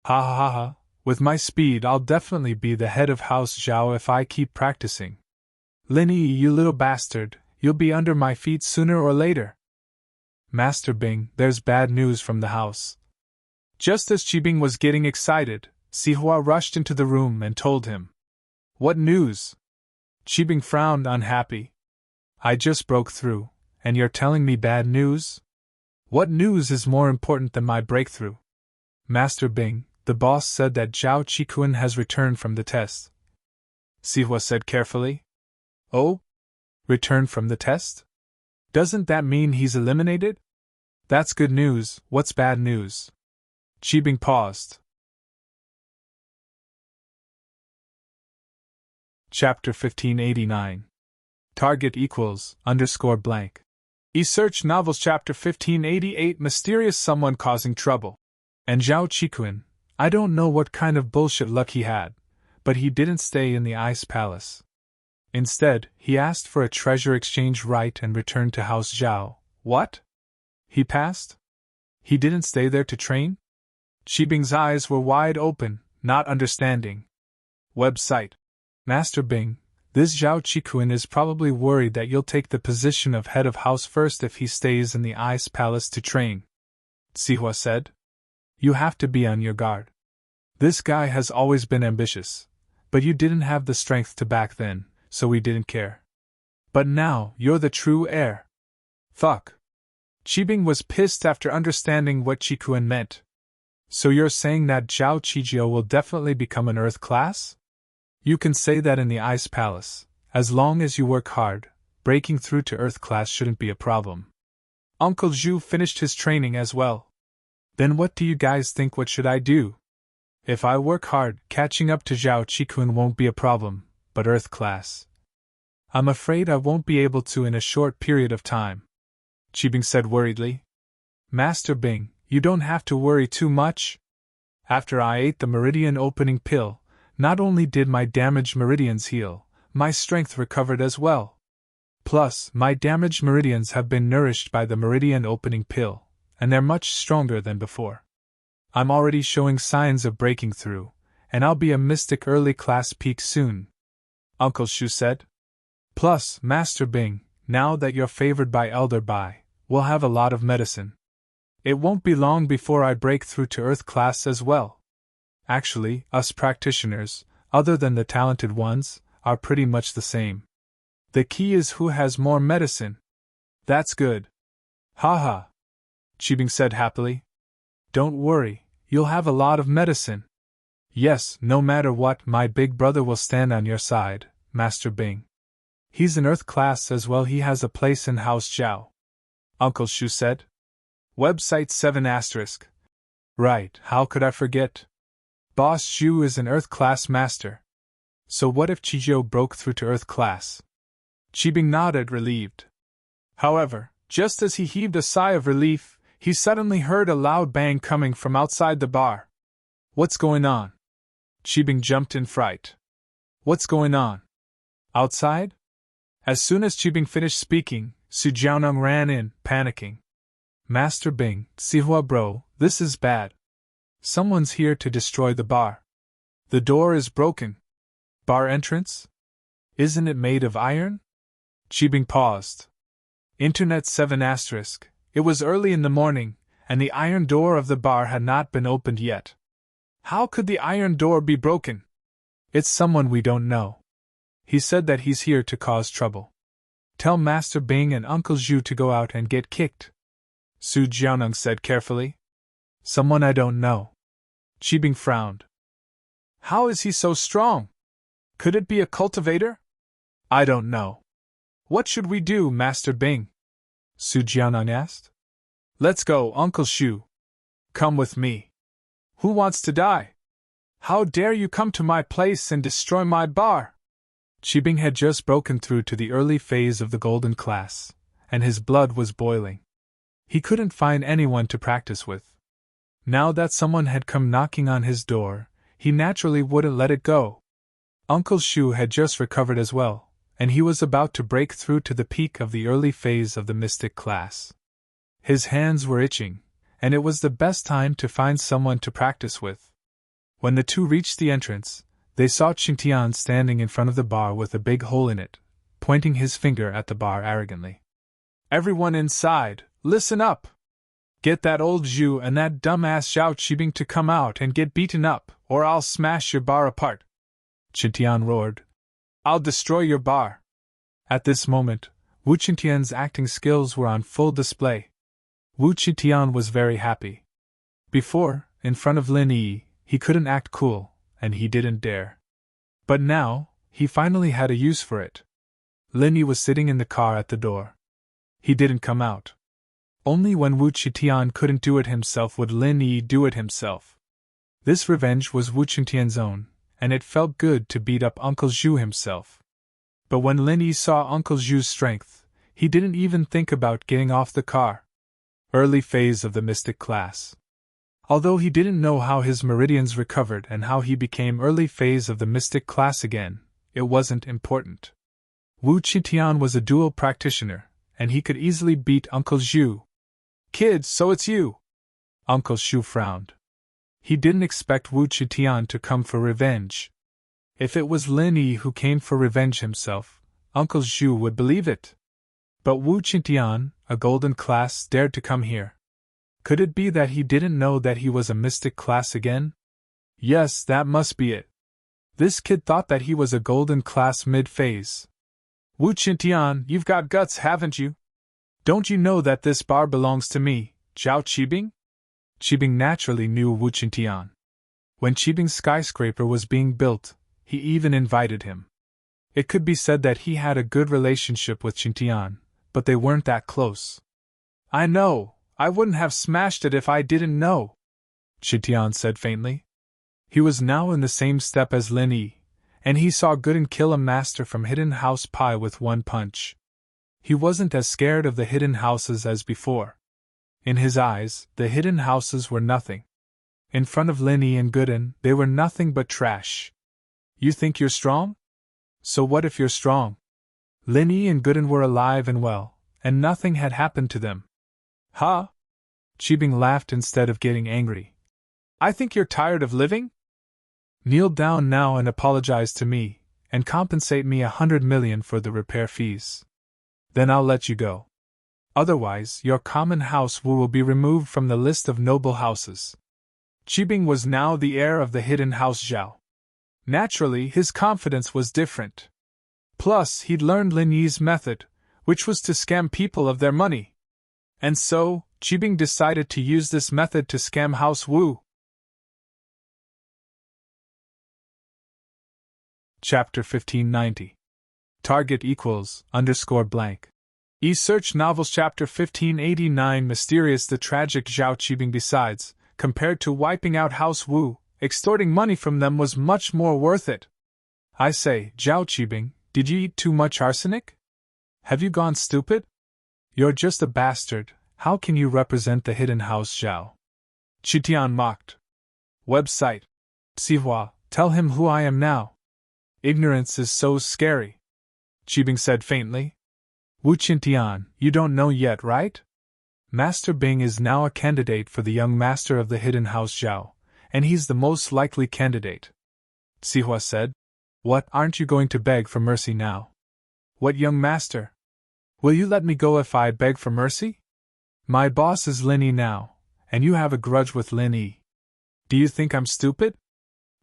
Ha ha ha ha, with my speed I'll definitely be the head of House Zhao if I keep practicing. Lin Yi, you little bastard, you'll be under my feet sooner or later. Master Bing, there's bad news from the house. Just as Qibing was getting excited, Sihua rushed into the room and told him. What news? Qibing frowned, unhappy. I just broke through, and you're telling me bad news? What news is more important than my breakthrough? Master Bing, the boss said that Zhao Qikun has returned from the test. Sihua said carefully. Oh? Returned from the test? Doesn't that mean he's eliminated? That's good news. What's bad news? Qibing paused. Chapter 1589. Target equals _blank. E-Search Novels Chapter 1588 Mysterious Someone Causing Trouble. And Zhao Qikuan, I don't know what kind of bullshit luck he had, but he didn't stay in the Ice Palace. Instead, he asked for a treasure exchange right and returned to House Zhao. What? He passed? He didn't stay there to train? Qibing's eyes were wide open, not understanding. Website. Master Bing, this Zhao Qikuan is probably worried that you'll take the position of head of house first if he stays in the Ice Palace to train. Sihua said. You have to be on your guard. This guy has always been ambitious, but you didn't have the strength to back then, so we didn't care. But now, you're the true heir. Fuck. Qibing was pissed after understanding what Qikuan meant. So you're saying that Zhao Qijiao will definitely become an Earth class? You can say that in the Ice Palace. As long as you work hard, breaking through to Earth class shouldn't be a problem. Uncle Zhu finished his training as well. Then what do you guys think? What should I do? If I work hard, catching up to Zhao Qikuan won't be a problem, but Earth class. I'm afraid I won't be able to in a short period of time. Qibing said worriedly. Master Bing, you don't have to worry too much. After I ate the meridian opening pill, not only did my damaged meridians heal, my strength recovered as well. Plus, my damaged meridians have been nourished by the meridian opening pill, and they're much stronger than before. I'm already showing signs of breaking through, and I'll be a mystic early class peak soon. Uncle Shu said. Plus, Master Bing, now that you're favored by Elder Bai, we'll have a lot of medicine. It won't be long before I break through to Earth class as well. Actually, us practitioners, other than the talented ones, are pretty much the same. The key is who has more medicine. That's good. Haha. Qibing said happily. Don't worry, you'll have a lot of medicine. Yes, no matter what, my big brother will stand on your side, Master Bing. He's an Earth class as well. He has a place in House Zhao. Uncle Shu said. Website 7*. Right, how could I forget? Boss Zhu is an Earth class master. So what if Qijiao broke through to Earth class? Qibing nodded, relieved. However, just as he heaved a sigh of relief, he suddenly heard a loud bang coming from outside the bar. What's going on? Qibing jumped in fright. What's going on? Outside? As soon as Qibing finished speaking, Su Jiaoneng ran in, panicking. Master Bing, Sihua bro, this is bad. Someone's here to destroy the bar. The door is broken. Bar entrance? Isn't it made of iron? Qibing paused. Internet 7*. It was early in the morning, and the iron door of the bar had not been opened yet. How could the iron door be broken? It's someone we don't know. He said that he's here to cause trouble. Tell Master Bing and Uncle Zhu to go out and get kicked. Su Jiaoneng said carefully. Someone I don't know. Qibing frowned. How is he so strong? Could it be a cultivator? I don't know. What should we do, Master Bing? Su Jiaoneng asked. Let's go, Uncle Shu. Come with me. Who wants to die? How dare you come to my place and destroy my bar? Qibing had just broken through to the early phase of the golden class, and his blood was boiling. He couldn't find anyone to practice with. Now that someone had come knocking on his door, he naturally wouldn't let it go. Uncle Shu had just recovered as well, and he was about to break through to the peak of the early phase of the mystic class. His hands were itching, and it was the best time to find someone to practice with. When the two reached the entrance, they saw Qingtian standing in front of the bar with a big hole in it, pointing his finger at the bar arrogantly. Everyone inside, listen up! Get that old Zhu and that dumbass Zhao Qibing to come out and get beaten up, or I'll smash your bar apart! Qingtian roared. I'll destroy your bar! At this moment, Wu Qingtian's acting skills were on full display. Wu Qingtian was very happy. Before, in front of Lin Yi, he couldn't act cool, and he didn't dare. But now, he finally had a use for it. Lin Yi was sitting in the car at the door. He didn't come out. Only when Wu Qitian couldn't do it himself would Lin Yi do it himself. This revenge was Wu Qitian's own, and it felt good to beat up Uncle Zhu himself. But when Lin Yi saw Uncle Zhu's strength, he didn't even think about getting off the car. Early phase of the mystic class. Although he didn't know how his meridians recovered and how he became early phase of the mystic class again, it wasn't important. Wu Qitian was a dual practitioner, and he could easily beat Uncle Zhu. "Kid, so it's you!" Uncle Zhu frowned. He didn't expect Wu Qitian to come for revenge. If it was Lin Yi who came for revenge himself, Uncle Zhu would believe it. But Wu Qitian, a golden class, dared to come here. Could it be that he didn't know that he was a mystic class again? Yes, that must be it. This kid thought that he was a golden class mid-phase. "Wu Qitian, you've got guts, haven't you? Don't you know that this bar belongs to me, Zhao Qibing?" Qibing naturally knew Wu Qitian. When Qibing's skyscraper was being built, he even invited him. It could be said that he had a good relationship with Qitian, but they weren't that close. "I know, I wouldn't have smashed it if I didn't know," Qitian said faintly. He was now in the same step as Lin Yi, and he saw Gooden kill a master from Hidden House Pie with one punch. He wasn't as scared of the hidden houses as before. In his eyes, the hidden houses were nothing. In front of Lin Yi and Gooden, they were nothing but trash. "You think you're strong? So what if you're strong?" Lin Yi and Gooden were alive and well, and nothing had happened to them. "Huh?" Qibing laughed instead of getting angry. "I think you're tired of living? Kneel down now and apologize to me, and compensate me 100 million for the repair fees. Then I'll let you go. Otherwise, your common house will be removed from the list of noble houses." Qibing was now the heir of the hidden house Zhao. Naturally, his confidence was different. Plus, he'd learned Lin Yi's method, which was to scam people of their money. And so, Qibing decided to use this method to scam House Wu. Chapter 1590. Target equals _blank. E-Search Novels Chapter 1589 Mysterious The tragic Zhao Qibing decides, compared to wiping out House Wu, extorting money from them was much more worth it. "I say, Zhao Qibing, did you eat too much arsenic? Have you gone stupid? You're just a bastard, how can you represent the hidden house Zhao?" Qitian mocked. Website. Sihua, tell him who I am now. Ignorance is so scary, Qibing said faintly. "Wu Qitian, you don't know yet, right? Master Bing is now a candidate for the young master of the hidden house Zhao, and he's the most likely candidate." Sihua said. "What, aren't you going to beg for mercy now?" "What young master? Will you let me go if I beg for mercy? My boss is Lin Yi now, and you have a grudge with Lin Yi. Do you think I'm stupid?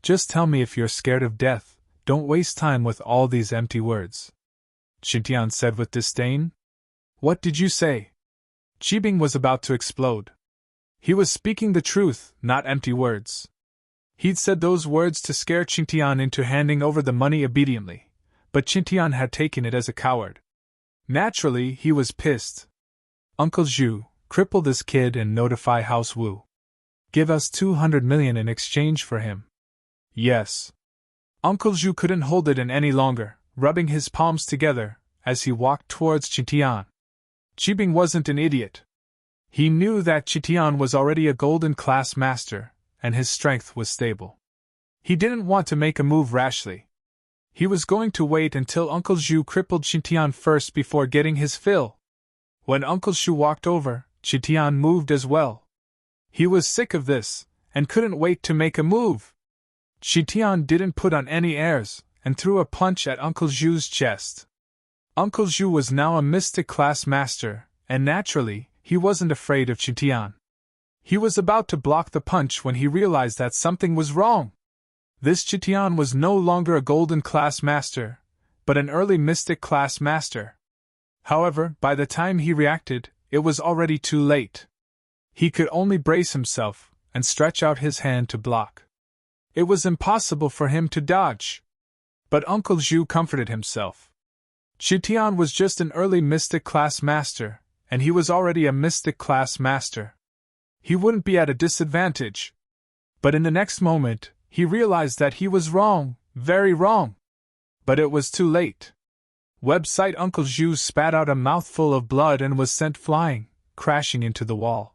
Just tell me if you're scared of death, don't waste time with all these empty words." Qitian said with disdain. "What did you say?" Qibing was about to explode. He was speaking the truth, not empty words. He'd said those words to scare Qitian into handing over the money obediently, but Qitian had taken it as a coward. Naturally, he was pissed. "Uncle Zhu, cripple this kid and notify House Wu. Give us 200 million in exchange for him." "Yes." Uncle Zhu couldn't hold it in any longer, rubbing his palms together as he walked towards Qitian. Qibing wasn't an idiot. He knew that Qitian was already a golden class master, and his strength was stable. He didn't want to make a move rashly. He was going to wait until Uncle Zhu crippled Qitian first before getting his fill. When Uncle Zhu walked over, Qitian moved as well. He was sick of this, and couldn't wait to make a move. Qitian didn't put on any airs, and threw a punch at Uncle Zhu's chest. Uncle Zhu was now a mystic class master, and naturally, he wasn't afraid of Qitian. He was about to block the punch when he realized that something was wrong. This Qitian was no longer a golden class master, but an early mystic class master. However, by the time he reacted, it was already too late. He could only brace himself and stretch out his hand to block. It was impossible for him to dodge. But Uncle Zhu comforted himself. Tian was just an early Mystic Class Master, and he was already a Mystic Class Master. He wouldn't be at a disadvantage. But in the next moment, he realized that he was wrong, very wrong. But it was too late. Website Uncle Zhu spat out a mouthful of blood and was sent flying, crashing into the wall.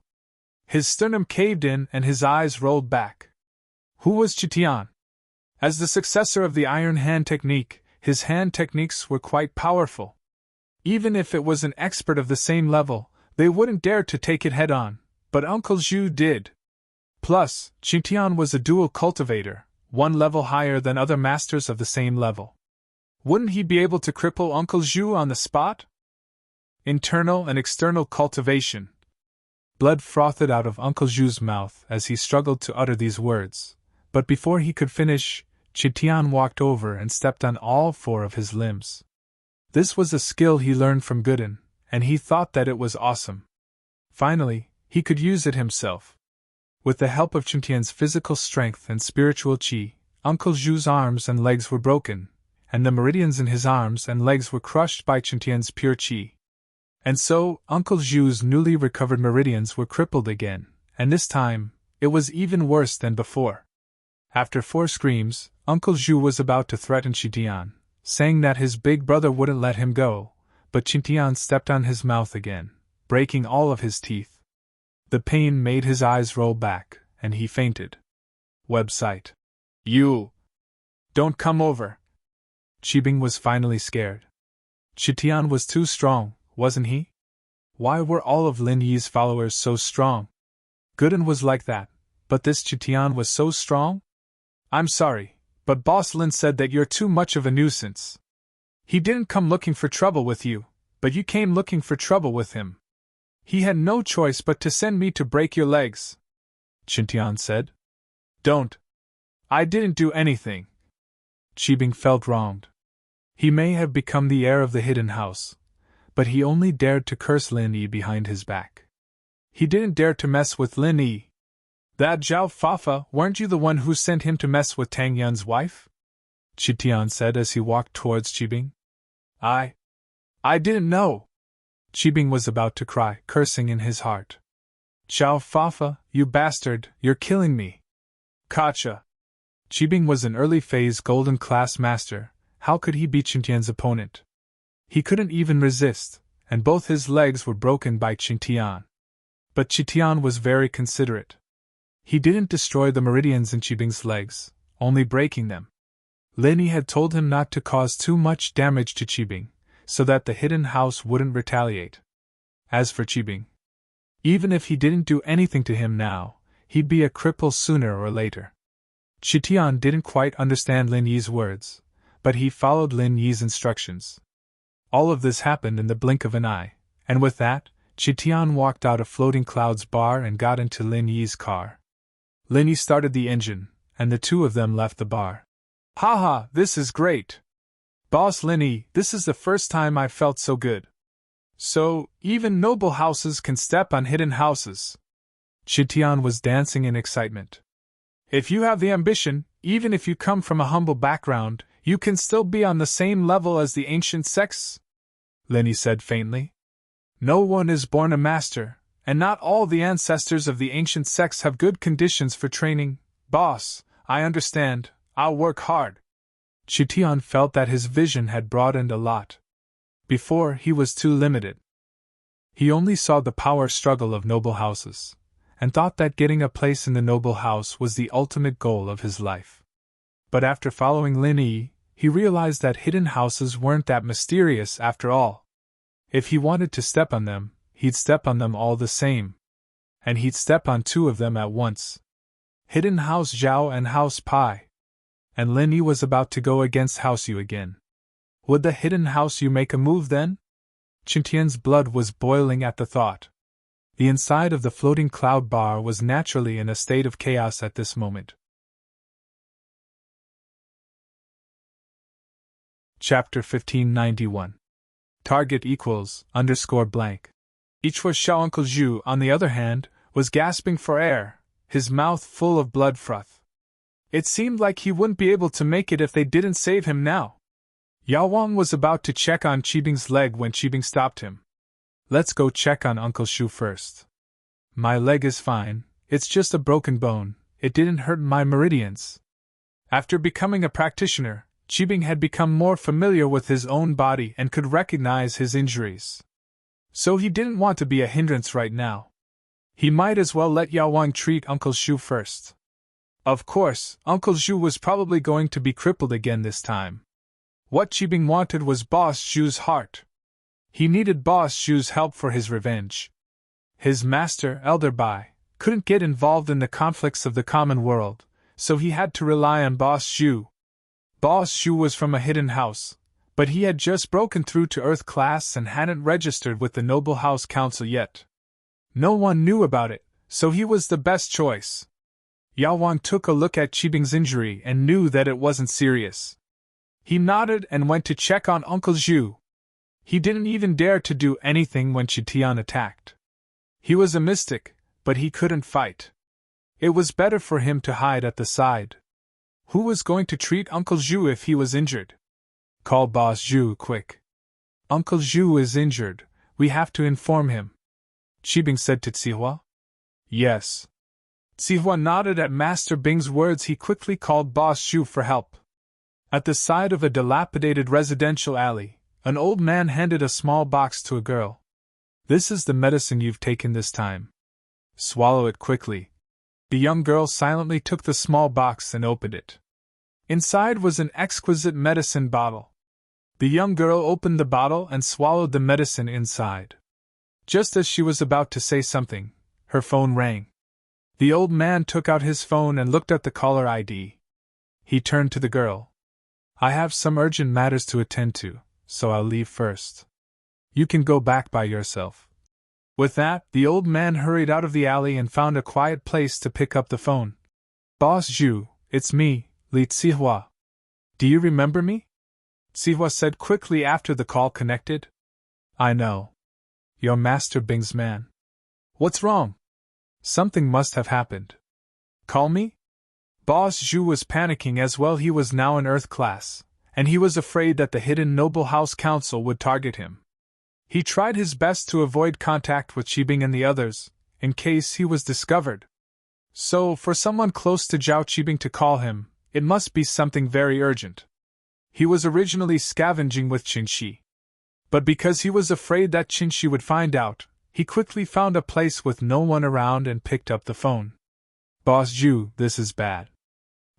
His sternum caved in and his eyes rolled back. Who was Tian? As the successor of the Iron Hand technique, his hand techniques were quite powerful. Even if it was an expert of the same level, they wouldn't dare to take it head-on, but Uncle Zhu did. Plus, Tian was a dual cultivator, one level higher than other masters of the same level. Wouldn't he be able to cripple Uncle Zhu on the spot? Internal and external cultivation. Blood frothed out of Uncle Zhu's mouth as he struggled to utter these words, but before he could finish, Tian walked over and stepped on all four of his limbs. This was a skill he learned from Gooden, and he thought that it was awesome. Finally, he could use it himself. With the help of Tian's physical strength and spiritual qi, Uncle Zhu's arms and legs were broken, and the meridians in his arms and legs were crushed by Tian's pure qi. And so, Uncle Zhu's newly recovered meridians were crippled again, and this time, it was even worse than before. After 4 screams, Uncle Zhu was about to threaten Tian, saying that his big brother wouldn't let him go, but Tian stepped on his mouth again, breaking all of his teeth. The pain made his eyes roll back, and he fainted. Website. You! Don't come over! Qibing was finally scared. Tian was too strong, wasn't he? Why were all of Lin Yi's followers so strong? Gooden was like that, but this Tian was so strong? I'm sorry, but Boss Lin said that you're too much of a nuisance. He didn't come looking for trouble with you, but you came looking for trouble with him. He had no choice but to send me to break your legs. Tian said. Don't. I didn't do anything. Qibing felt wronged. He may have become the heir of the hidden house, but he only dared to curse Lin Yi behind his back. He didn't dare to mess with Lin Yi. That Zhao Fafa, weren't you the one who sent him to mess with Tang Yun's wife? Tian said as he walked towards Qibing. I didn't know. Qibing was about to cry, cursing in his heart. Zhao Fafa, you bastard, you're killing me. Gotcha. Qibing was an early-phase Golden Class Master. How could he be Tian's opponent? He couldn't even resist, and both his legs were broken by Tian. But Tian was very considerate. He didn't destroy the meridians in Qibing's legs, only breaking them. Lin Yi had told him not to cause too much damage to Qibing, so that the hidden house wouldn't retaliate. As for Qibing, even if he didn't do anything to him now, he'd be a cripple sooner or later. Tian didn't quite understand Lin Yi's words, but he followed Lin Yi's instructions. All of this happened in the blink of an eye, and with that, Tian walked out of Floating Clouds bar and got into Lin Yi's car. Lin Yi started the engine, and the two of them left the bar. Haha, this is great! Boss Lin Yi, this is the first time I've felt so good. So, even noble houses can step on hidden houses. Tian was dancing in excitement. If you have the ambition, even if you come from a humble background, you can still be on the same level as the ancient sects, Lin Yi said faintly. No one is born a master, and not all the ancestors of the ancient sects have good conditions for training. Boss, I understand, I'll work hard. Tian felt that his vision had broadened a lot. Before, he was too limited. He only saw the power struggle of noble houses, and thought that getting a place in the noble house was the ultimate goal of his life. But after following Lin Yi, he realized that hidden houses weren't that mysterious after all. If he wanted to step on them, he'd step on them all the same. And he'd step on 2 of them at once. Hidden House Zhao and House Pai. And Lin Yi was about to go against House Yu again. Would the Hidden House Yu make a move then? Tian's blood was boiling at the thought. The inside of the Floating Cloud bar was naturally in a state of chaos at this moment. Chapter 1591. Target equals _blank. Ichua Xiao Uncle Zhu, on the other hand, was gasping for air, his mouth full of blood froth. It seemed like he wouldn't be able to make it if they didn't save him now. Yao Wang was about to check on Qibing's leg when Qibing stopped him. Let's go check on Uncle Shu first. My leg is fine, it's just a broken bone, it didn't hurt my meridians. After becoming a practitioner, Qibing had become more familiar with his own body and could recognize his injuries. So he didn't want to be a hindrance right now. He might as well let Yao Wang treat Uncle Shu first. Of course, Uncle Shu was probably going to be crippled again this time. What Qibing wanted was Boss Shu's heart. He needed Boss Shu's help for his revenge. His master, Elder Bai, couldn't get involved in the conflicts of the common world, so he had to rely on Boss Shu. Boss Shu was from a hidden house, but he had just broken through to Earth class and hadn't registered with the Noble House Council yet. No one knew about it, so he was the best choice. Yao Wang took a look at Qibing's injury and knew that it wasn't serious. He nodded and went to check on Uncle Zhu. He didn't even dare to do anything when Qitian attacked. He was a mystic, but he couldn't fight. It was better for him to hide at the side. Who was going to treat Uncle Zhu if he was injured? Call Boss Zhu quick. Uncle Zhu is injured, we have to inform him. Qibing said to Zihua. Yes. Zihua nodded at Master Bing's words. He quickly called Boss Zhu for help. At the side of a dilapidated residential alley, an old man handed a small box to a girl. This is the medicine you've taken this time. Swallow it quickly. The young girl silently took the small box and opened it. Inside was an exquisite medicine bottle. The young girl opened the bottle and swallowed the medicine inside. Just as she was about to say something, her phone rang. The old man took out his phone and looked at the caller ID. He turned to the girl. I have some urgent matters to attend to, so I'll leave first. You can go back by yourself. With that, the old man hurried out of the alley and found a quiet place to pick up the phone. Boss Zhu, it's me, Li Zihua. Do you remember me? Zihua said quickly after the call connected. I know. You're Master Bing's man. What's wrong? Something must have happened. Call me? Boss Zhu was panicking as well. He was now in Earth class, and he was afraid that the hidden Noble House Council would target him. He tried his best to avoid contact with Qibing and the others, in case he was discovered. So, for someone close to Zhao Qibing to call him, it must be something very urgent. He was originally scavenging with Qinshi. But because he was afraid that Qinshi would find out, he quickly found a place with no one around and picked up the phone. Boss Zhu, this is bad.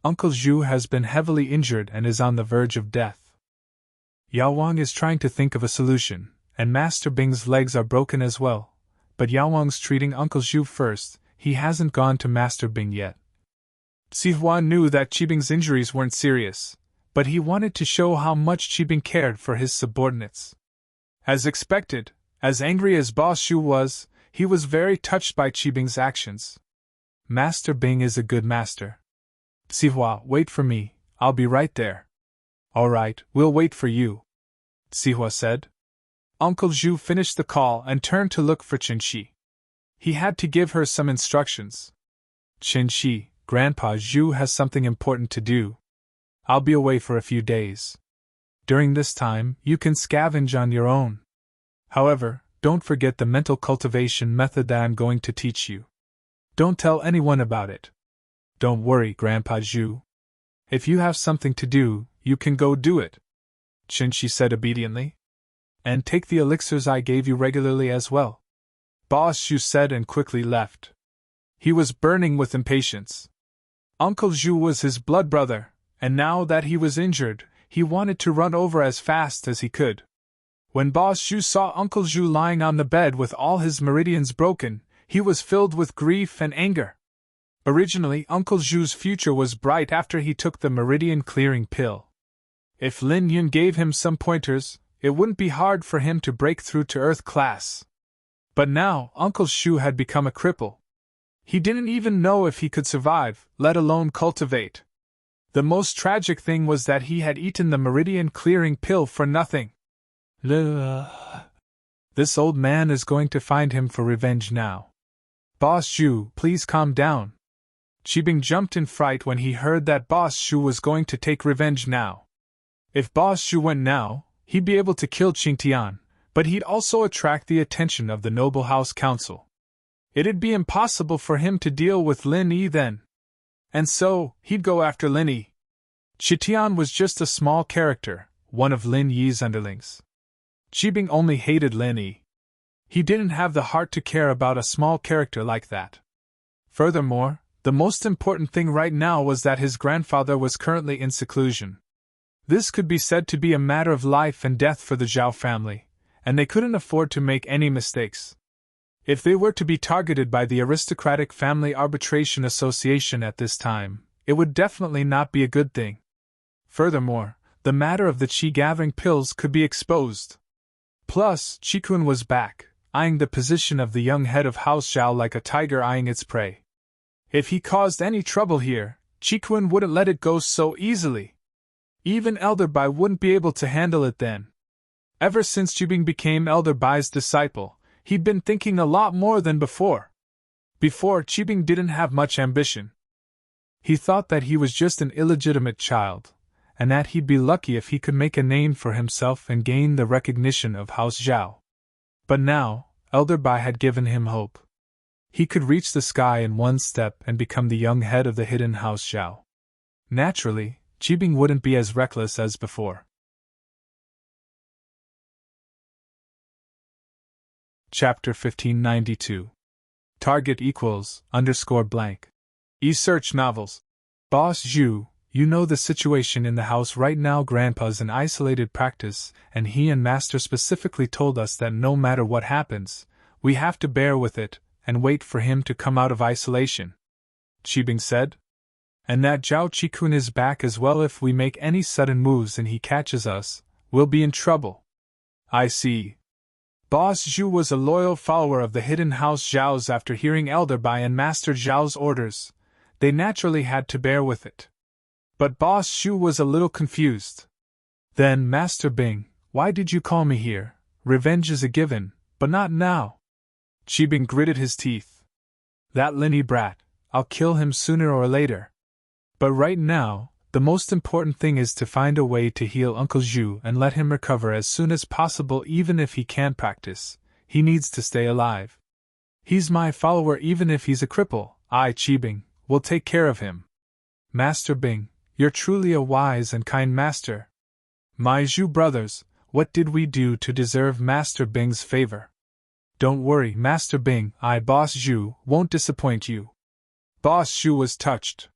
Uncle Zhu has been heavily injured and is on the verge of death. Yao Wang is trying to think of a solution, and Master Bing's legs are broken as well, but Yao Wang's treating Uncle Zhu first. He hasn't gone to Master Bing yet. Zihua knew that Qibing's injuries weren't serious, but he wanted to show how much Qibing cared for his subordinates. As expected, as angry as Boss Shu was, he was very touched by Qibing's actions. Master Bing is a good master. Zihua, wait for me, I'll be right there. All right, we'll wait for you, Zihua said. Uncle Zhu finished the call and turned to look for Qinshi. He had to give her some instructions. Qinshi, Grandpa Zhu has something important to do. I'll be away for a few days. During this time, you can scavenge on your own. However, don't forget the mental cultivation method that I'm going to teach you. Don't tell anyone about it. Don't worry, Grandpa Zhu. If you have something to do, you can go do it, Qinshi said obediently. And take the elixirs I gave you regularly as well, Boss Zhu said and quickly left. He was burning with impatience. Uncle Zhu was his blood brother, and now that he was injured, he wanted to run over as fast as he could. When Boss Zhu saw Uncle Zhu lying on the bed with all his meridians broken, he was filled with grief and anger. Originally, Uncle Zhu's future was bright after he took the meridian-clearing pill. If Lin Yun gave him some pointers, it wouldn't be hard for him to break through to Earth class. But now, Uncle Zhu had become a cripple. He didn't even know if he could survive, let alone cultivate. The most tragic thing was that he had eaten the meridian-clearing pill for nothing. This old man is going to find him for revenge now. Boss Zhu, please calm down. Qibing jumped in fright when he heard that Boss Zhu was going to take revenge now. If Boss Zhu went now, he'd be able to kill Qingtian, but he'd also attract the attention of the noble house council. It'd be impossible for him to deal with Lin Yi then. And so, he'd go after Lin Yi. Qingtian was just a small character, one of Lin Yi's underlings. Qibing only hated Lin Yi. He didn't have the heart to care about a small character like that. Furthermore, the most important thing right now was that his grandfather was currently in seclusion. This could be said to be a matter of life and death for the Zhao family, and they couldn't afford to make any mistakes. If they were to be targeted by the aristocratic Family Arbitration Association at this time, it would definitely not be a good thing. Furthermore, the matter of the qi-gathering pills could be exposed. Plus, Qi-kun was back, eyeing the position of the young head of House Zhao like a tiger eyeing its prey. If he caused any trouble here, Qi-kun wouldn't let it go so easily. Even Elder Bai wouldn't be able to handle it then. Ever since Qibing became Elder Bai's disciple, he'd been thinking a lot more than before. Before, Qibing didn't have much ambition. He thought that he was just an illegitimate child, and that he'd be lucky if he could make a name for himself and gain the recognition of House Zhao. But now, Elder Bai had given him hope. He could reach the sky in one step and become the young head of the hidden House Zhao. Naturally, Qibing wouldn't be as reckless as before. Chapter 1592. Target equals _blank. E-search novels. Boss Zhu, you know the situation in the house right now. Grandpa's an isolated practice, and he and Master specifically told us that no matter what happens, we have to bear with it and wait for him to come out of isolation. Qibing said. And that Zhao Qi-kun is back as well. If we make any sudden moves and he catches us, we'll be in trouble. I see. Boss Zhu was a loyal follower of the hidden House Zhao's. After hearing Elder Bai and Master Zhao's orders, they naturally had to bear with it. But Boss Zhu was a little confused. Then, Master Bing, why did you call me here? Revenge is a given, but not now. Qibing gritted his teeth. That Lin Yi brat, I'll kill him sooner or later. But right now, the most important thing is to find a way to heal Uncle Zhu and let him recover as soon as possible. Even if he can't practice, he needs to stay alive. He's my follower even if he's a cripple. I, Qibing, will take care of him. Master Bing, you're truly a wise and kind master. My Zhu brothers, what did we do to deserve Master Bing's favor? Don't worry, Master Bing, I, Boss Zhu, won't disappoint you. Boss Zhu was touched.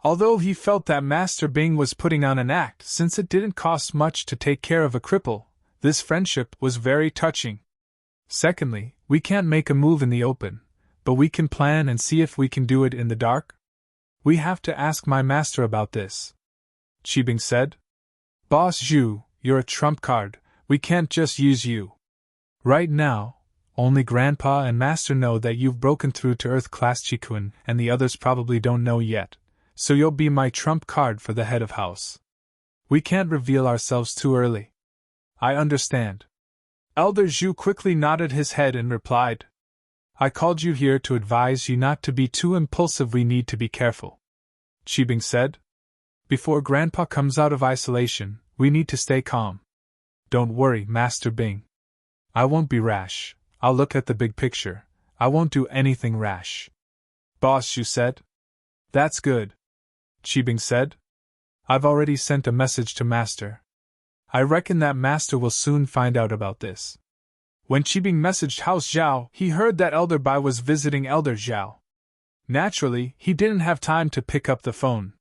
Although he felt that Master Bing was putting on an act since it didn't cost much to take care of a cripple, this friendship was very touching. Secondly, we can't make a move in the open, but we can plan and see if we can do it in the dark. We have to ask my master about this. Qibing said. Boss Zhu, you're a trump card, we can't just use you. Right now, only Grandpa and Master know that you've broken through to Earth-class Qi-kun, and the others probably don't know yet. So you'll be my trump card for the head of house. We can't reveal ourselves too early. I understand. Elder Zhu quickly nodded his head and replied. I called you here to advise you not to be too impulsive. We need to be careful. Qibing said. Before Grandpa comes out of isolation, we need to stay calm. Don't worry, Master Bing. I won't be rash. I'll look at the big picture. I won't do anything rash. Boss Zhu said. That's good. Qibing said. I've already sent a message to Master. I reckon that Master will soon find out about this. When Qibing messaged House Zhao, he heard that Elder Bai was visiting Elder Zhao. Naturally, he didn't have time to pick up the phone.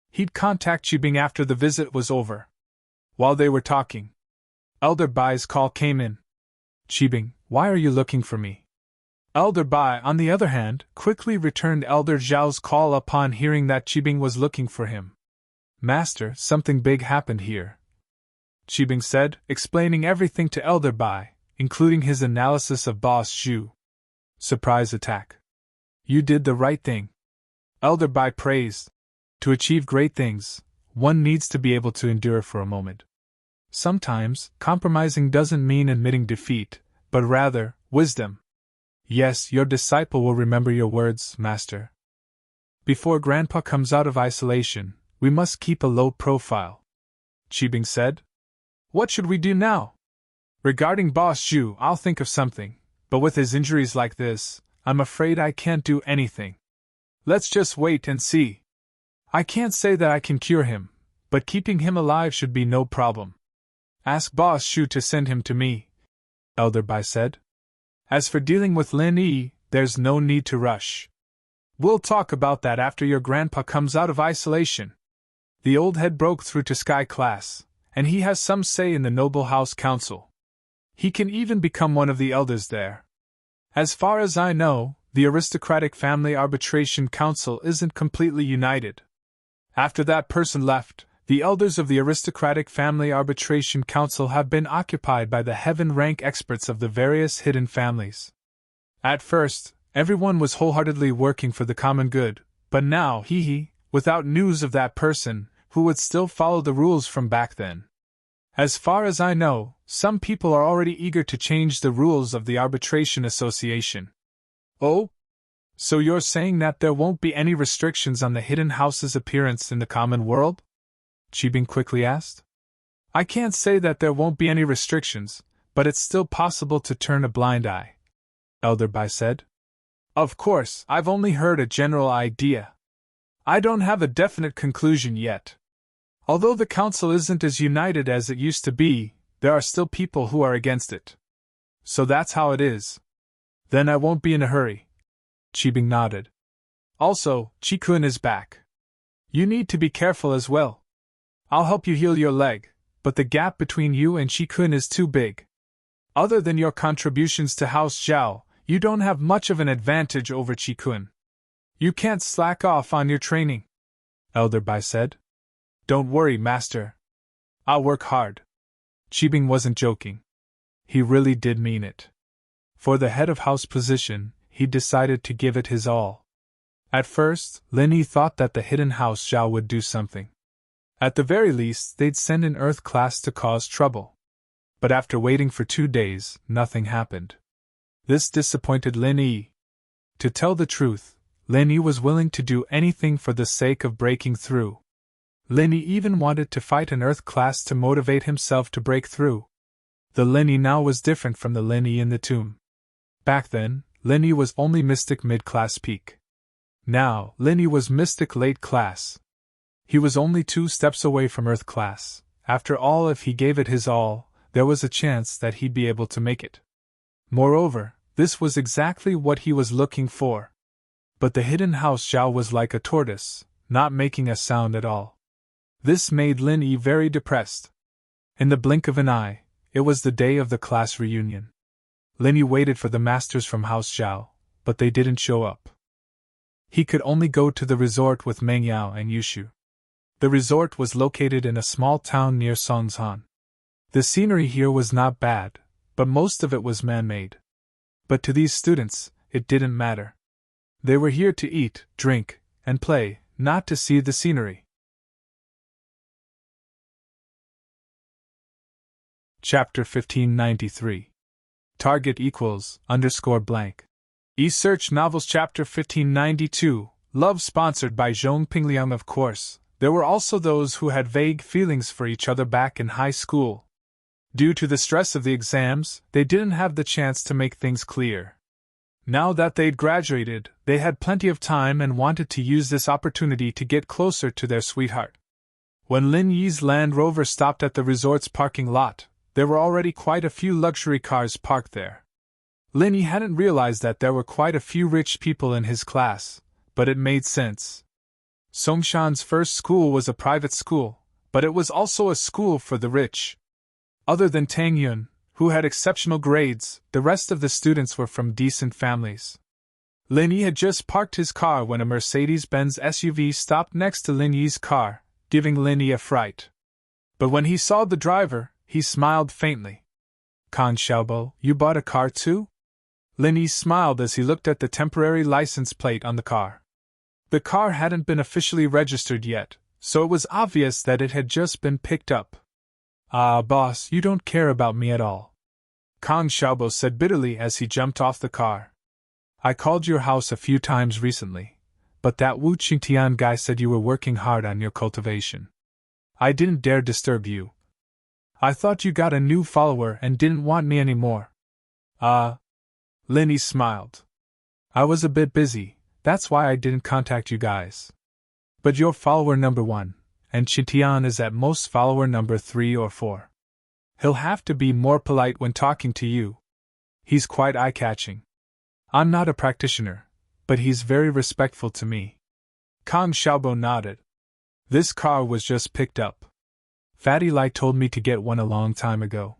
He'd contact Qibing after the visit was over. While they were talking, Elder Bai's call came in. Qibing, why are you looking for me? Elder Bai, on the other hand, quickly returned Elder Zhao's call upon hearing that Qibing was looking for him. Master, something big happened here, Qibing said, explaining everything to Elder Bai, including his analysis of Boss Zhu. Surprise attack. You did the right thing. Elder Bai praised. To achieve great things, one needs to be able to endure for a moment. Sometimes, compromising doesn't mean admitting defeat, but rather, wisdom. Yes, your disciple will remember your words, Master. Before Grandpa comes out of isolation, we must keep a low profile. Qibing said. What should we do now? Regarding Boss Zhu, I'll think of something, but with his injuries like this, I'm afraid I can't do anything. Let's just wait and see. I can't say that I can cure him, but keeping him alive should be no problem. Ask Boss Zhu to send him to me, Elder Bai said. As for dealing with Lin Yi, there's no need to rush. We'll talk about that after your grandpa comes out of isolation. The old head broke through to Sky Class, and he has some say in the Noble House Council. He can even become one of the elders there. As far as I know, the Aristocratic Family Arbitration Council isn't completely united. After that person left, the elders of the Aristocratic Family Arbitration Council have been occupied by the heaven-rank experts of the various hidden families. At first, everyone was wholeheartedly working for the common good, but now, without news of that person, who would still follow the rules from back then. As far as I know, some people are already eager to change the rules of the Arbitration Association. Oh? So you're saying that there won't be any restrictions on the Hidden House's appearance in the common world? Qibing quickly asked. I can't say that there won't be any restrictions, but it's still possible to turn a blind eye, Elder Bai said. Of course, I've only heard a general idea. I don't have a definite conclusion yet. Although the council isn't as united as it used to be, there are still people who are against it. So that's how it is. Then I won't be in a hurry. Qibing nodded. Also, Qi-kun is back. You need to be careful as well. I'll help you heal your leg, but the gap between you and Qi-kun is too big. Other than your contributions to House Zhao, you don't have much of an advantage over Qi-kun. You can't slack off on your training, Elder Bai said. Don't worry, Master. I'll work hard. Qibing wasn't joking. He really did mean it. For the head of house position, he decided to give it his all. At first, Lin Yi thought that the hidden house Zhao would do something. At the very least, they'd send an Earth class to cause trouble. But after waiting for 2 days, nothing happened. This disappointed Lin Yi. To tell the truth, Lin Yi was willing to do anything for the sake of breaking through. Lin Yi even wanted to fight an Earth class to motivate himself to break through. The Lin Yi now was different from the Lin Yi in the tomb. Back then, Lin Yi was only Mystic mid-class peak. Now, Lin Yi was Mystic late class. He was only 2 steps away from Earth class. After all, if he gave it his all, there was a chance that he'd be able to make it. Moreover, this was exactly what he was looking for. But the hidden house Zhao was like a tortoise, not making a sound at all. This made Lin Yi very depressed. In the blink of an eye, it was the day of the class reunion. Lin Yi waited for the masters from House Zhao, but they didn't show up. He could only go to the resort with Meng Yao and Yushu. The resort was located in a small town near Songshan. The scenery here was not bad, but most of it was man-made. But to these students, it didn't matter. They were here to eat, drink, and play, not to see the scenery. Chapter 1593. Target equals _blank. E-Search Novels Chapter 1592. Love sponsored by Zhong Pingliang. Of course, there were also those who had vague feelings for each other back in high school. Due to the stress of the exams, they didn't have the chance to make things clear. Now that they'd graduated, they had plenty of time and wanted to use this opportunity to get closer to their sweetheart. When Lin Yi's Land Rover stopped at the resort's parking lot, there were already quite a few luxury cars parked there. Lin Yi hadn't realized that there were quite a few rich people in his class, but it made sense. Songshan's first school was a private school, but it was also a school for the rich. Other than Tang Yun, who had exceptional grades, the rest of the students were from decent families. Lin Yi had just parked his car when a Mercedes-Benz SUV stopped next to Lin Yi's car, giving Lin Yi a fright. But when he saw the driver, he smiled faintly. Kang Xiaobo, you bought a car too? Lin Yi smiled as he looked at the temporary license plate on the car. The car hadn't been officially registered yet, so it was obvious that it had just been picked up. Ah, boss, you don't care about me at all, Kang Xiaobo said bitterly as he jumped off the car. I called your house a few times recently, but that Wu Qingtian guy said you were working hard on your cultivation. I didn't dare disturb you. I thought you got a new follower and didn't want me anymore. Linny smiled. I was a bit busy, that's why I didn't contact you guys. But you're follower number 1, and Chitian is at most follower number 3 or 4. He'll have to be more polite when talking to you. He's quite eye-catching. I'm not a practitioner, but he's very respectful to me. Kang Xiaobo nodded. This car was just picked up. Fatty Lai told me to get one a long time ago.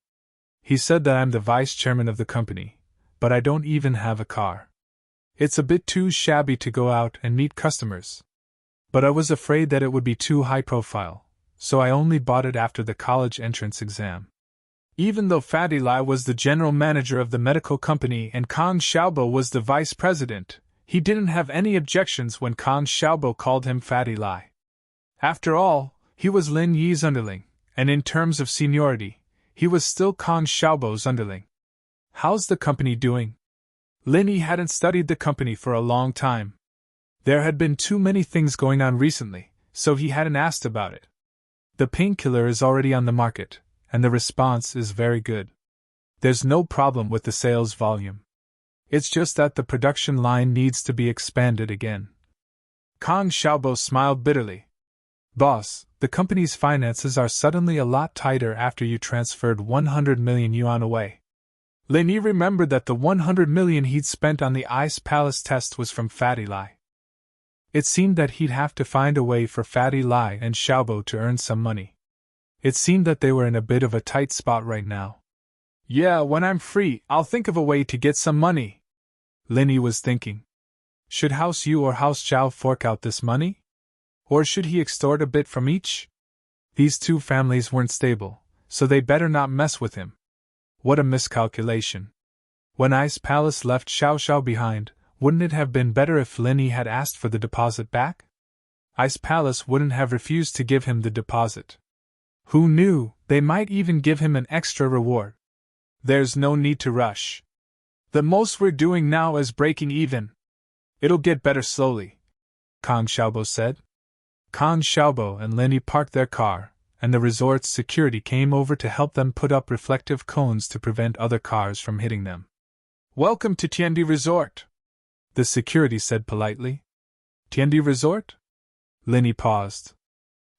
He said that I'm the vice chairman of the company, but I don't even have a car. It's a bit too shabby to go out and meet customers. But I was afraid that it would be too high profile, so I only bought it after the college entrance exam. Even though Fatty Lai was the general manager of the medical company and Kang Xiaobo was the vice president, he didn't have any objections when Kang Xiaobo called him Fatty Lai. After all, he was Lin Yi's underling, and in terms of seniority, he was still Kang Xiaobo's underling. How's the company doing? Lin Yi hadn't studied the company for a long time. There had been too many things going on recently, so he hadn't asked about it. The painkiller is already on the market, and the response is very good. There's no problem with the sales volume. It's just that the production line needs to be expanded again. Kang Xiaobo smiled bitterly. Boss, the company's finances are suddenly a lot tighter after you transferred 100 million yuan away. Lin Yi remembered that the 100 million he'd spent on the Ice Palace test was from Fatty Lai. It seemed that he'd have to find a way for Fatty Lai and Xiaobo to earn some money. It seemed that they were in a bit of a tight spot right now. Yeah, when I'm free, I'll think of a way to get some money. Lin Yi was thinking. Should House Yu or House Zhao fork out this money? Or should he extort a bit from each? These two families weren't stable, so they better not mess with him. What a miscalculation. When Ice Palace left Xiao Xiao behind, wouldn't it have been better if Lin Yi had asked for the deposit back? Ice Palace wouldn't have refused to give him the deposit. Who knew, they might even give him an extra reward. There's no need to rush. The most we're doing now is breaking even. It'll get better slowly, Kang Xiaobo said. Kang Xiaobo and Lin Yi parked their car, and the resort's security came over to help them put up reflective cones to prevent other cars from hitting them. Welcome to Tiandi Resort, the security said politely. Tiandi Resort? Lin Yi paused.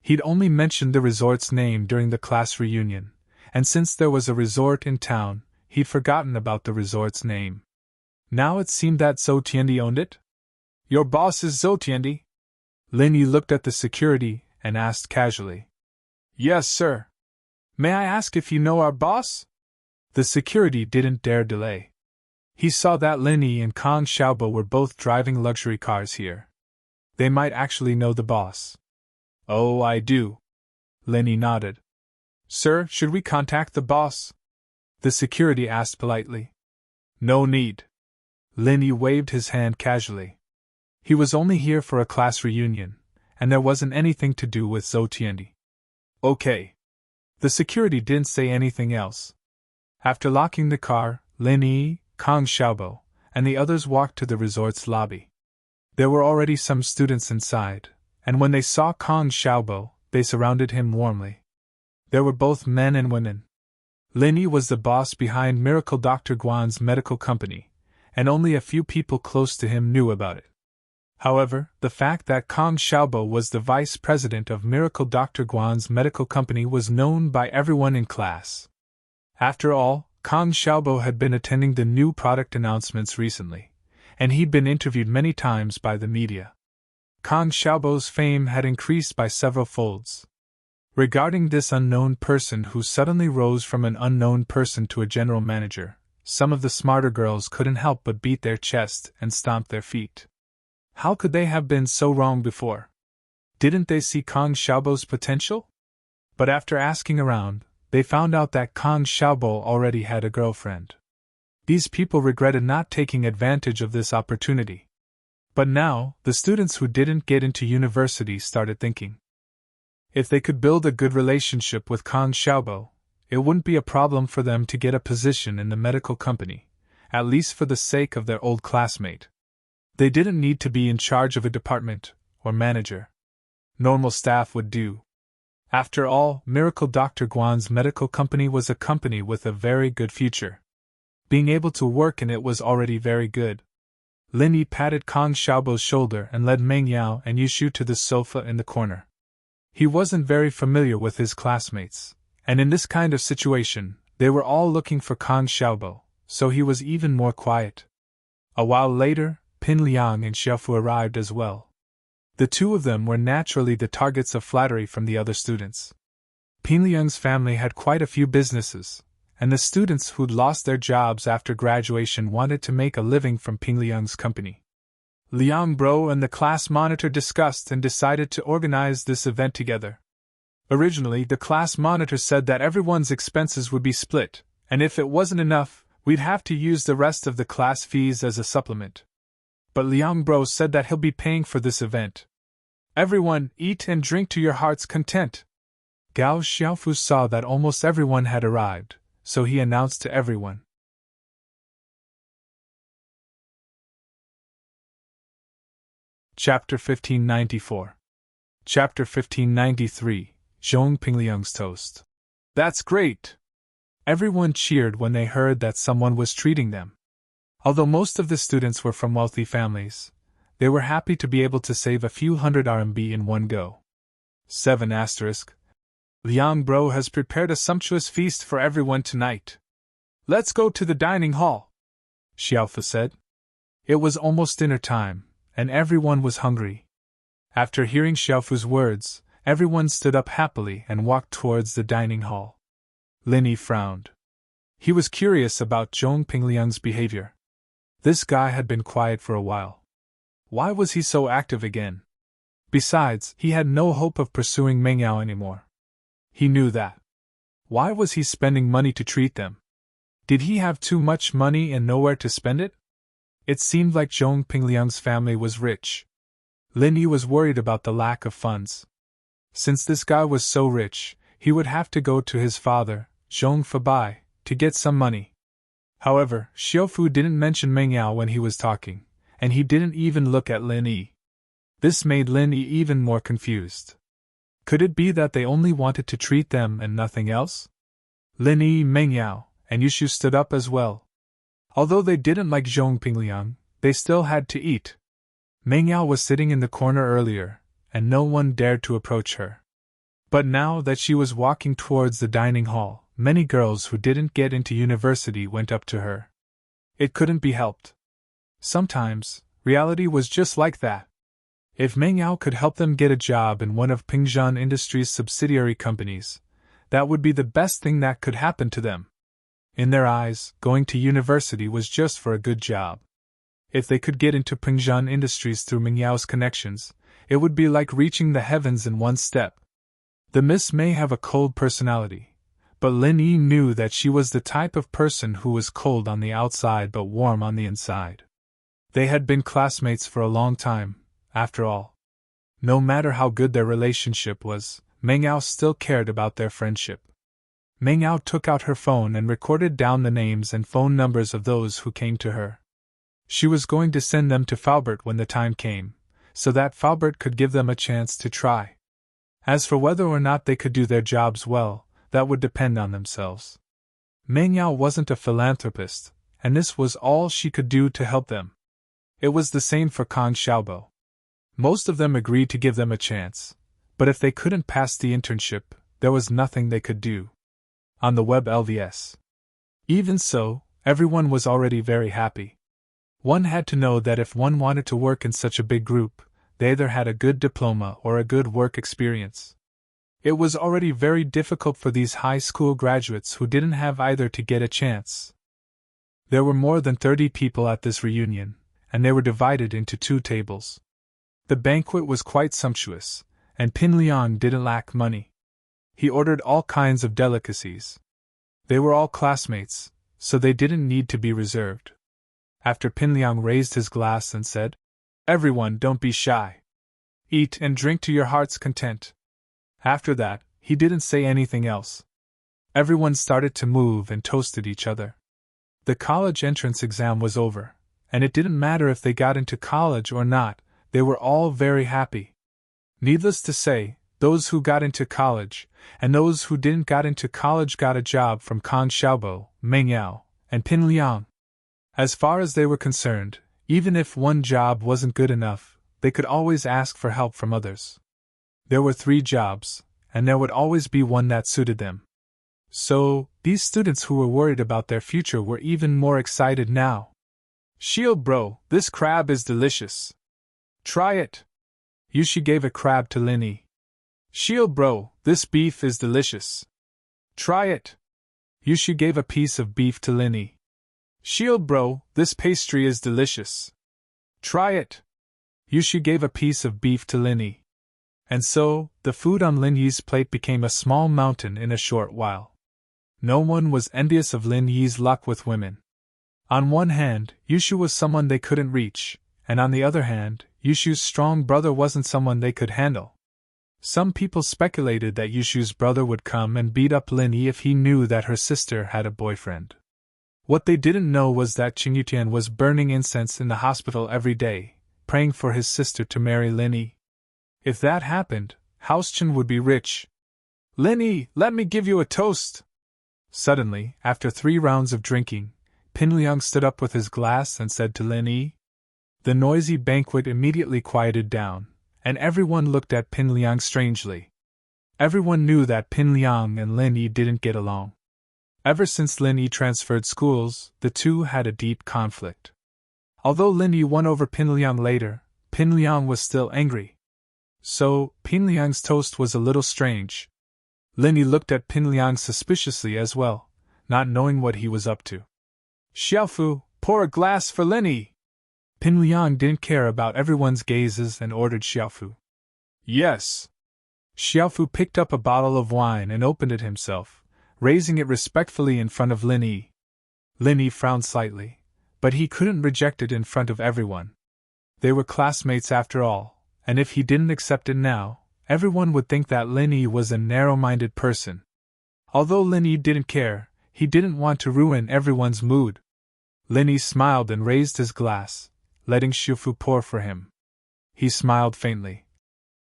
He'd only mentioned the resort's name during the class reunion, and since there was a resort in town, he'd forgotten about the resort's name. Now it seemed that Zhou Tiandi owned it? Your boss is Zhou Tiandi? Lin Yi looked at the security and asked casually. Yes, sir. May I ask if you know our boss? The security didn't dare delay. He saw that Lin Yi and Kang Xiaobo were both driving luxury cars here. They might actually know the boss. Oh, I do. Lin Yi nodded. Sir, should we contact the boss? The security asked politely. No need. Lin Yi waved his hand casually. He was only here for a class reunion, and there wasn't anything to do with Zhou Tiandi. Okay. The security didn't say anything else. After locking the car, Lin Yi, Kang Xiaobo, and the others walked to the resort's lobby. There were already some students inside, and when they saw Kang Xiaobo, they surrounded him warmly. There were both men and women. Lin Yi was the boss behind Miracle Dr. Guan's medical company, and only a few people close to him knew about it. However, the fact that Kang Xiaobo was the vice president of Miracle Dr. Guan's medical company was known by everyone in class. After all, Kang Xiaobo had been attending the new product announcements recently, and he'd been interviewed many times by the media. Kang Xiaobo's fame had increased by several folds. Regarding this unknown person who suddenly rose from an unknown person to a general manager, some of the smarter girls couldn't help but beat their chest and stomp their feet. How could they have been so wrong before? Didn't they see Kang Xiaobo's potential? But after asking around, they found out that Kang Xiaobo already had a girlfriend. These people regretted not taking advantage of this opportunity. But now, the students who didn't get into university started thinking. If they could build a good relationship with Kang Xiaobo, it wouldn't be a problem for them to get a position in the medical company, at least for the sake of their old classmate. They didn't need to be in charge of a department or manager. Normal staff would do. After all, Miracle Dr. Guan's medical company was a company with a very good future. Being able to work in it was already very good. Lin Yi patted Kang Xiaobo's shoulder and led Meng Yao and Yushu to the sofa in the corner. He wasn't very familiar with his classmates, and in this kind of situation, they were all looking for Kang Xiaobo, so he was even more quiet. A while later, Pin Liang and Xiaofu arrived as well. The two of them were naturally the targets of flattery from the other students. Pin Liang's family had quite a few businesses, and the students who'd lost their jobs after graduation wanted to make a living from Pin Liang's company. Liang Bro and the class monitor discussed and decided to organize this event together. Originally, the class monitor said that everyone's expenses would be split, and if it wasn't enough, we'd have to use the rest of the class fees as a supplement. But Liang Bro said that he'll be paying for this event. Everyone, eat and drink to your heart's content. Gao Xiaofu saw that almost everyone had arrived, so he announced to everyone. Chapter 1594. Chapter 1593, Zhong Pingliang's Toast. That's great! Everyone cheered when they heard that someone was treating them. Although most of the students were from wealthy families, they were happy to be able to save a few hundred RMB in one go. 7 asterisk. Liang Bro has prepared a sumptuous feast for everyone tonight. Let's go to the dining hall, Xiaofu said. It was almost dinner time, and everyone was hungry. After hearing Xiaofu's words, everyone stood up happily and walked towards the dining hall. Lin Yi frowned. He was curious about Zhong Pingliang's behavior. This guy had been quiet for a while. Why was he so active again? Besides, he had no hope of pursuing Meng Yao anymore. He knew that. Why was he spending money to treat them? Did he have too much money and nowhere to spend it? It seemed like Zhong Pingliang's family was rich. Lin Yi was worried about the lack of funds. Since this guy was so rich, he would have to go to his father, Zhong Fabai, to get some money. However, Xiaofu didn't mention Meng Yao when he was talking, and he didn't even look at Lin Yi. This made Lin Yi even more confused. Could it be that they only wanted to treat them and nothing else? Lin Yi, Meng Yao, and Yushu stood up as well. Although they didn't like Zhong Pingliang, they still had to eat. Meng Yao was sitting in the corner earlier, and no one dared to approach her. But now that she was walking towards the dining hall, many girls who didn't get into university went up to her. It couldn't be helped. Sometimes, reality was just like that. If Meng Yao could help them get a job in one of Pingzhan Industries' subsidiary companies, that would be the best thing that could happen to them. In their eyes, going to university was just for a good job. If they could get into Pingzhan Industries through Meng Yao's connections, it would be like reaching the heavens in one step. The miss may have a cold personality, but Lin Yi knew that she was the type of person who was cold on the outside but warm on the inside. They had been classmates for a long time, after all. No matter how good their relationship was, Meng Yao still cared about their friendship. Meng Yao took out her phone and recorded down the names and phone numbers of those who came to her. She was going to send them to Faubert when the time came, so that Faubert could give them a chance to try. As for whether or not they could do their jobs well, that would depend on themselves. Meng Yao wasn't a philanthropist, and this was all she could do to help them. It was the same for Kang Xiaobo. Most of them agreed to give them a chance, but if they couldn't pass the internship, there was nothing they could do. On the web LVS. Even so, everyone was already very happy. One had to know that if one wanted to work in such a big group, they either had a good diploma or a good work experience. It was already very difficult for these high school graduates who didn't have either to get a chance. There were more than 30 people at this reunion, and they were divided into 2 tables. The banquet was quite sumptuous, and Pin Liang didn't lack money. He ordered all kinds of delicacies. They were all classmates, so they didn't need to be reserved. After Pin Liang raised his glass and said, "Everyone, don't be shy. Eat and drink to your heart's content." After that, he didn't say anything else. Everyone started to move and toasted each other. The college entrance exam was over, and it didn't matter if they got into college or not, they were all very happy. Needless to say, those who got into college, and those who didn't got into college got a job from Kang Xiaobo, Meng Yao, and Pin Liang. As far as they were concerned, even if one job wasn't good enough, they could always ask for help from others. There were 3 jobs, and there would always be one that suited them. So, these students who were worried about their future were even more excited now. Shield bro, this crab is delicious. Try it. Yushi gave a crab to Lin Yi. Shield bro, this beef is delicious. Try it. Yushi gave a piece of beef to Lin Yi. Shield bro, this pastry is delicious. Try it. Yushi gave a piece of beef to Lin Yi. And so, the food on Lin Yi's plate became a small mountain in a short while. No one was envious of Lin Yi's luck with women. On one hand, Yushu was someone they couldn't reach, and on the other hand, Yushu's strong brother wasn't someone they could handle. Some people speculated that Yushu's brother would come and beat up Lin Yi if he knew that her sister had a boyfriend. What they didn't know was that Qing Yutian was burning incense in the hospital every day, praying for his sister to marry Lin Yi. If that happened, House Chen would be rich. Lin Yi, let me give you a toast! Suddenly, after 3 rounds of drinking, Pin Liang stood up with his glass and said to Lin Yi. The noisy banquet immediately quieted down, and everyone looked at Pin Liang strangely. Everyone knew that Pin Liang and Lin Yi didn't get along. Ever since Lin Yi transferred schools, the two had a deep conflict. Although Lin Yi won over Pin Liang later, Pin Liang was still angry. So, Pin Liang's toast was a little strange. Lin Yi looked at Pin Liang suspiciously as well, not knowing what he was up to. Xiaofu, pour a glass for Lin Yi! Pin Liang didn't care about everyone's gazes and ordered Xiaofu. Yes. Xiaofu picked up a bottle of wine and opened it himself, raising it respectfully in front of Lin Yi. Lin Yi frowned slightly, but he couldn't reject it in front of everyone. They were classmates after all, and if he didn't accept it now, everyone would think that Lin Yi was a narrow-minded person. Although Lin Yi didn't care, he didn't want to ruin everyone's mood. Lin Yi smiled and raised his glass, letting Xiaofu pour for him. He smiled faintly.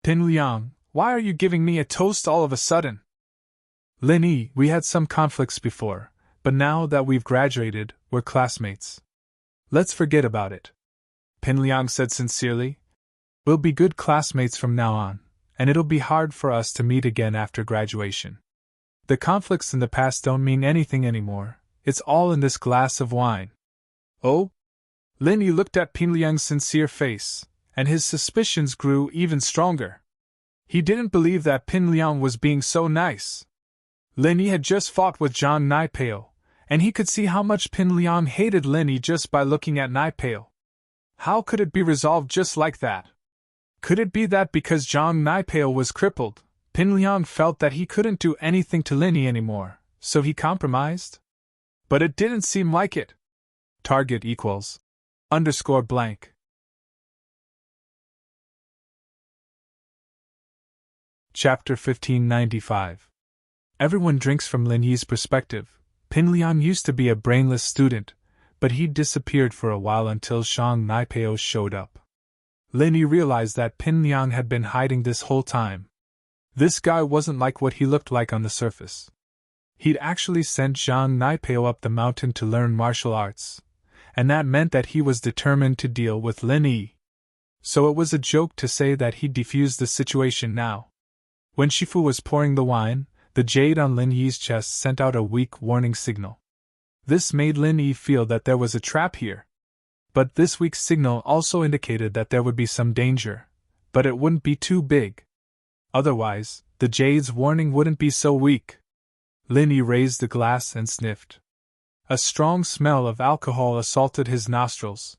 Pin Liang, why are you giving me a toast all of a sudden? Lin Yi, we had some conflicts before, but now that we've graduated, we're classmates. Let's forget about it. Pin Liang said sincerely. We'll be good classmates from now on, and it'll be hard for us to meet again after graduation. The conflicts in the past don't mean anything anymore, it's all in this glass of wine. Oh? Lin Yi looked at Pin Liang's sincere face, and his suspicions grew even stronger. He didn't believe that Pin Liang was being so nice. Lin Yi had just fought with Zhang Naipeo, and he could see how much Pin Liang hated Lin Yi just by looking at Naipeo. How could it be resolved just like that? Could it be that because Zhang Naipeo was crippled, Pin Liang felt that he couldn't do anything to Lin Yi anymore, so he compromised? But it didn't seem like it. Target equals _blank. Chapter 1595. Everyone drinks from Lin Yi's perspective. Pin Liang used to be a brainless student, but he disappeared for a while until Zhang Naipeo showed up. Lin Yi realized that Pin Liang had been hiding this whole time. This guy wasn't like what he looked like on the surface. He'd actually sent Zhang Naipeo up the mountain to learn martial arts, and that meant that he was determined to deal with Lin Yi. So it was a joke to say that he'd defuse the situation now. When Shifu was pouring the wine, the jade on Lin Yi's chest sent out a weak warning signal. This made Lin Yi feel that there was a trap here. But this weak signal also indicated that there would be some danger, but it wouldn't be too big. Otherwise, the jade's warning wouldn't be so weak. Lin Yi raised the glass and sniffed. A strong smell of alcohol assaulted his nostrils.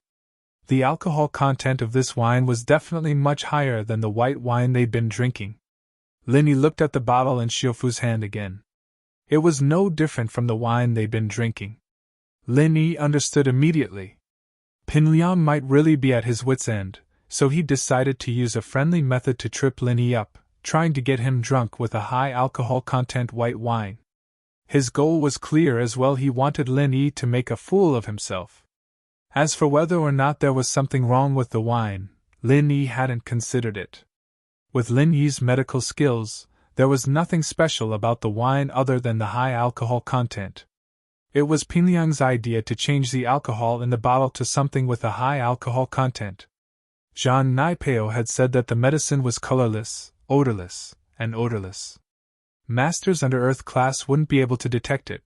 The alcohol content of this wine was definitely much higher than the white wine they'd been drinking. Lin Yi looked at the bottle in Xiaofu's hand again. It was no different from the wine they'd been drinking. Lin Yi understood immediately. Pin Liang might really be at his wit's end, so he decided to use a friendly method to trip Lin Yi up, trying to get him drunk with a high alcohol content white wine. His goal was clear as well. He wanted Lin Yi to make a fool of himself. As for whether or not there was something wrong with the wine, Lin Yi hadn't considered it. With Lin Yi's medical skills, there was nothing special about the wine other than the high alcohol content. It was Pinliang's idea to change the alcohol in the bottle to something with a high alcohol content. Zhang Naipeo had said that the medicine was colorless, odorless, and odorless. Masters under Earth class wouldn't be able to detect it,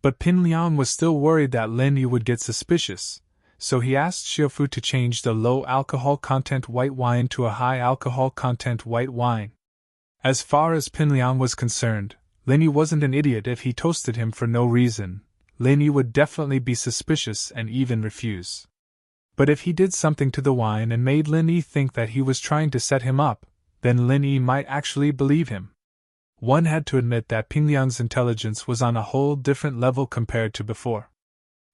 but Pinliang was still worried that Lin Yi would get suspicious, so he asked Xiaofu to change the low alcohol content white wine to a high alcohol content white wine. As far as Pinliang was concerned, Lin Yi wasn't an idiot if he toasted him for no reason. Lin Yi would definitely be suspicious and even refuse. But if he did something to the wine and made Lin Yi think that he was trying to set him up, then Lin Yi might actually believe him. One had to admit that Pinliang's intelligence was on a whole different level compared to before.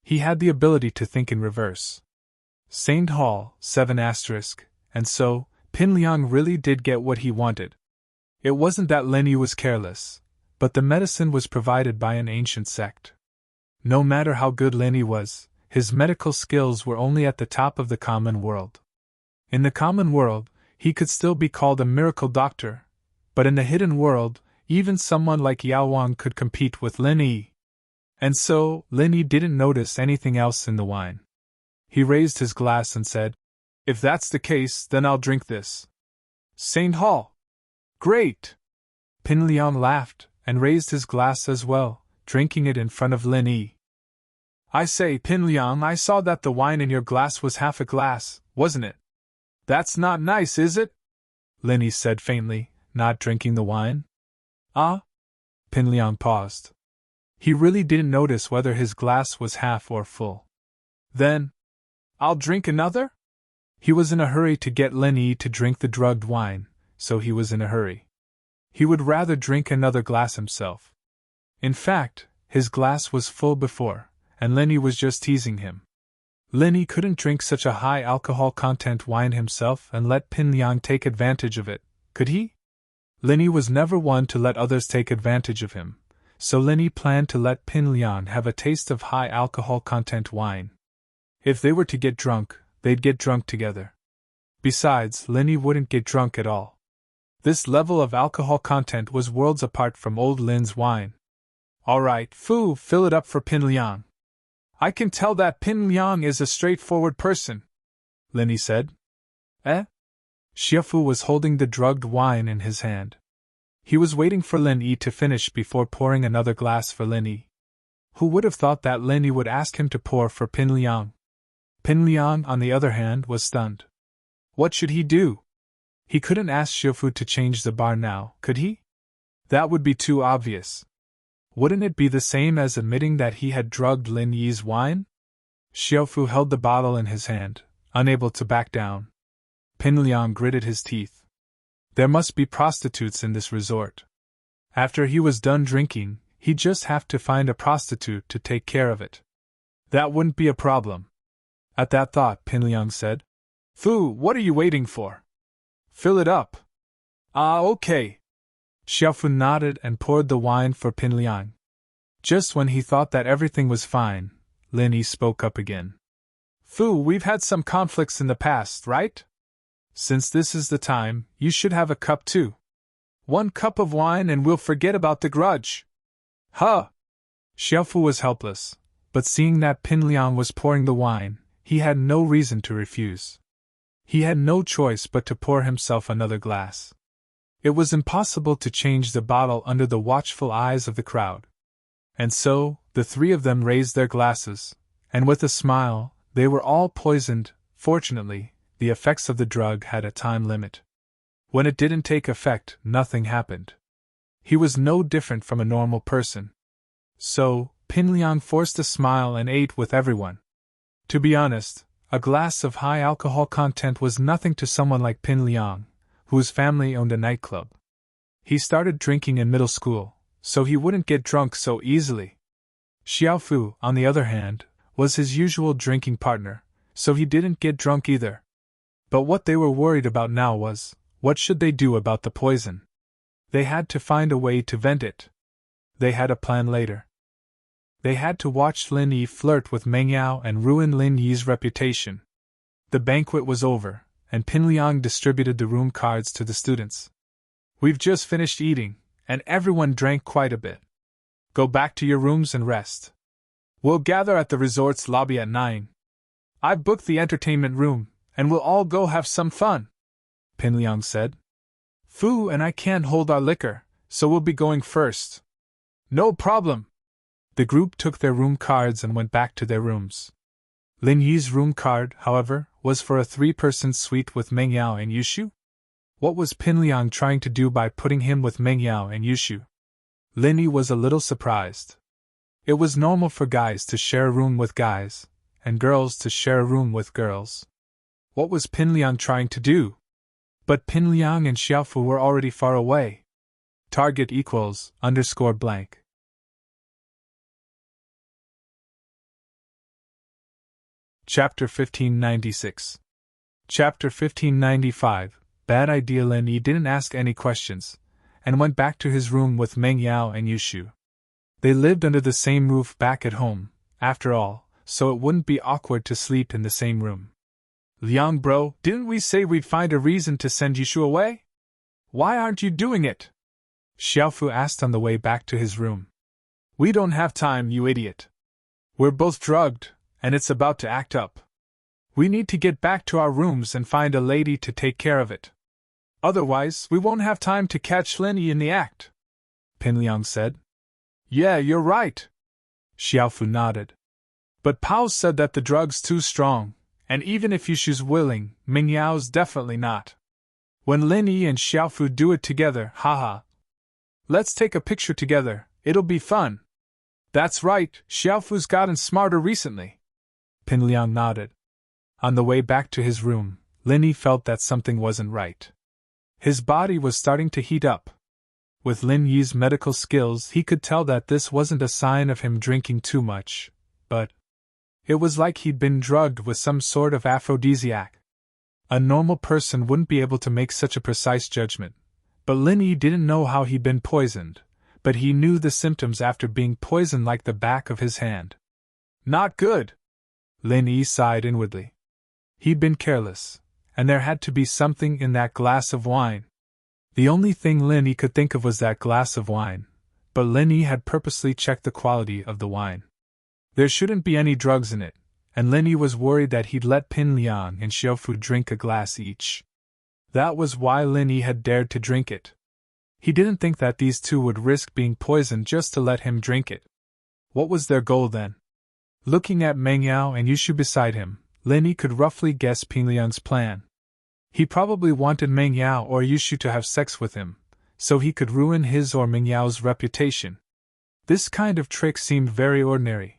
He had the ability to think in reverse. Saint Hall, 7 asterisk, and so, Pinliang really did get what he wanted. It wasn't that Lin Yi was careless, but the medicine was provided by an ancient sect. No matter how good Lin Yi was, his medical skills were only at the top of the common world. In the common world, he could still be called a miracle doctor, but in the hidden world, even someone like Yao Wang could compete with Lin Yi. And so, Lin Yi didn't notice anything else in the wine. He raised his glass and said, "If that's the case, then I'll drink this." Saint Hall. Great! Pinliang laughed and raised his glass as well, drinking it in front of Lin Yi. "I say, Pinliang, I saw that the wine in your glass was half a glass, wasn't it? That's not nice, is it?" Lin Yi said faintly, not drinking the wine. "Ah?" Pinliang paused. He really didn't notice whether his glass was half or full. "Then, I'll drink another?" He was in a hurry to get Lin Yi to drink the drugged wine, so he was in a hurry. He would rather drink another glass himself. In fact, his glass was full before, and Lin Yi was just teasing him. Lin Yi couldn't drink such a high alcohol content wine himself and let Pinliang take advantage of it, could he? Lin Yi was never one to let others take advantage of him, so Lin Yi planned to let Pinliang have a taste of high alcohol content wine. If they were to get drunk, they'd get drunk together. Besides, Lin Yi wouldn't get drunk at all. This level of alcohol content was worlds apart from old Lin's wine. "All right, Fu, fill it up for Pinliang. I can tell that Pinliang is a straightforward person," Lin Yi said. "Eh?" Xiaofu was holding the drugged wine in his hand. He was waiting for Lin Yi to finish before pouring another glass for Lin Yi. Who would have thought that Lin Yi would ask him to pour for Pinliang? Pinliang, on the other hand, was stunned. What should he do? He couldn't ask Xiaofu to change the bar now, could he? That would be too obvious. Wouldn't it be the same as admitting that he had drugged Lin Yi's wine? Xiaofu held the bottle in his hand, unable to back down. Pinliang gritted his teeth. There must be prostitutes in this resort. After he was done drinking, he'd just have to find a prostitute to take care of it. That wouldn't be a problem. At that thought, Pinliang said, "Fu, what are you waiting for? Fill it up." "Ah, okay." Xiaofu nodded and poured the wine for Pinliang. Just when he thought that everything was fine, Lin Yi spoke up again. "Fu, we've had some conflicts in the past, right? Since this is the time, you should have a cup too. 1 cup of wine and we'll forget about the grudge." "Huh!" Xiaofu was helpless, but seeing that Pinliang was pouring the wine, he had no reason to refuse. He had no choice but to pour himself another glass. It was impossible to change the bottle under the watchful eyes of the crowd. And so, the three of them raised their glasses, and with a smile, they were all poisoned. Fortunately, the effects of the drug had a time limit. When it didn't take effect, nothing happened. He was no different from a normal person. So, Pinliang forced a smile and ate with everyone. To be honest, a glass of high alcohol content was nothing to someone like Pinliang, whose family owned a nightclub. He started drinking in middle school, so he wouldn't get drunk so easily. Xiaofu, on the other hand, was his usual drinking partner, so he didn't get drunk either. But what they were worried about now was, what should they do about the poison? They had to find a way to vent it. They had a plan later. They had to watch Lin Yi flirt with Meng Yao and ruin Lin Yi's reputation. The banquet was over, and Pinliang distributed the room cards to the students. We've just finished eating, and everyone drank quite a bit. Go back to your rooms and rest. We'll gather at the resort's lobby at 9. I've booked the entertainment room, and we'll all go have some fun, Pinliang said. Fu and I can't hold our liquor, so we'll be going first. No problem. The group took their room cards and went back to their rooms. Lin Yi's room card, however, was for a 3-person suite with Meng Yao and Yushu. What was Pinliang trying to do by putting him with Meng Yao and Yushu? Lin Yi was a little surprised. It was normal for guys to share a room with guys, and girls to share a room with girls. What was Pinliang trying to do? But Pinliang and Xiaofu were already far away. Target equals _blank. Chapter 1596. Chapter 1595. Bad idea. Lin Yi didn't ask any questions, and went back to his room with Meng Yao and Yushu. They lived under the same roof back at home, after all, so it wouldn't be awkward to sleep in the same room. Liang bro, didn't we say we'd find a reason to send Yushu away? Why aren't you doing it? Xiaofu asked on the way back to his room. We don't have time, you idiot. We're both drugged, and it's about to act up. We need to get back to our rooms and find a lady to take care of it. Otherwise, we won't have time to catch Lin Yi in the act, Pinliang said. Yeah, you're right. Xiaofu nodded. But Pao said that the drug's too strong, and even if Yushu's willing, Meng Yao's definitely not. When Lin Yi and Xiaofu do it together, haha. Let's take a picture together, it'll be fun. That's right, Xiaofu's gotten smarter recently. Pinliang nodded. On the way back to his room, Lin Yi felt that something wasn't right. His body was starting to heat up. With Lin Yi's medical skills, he could tell that this wasn't a sign of him drinking too much, but it was like he'd been drugged with some sort of aphrodisiac. A normal person wouldn't be able to make such a precise judgment, but Lin Yi didn't know how he'd been poisoned, but he knew the symptoms after being poisoned like the back of his hand. Not good! Lin Yi sighed inwardly. He'd been careless, and there had to be something in that glass of wine. The only thing Lin Yi could think of was that glass of wine, but Lin Yi had purposely checked the quality of the wine. There shouldn't be any drugs in it, and Lin Yi was worried that he'd let Pinliang and Xiaofu drink a glass each. That was why Lin Yi had dared to drink it. He didn't think that these two would risk being poisoned just to let him drink it. What was their goal then? Looking at Meng Yao and Yushu beside him, Lin Yi could roughly guess Pinliang's plan. He probably wanted Meng Yao or Yushu to have sex with him, so he could ruin his or Meng Yao's reputation. This kind of trick seemed very ordinary,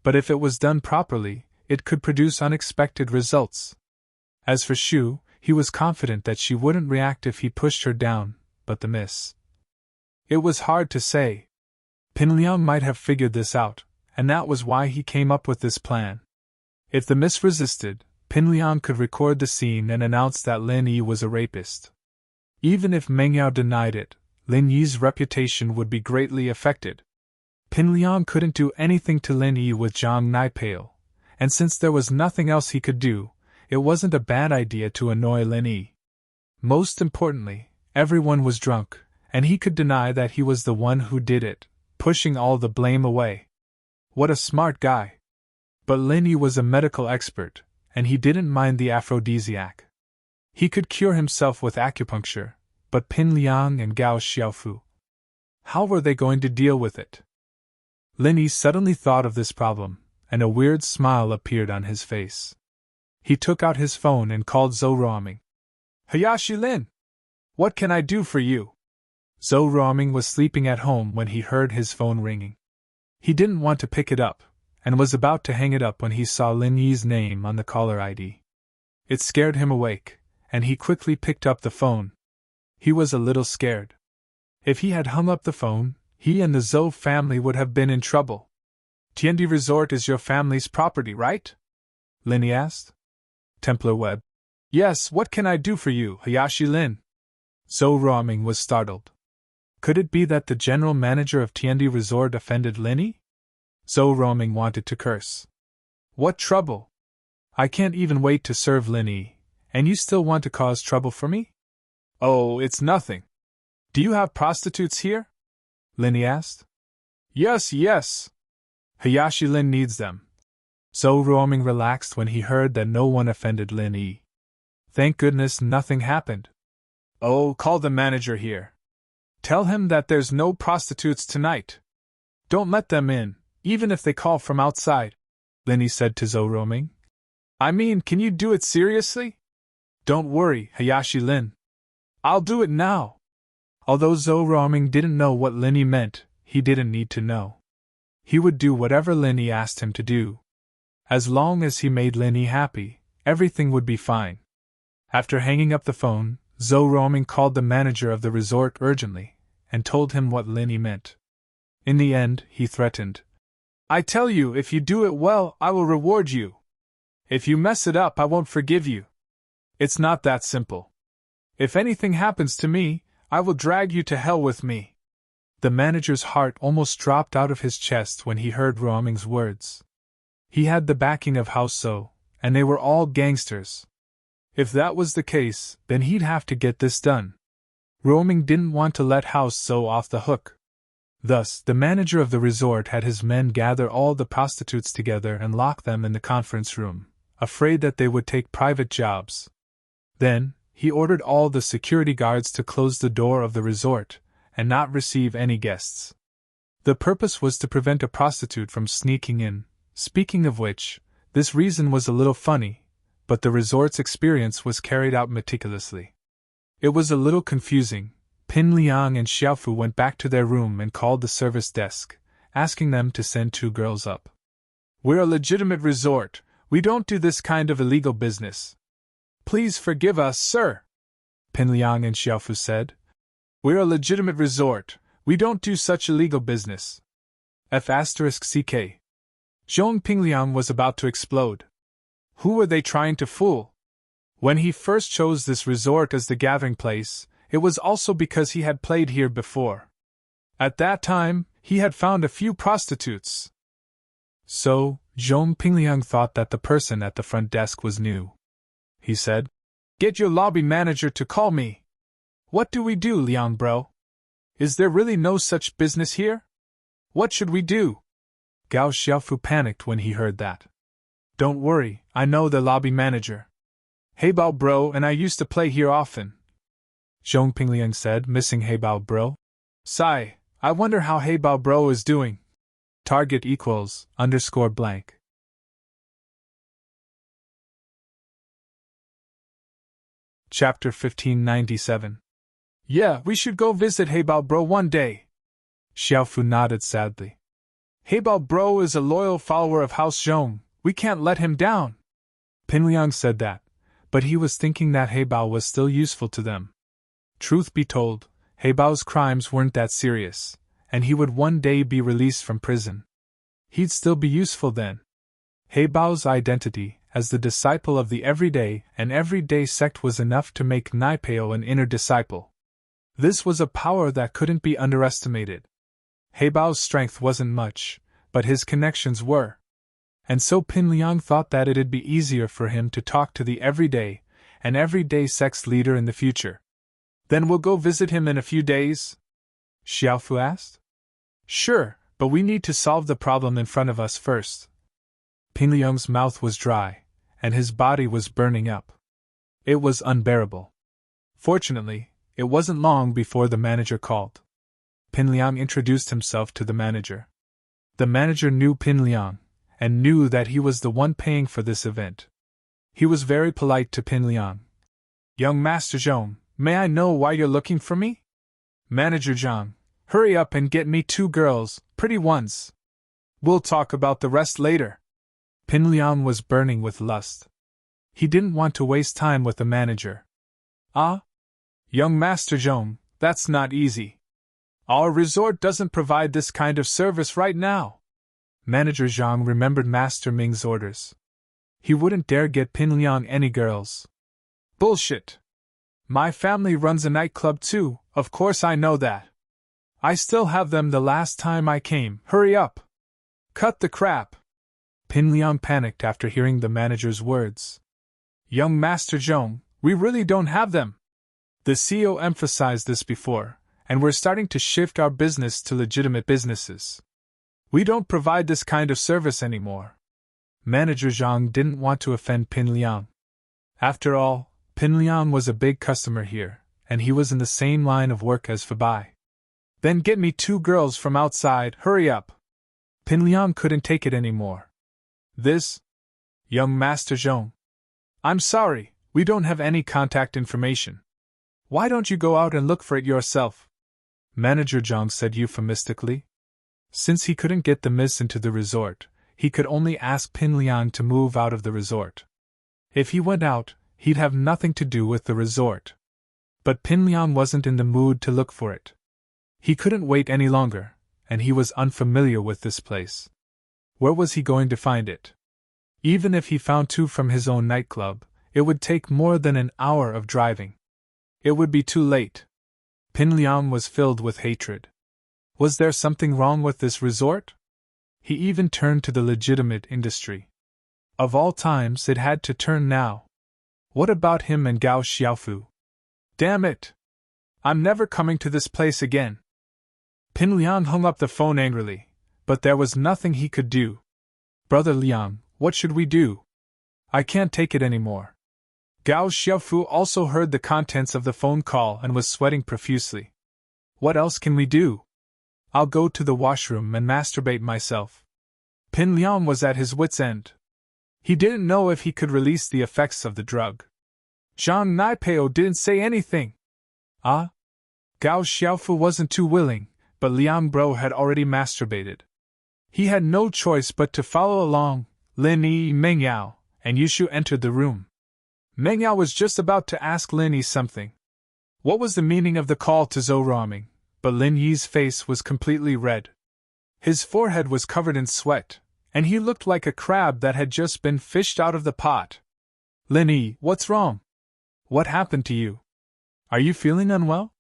but if it was done properly, it could produce unexpected results. As for Shu, he was confident that she wouldn't react if he pushed her down, but the miss. It was hard to say. Pinliang might have figured this out, and that was why he came up with this plan. If the miss resisted, Pinliang could record the scene and announce that Lin Yi was a rapist. Even if Meng Yao denied it, Lin Yi's reputation would be greatly affected. Pinliang couldn't do anything to Lin Yi with Zhang Naipale, and since there was nothing else he could do, it wasn't a bad idea to annoy Lin Yi. Most importantly, everyone was drunk, and he could deny that he was the one who did it, pushing all the blame away. What a smart guy! But Lin Yi was a medical expert, and he didn't mind the aphrodisiac. He could cure himself with acupuncture, but Pinliang and Gao Xiaofu, how were they going to deal with it? Lin Yi suddenly thought of this problem, and a weird smile appeared on his face. He took out his phone and called Zhou Ruoming. Hayashi Lin! What can I do for you? Zhou Ruoming was sleeping at home when he heard his phone ringing. He didn't want to pick it up, and was about to hang it up when he saw Lin Yi's name on the caller ID. It scared him awake, and he quickly picked up the phone. He was a little scared. If he had hung up the phone, he and the Zhou family would have been in trouble. Tiandi Resort is your family's property, right? Lin Yi asked. Templar Web. Yes, what can I do for you, Hayashi Lin? Zhou Ruoming was startled. Could it be that the general manager of Tiandi Resort offended Lin Yi? Zhou Ruoming wanted to curse. What trouble? I can't even wait to serve Lin Yi, and you still want to cause trouble for me? Oh, it's nothing. Do you have prostitutes here? Lin asked. Yes, yes. Hayashi Lin needs them. Zhou Ruoming relaxed when he heard that no one offended Lin Yi. Thank goodness nothing happened. Oh, call the manager here. Tell him that there's no prostitutes tonight. Don't let them in, even if they call from outside, Lin said to Zhou Ruoming. I mean, can you do it seriously? Don't worry, Hayashi Lin. I'll do it now. Although Zhou Ruoming didn't know what Lin Yi meant, he didn't need to know. He would do whatever Lin Yi asked him to do. As long as he made Lin Yi happy, everything would be fine. After hanging up the phone, Zhou Ruoming called the manager of the resort urgently, and told him what Lin Yi meant. In the end, he threatened. I tell you, if you do it well, I will reward you. If you mess it up, I won't forgive you. It's not that simple. If anything happens to me, I will drag you to hell with me. The manager's heart almost dropped out of his chest when he heard Ruoming's words. He had the backing of House Zhou, and they were all gangsters. If that was the case, then he'd have to get this done. Ruoming didn't want to let House Zhou off the hook. Thus, the manager of the resort had his men gather all the prostitutes together and lock them in the conference room, afraid that they would take private jobs. Then, he ordered all the security guards to close the door of the resort and not receive any guests. The purpose was to prevent a prostitute from sneaking in. Speaking of which, this reason was a little funny, but the resort's experience was carried out meticulously. It was a little confusing. Pin Liang and Xiaofu went back to their room and called the service desk, asking them to send 2 girls up. We're a legitimate resort, we don't do this kind of illegal business. Please forgive us, sir, Pin Liang and Xiaofu said. We're a legitimate resort, we don't do such illegal business. F***CK. Zhong Pingliang was about to explode. Who were they trying to fool? When he first chose this resort as the gathering place, it was also because he had played here before. At that time, he had found a few prostitutes. So, Zhong Pingliang thought that the person at the front desk was new. He said, Get your lobby manager to call me. What do we do, Liang bro? Is there really no such business here? What should we do? Gao Xiaofu panicked when he heard that. Don't worry, I know the lobby manager. Heibao bro and I used to play here often. Zhong Pingliang said, missing Heibao bro. Sigh, I wonder how Heibao bro is doing. Target equals _blank. Chapter 1597. Yeah, we should go visit Heibao bro one day. Xiaofu nodded sadly. Heibao bro is a loyal follower of House Zhong, we can't let him down. Pinliang said that, but he was thinking that Heibao was still useful to them. Truth be told, Heibao's crimes weren't that serious, and he would one day be released from prison. He'd still be useful then. Heibao's identity as the disciple of the everyday and everyday sect was enough to make Naipeo an inner disciple. This was a power that couldn't be underestimated. Heibao's strength wasn't much, but his connections were. And so Pinliang thought that it'd be easier for him to talk to the everyday and everyday sect's leader in the future. Then we'll go visit him in a few days? Xiaofu asked. Sure, but we need to solve the problem in front of us first. Pinliang's mouth was dry, and his body was burning up. It was unbearable. Fortunately, it wasn't long before the manager called. Pinliang introduced himself to the manager. The manager knew Pinliang, and knew that he was the one paying for this event. He was very polite to Pinliang. Young Master Zhong, may I know why you're looking for me? Manager Zhang, hurry up and get me 2 girls, pretty ones. We'll talk about the rest later. Pinliang was burning with lust. He didn't want to waste time with the manager. Ah? Young Master Zhong, that's not easy. Our resort doesn't provide this kind of service right now. Manager Zhang remembered Master Ming's orders. He wouldn't dare get Pinliang any girls. Bullshit. My family runs a nightclub too, of course I know that. I still have them the last time I came, hurry up. Cut the crap. Pinliang panicked after hearing the manager's words. Young Master Zhong, we really don't have them. The CEO emphasized this before, and we're starting to shift our business to legitimate businesses. We don't provide this kind of service anymore. Manager Zhang didn't want to offend Pin Liang. After all, Pin Liang was a big customer here, and he was in the same line of work as Fabai. Then get me 2 girls from outside, hurry up! Pin Liang couldn't take it anymore. This? Young Master Zhong. I'm sorry, we don't have any contact information. Why don't you go out and look for it yourself? Manager Zhang said euphemistically. Since he couldn't get the miss into the resort, he could only ask Pin Liang to move out of the resort. If he went out, he'd have nothing to do with the resort. But Pin Liang wasn't in the mood to look for it. He couldn't wait any longer, and he was unfamiliar with this place. Where was he going to find it? Even if he found 2 from his own nightclub, it would take more than an hour of driving. It would be too late. Pin Liang was filled with hatred. Was there something wrong with this resort? He even turned to the legitimate industry. Of all times, it had to turn now. What about him and Gao Xiaofu? Damn it! I'm never coming to this place again. Pin Liang hung up the phone angrily, but there was nothing he could do. Brother Liang, what should we do? I can't take it anymore. Gao Xiaofu also heard the contents of the phone call and was sweating profusely. What else can we do? I'll go to the washroom and masturbate myself. Pin Liang was at his wit's end. He didn't know if he could release the effects of the drug. Zhang Naipeo didn't say anything. Ah? Gao Xiaofu wasn't too willing, but Liang Bro had already masturbated. He had no choice but to follow along. Lin Yi, Meng Yao, and Yushu entered the room. Meng Yao was just about to ask Lin Yi something. What was the meaning of the call to Zhou Ruoming? But Lin Yi's face was completely red. His forehead was covered in sweat, and he looked like a crab that had just been fished out of the pot. Lin Yi, what's wrong? What happened to you? Are you feeling unwell?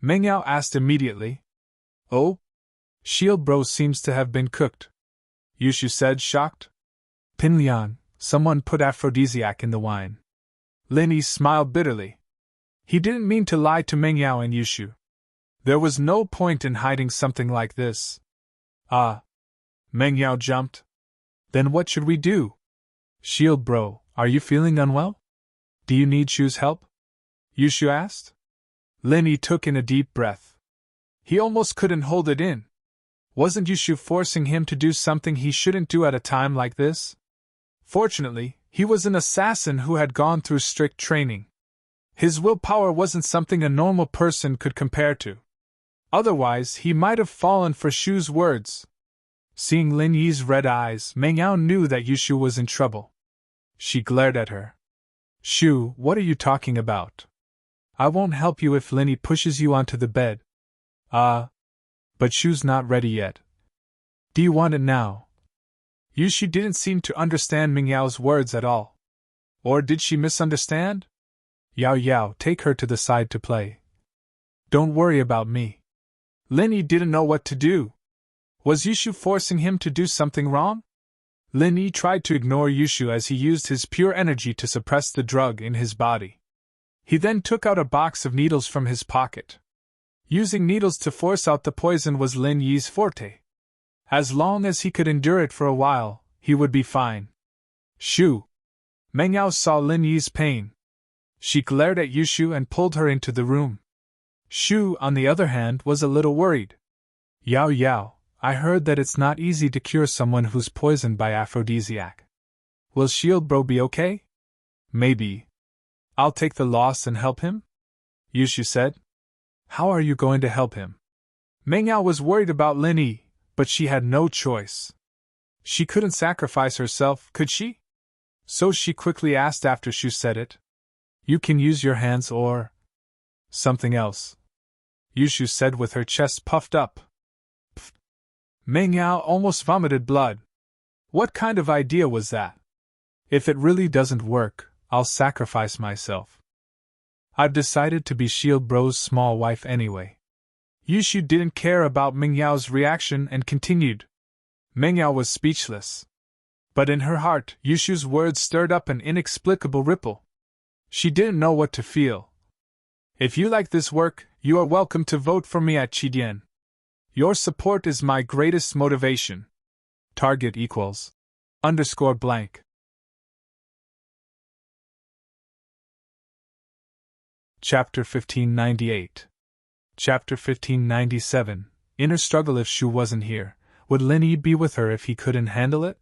Meng Yao asked immediately. Oh? Shield Bro seems to have been cooked, Yushu said, shocked. Pin Liang, someone put aphrodisiac in the wine. Lin Yi smiled bitterly. He didn't mean to lie to Meng Yao and Yushu. There was no point in hiding something like this. Ah. Meng Yao jumped. Then what should we do? Shield Bro, are you feeling unwell? Do you need Shu's help? Yushu asked. Lin Yi took in a deep breath. He almost couldn't hold it in. Wasn't Yushu forcing him to do something he shouldn't do at a time like this? Fortunately, he was an assassin who had gone through strict training. His willpower wasn't something a normal person could compare to. Otherwise, he might have fallen for Shu's words. Seeing Lin Yi's red eyes, Meng Yao knew that Yushu was in trouble. She glared at her. Shu, what are you talking about? I won't help you if Lin Yi pushes you onto the bed. But Shu's not ready yet. Do you want it now? Yushu didn't seem to understand Meng Yao's words at all. Or did she misunderstand? Yao Yao, take her to the side to play. Don't worry about me. Lin Yi didn't know what to do. Was Yushu forcing him to do something wrong? Lin Yi tried to ignore Yushu as he used his pure energy to suppress the drug in his body. He then took out a box of needles from his pocket. Using needles to force out the poison was Lin Yi's forte. As long as he could endure it for a while, he would be fine. Shu. Meng Yao saw Lin Yi's pain. She glared at Yushu and pulled her into the room. Shu, on the other hand, was a little worried. Yao Yao, I heard that it's not easy to cure someone who's poisoned by aphrodisiac. Will Shield Bro be okay? Maybe. I'll take the loss and help him? Yushu said. How are you going to help him? Meng Yao was worried about Lin Yi, but she had no choice. She couldn't sacrifice herself, could she? So she quickly asked after Shu said it. You can use your hands or something else, Yushu said with her chest puffed up. Pfft. Meng Yao almost vomited blood. What kind of idea was that? If it really doesn't work, I'll sacrifice myself. I've decided to be Shield Bro's small wife anyway. Yushu didn't care about Meng Yao's reaction and continued. Meng Yao was speechless. But in her heart, Yushu's words stirred up an inexplicable ripple. She didn't know what to feel. If you like this work, you are welcome to vote for me at Chidian. Your support is my greatest motivation. Target equals _blank. Chapter 1598. Chapter 1597. Inner struggle. If Shu wasn't here, would Lin Yi be with her if he couldn't handle it?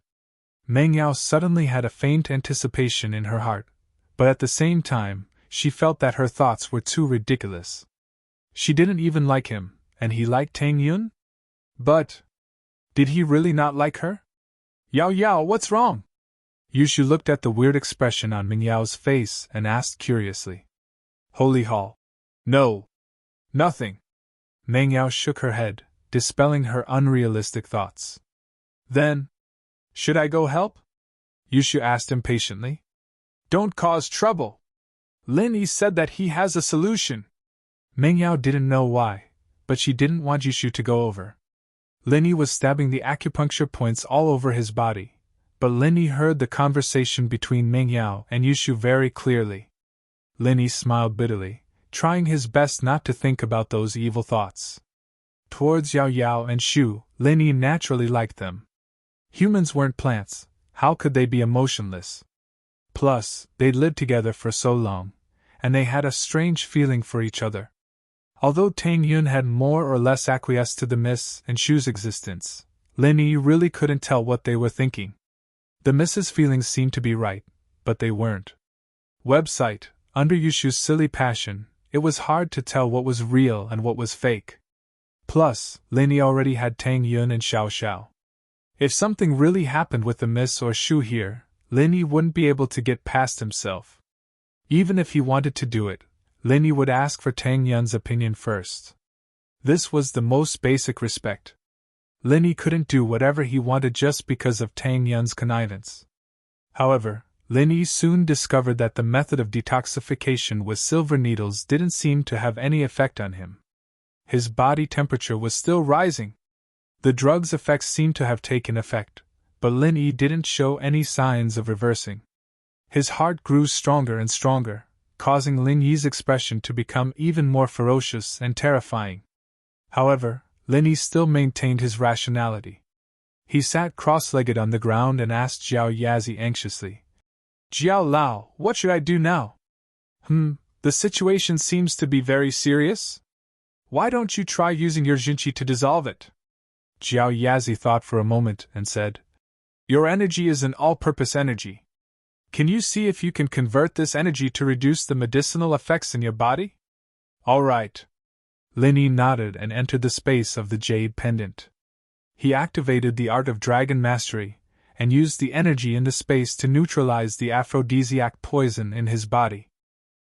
Meng Yao suddenly had a faint anticipation in her heart, but at the same time, she felt that her thoughts were too ridiculous. She didn't even like him, and he liked Tang Yun? But did he really not like her? Yao Yao, what's wrong? Yushu looked at the weird expression on Meng Yao's face and asked curiously. Holy Hall. No. Nothing. Meng Yao shook her head, dispelling her unrealistic thoughts. Then, should I go help? Yushu asked impatiently. Don't cause trouble. Lin Yi said that he has a solution. Meng Yao didn't know why, but she didn't want Yushu to go over. Lin Yi was stabbing the acupuncture points all over his body, but Lin Yi heard the conversation between Meng Yao and Yushu very clearly. Lin Yi smiled bitterly, trying his best not to think about those evil thoughts. Towards Yao Yao and Shu, Lin Yi naturally liked them. Humans weren't plants, how could they be emotionless? Plus, they'd lived together for so long, and they had a strange feeling for each other. Although Tang Yun had more or less acquiesced to the Miss and Shu's existence, Lin Yi really couldn't tell what they were thinking. The Miss's feelings seemed to be right, but they weren't. Website. Under Yushu's silly passion, it was hard to tell what was real and what was fake. Plus, Lin Yi already had Tang Yun and Xiao Xiao. If something really happened with the Miss or Shu here, Lin Yi wouldn't be able to get past himself. Even if he wanted to do it, Lin Yi would ask for Tang Yun's opinion first. This was the most basic respect. Lin Yi couldn't do whatever he wanted just because of Tang Yun's connivance. However, Lin Yi soon discovered that the method of detoxification with silver needles didn't seem to have any effect on him. His body temperature was still rising. The drug's effects seemed to have taken effect, but Lin Yi didn't show any signs of reversing. His heart grew stronger and stronger, causing Lin Yi's expression to become even more ferocious and terrifying. However, Lin Yi still maintained his rationality. He sat cross-legged on the ground and asked Zhao Yazi anxiously, Jiao Lao, what should I do now? The situation seems to be very serious. Why don't you try using your Jinqi to dissolve it? Zhao Yazi thought for a moment and said, Your energy is an all-purpose energy. Can you see if you can convert this energy to reduce the medicinal effects in your body? All right. Lin Yi nodded and entered the space of the jade pendant. He activated the art of dragon mastery, and used the energy in the space to neutralize the aphrodisiac poison in his body.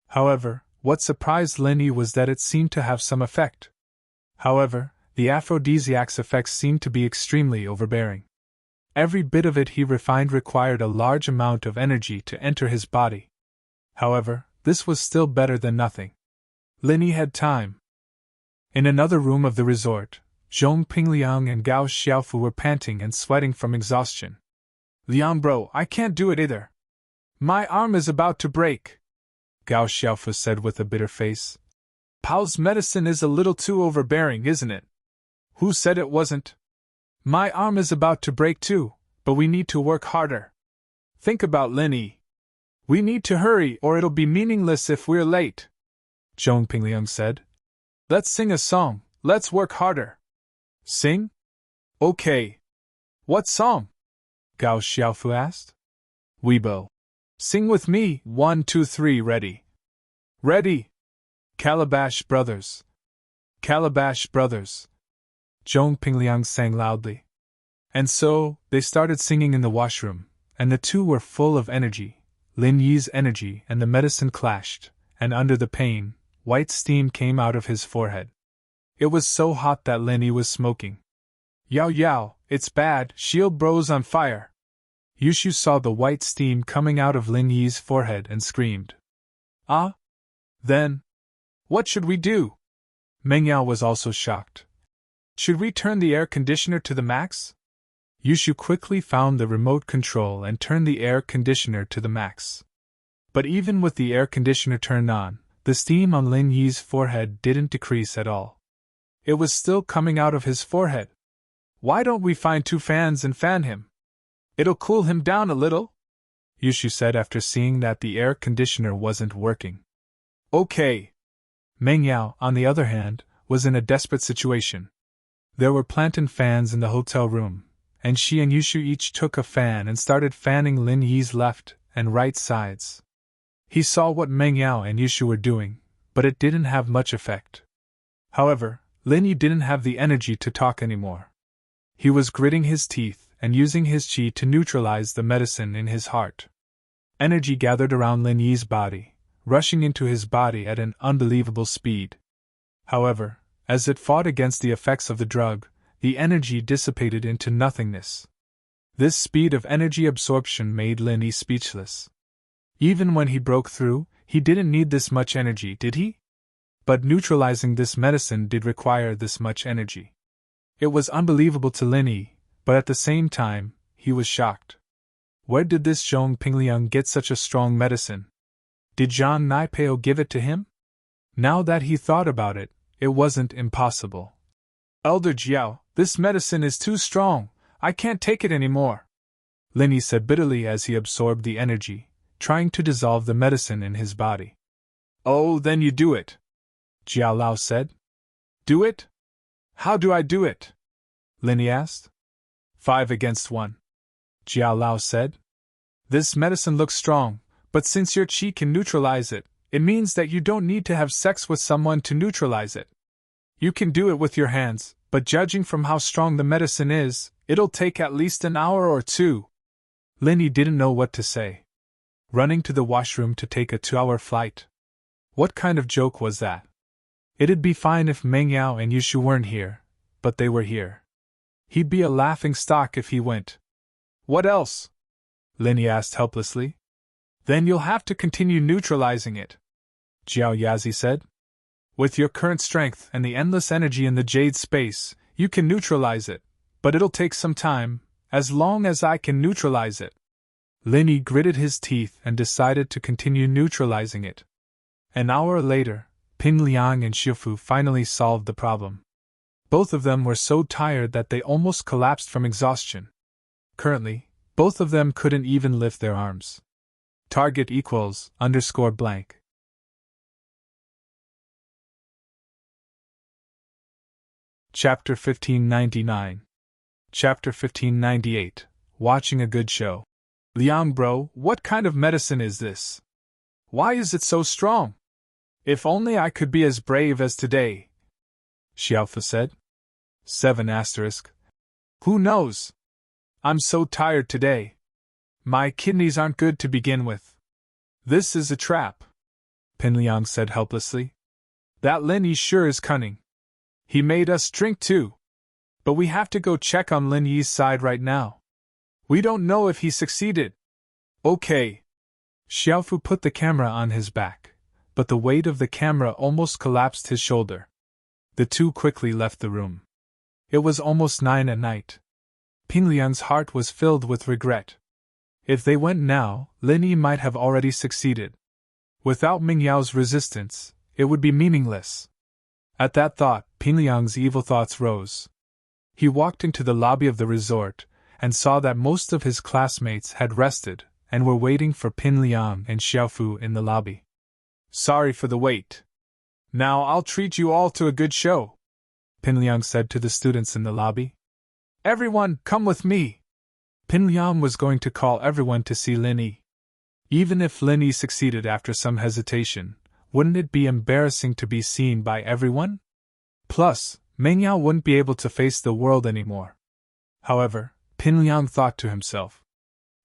However, what surprised Lin Yi was that it seemed to have some effect. However, the aphrodisiac's effects seemed to be extremely overbearing. Every bit of it he refined required a large amount of energy to enter his body. However, this was still better than nothing. Lin Yi had time. In another room of the resort, Zhong Pingliang and Gao Xiaofu were panting and sweating from exhaustion. Liang bro, I can't do it either. My arm is about to break, Gao Xiaofu said with a bitter face. Pao's medicine is a little too overbearing, isn't it? Who said it wasn't? My arm is about to break too, but we need to work harder. Think about Lin Yi. We need to hurry or it'll be meaningless if we're late, Zhong Pingliang said. Let's sing a song, let's work harder. Sing? Okay. What song? Gao Xiaofu asked. Weibo. Sing with me, 1, 2, 3, ready. Ready! Calabash Brothers. Calabash Brothers. Zhong Pingliang sang loudly. And so, they started singing in the washroom, and the two were full of energy. Lin Yi's energy and the medicine clashed, and under the pain, white steam came out of his forehead. It was so hot that Lin Yi was smoking. Yao Yao, it's bad, Shield Bro's on fire. Yushu saw the white steam coming out of Lin Yi's forehead and screamed. Ah? Then? What should we do? Meng Yao was also shocked. Should we turn the air conditioner to the max? Yushu quickly found the remote control and turned the air conditioner to the max. But even with the air conditioner turned on, the steam on Lin Yi's forehead didn't decrease at all. It was still coming out of his forehead. "Why don't we find 2 fans and fan him? It'll cool him down a little," Yushu said after seeing that the air conditioner wasn't working. "Okay." Meng Yao, on the other hand, was in a desperate situation. There were plantain fans in the hotel room, and she and Yushu each took a fan and started fanning Lin Yi's left and right sides. He saw what Meng Yao and Yushu were doing, but it didn't have much effect. However, Lin Yi didn't have the energy to talk anymore. He was gritting his teeth and using his qi to neutralize the medicine in his heart. Energy gathered around Lin Yi's body, rushing into his body at an unbelievable speed. However, as it fought against the effects of the drug, the energy dissipated into nothingness. This speed of energy absorption made Lin Yi speechless. Even when he broke through, he didn't need this much energy, did he? But neutralizing this medicine did require this much energy. It was unbelievable to Lin Yi, but at the same time, he was shocked. Where did this Zhong Pingliang get such a strong medicine? Did Zhang Naipeo give it to him? Now that he thought about it, it wasn't impossible. "Elder Jiao, this medicine is too strong, I can't take it anymore," Lin Yi said bitterly as he absorbed the energy, trying to dissolve the medicine in his body. "Oh, then you do it," Jiao Lao said. "Do it? How do I do it?" Lin Yi asked. 5 against 1. Jiao Lao said. "This medicine looks strong, but since your qi can neutralize it, it means that you don't need to have sex with someone to neutralize it. You can do it with your hands, but judging from how strong the medicine is, it'll take at least an hour or 2. Lin Yi didn't know what to say. Running to the washroom to take a 2-hour flight. What kind of joke was that? It'd be fine if Meng Yao and Yushu weren't here, but they were here. He'd be a laughing stock if he went. "What else?" Lin Yi asked helplessly. "Then you'll have to continue neutralizing it," Jiao Yazi said. "With your current strength and the endless energy in the jade space, you can neutralize it, but it'll take some time, as long as I can neutralize it." Lin Yi gritted his teeth and decided to continue neutralizing it. An hour later, Ping Liang and Shifu finally solved the problem. Both of them were so tired that they almost collapsed from exhaustion. Currently, both of them couldn't even lift their arms. Target equals _blank. Chapter 1599. Chapter 1598. Watching a good show. "Liang bro, what kind of medicine is this? Why is it so strong? If only I could be as brave as today," Xiaofu said. 7*. "Who knows? I'm so tired today. My kidneys aren't good to begin with. This is a trap," Pinliang said helplessly. "That Lin Yi sure is cunning. He made us drink too. But we have to go check on Lin Yi's side right now. We don't know if he succeeded." "Okay." Xiaofu put the camera on his back, but the weight of the camera almost collapsed his shoulder. The two quickly left the room. It was almost 9 at night. Pingliang's heart was filled with regret. If they went now, Lin Yi might have already succeeded. Without Ming Yao's resistance, it would be meaningless. At that thought, Pingliang's evil thoughts rose. He walked into the lobby of the resort, and saw that most of his classmates had rested, and were waiting for Pinliang and Xiaofu in the lobby. "Sorry for the wait. Now I'll treat you all to a good show," Pinliang said to the students in the lobby. "Everyone, come with me." Pinliang was going to call everyone to see Lin Yi. Even if Lin Yi succeeded after some hesitation, wouldn't it be embarrassing to be seen by everyone? Plus, Meng Yao wouldn't be able to face the world anymore. However, Pinliang thought to himself.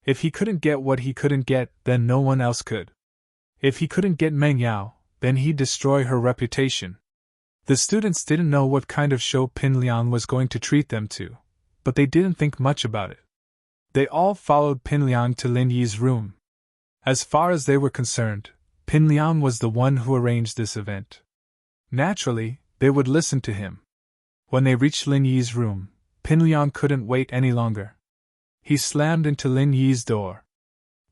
If he couldn't get what he couldn't get, then no one else could. If he couldn't get Meng Yao, then he'd destroy her reputation. The students didn't know what kind of show Pinliang was going to treat them to, but they didn't think much about it. They all followed Pinliang to Lin Yi's room. As far as they were concerned, Pinliang was the one who arranged this event. Naturally, they would listen to him. When they reached Lin Yi's room, Pinliang couldn't wait any longer. He slammed into Lin Yi's door.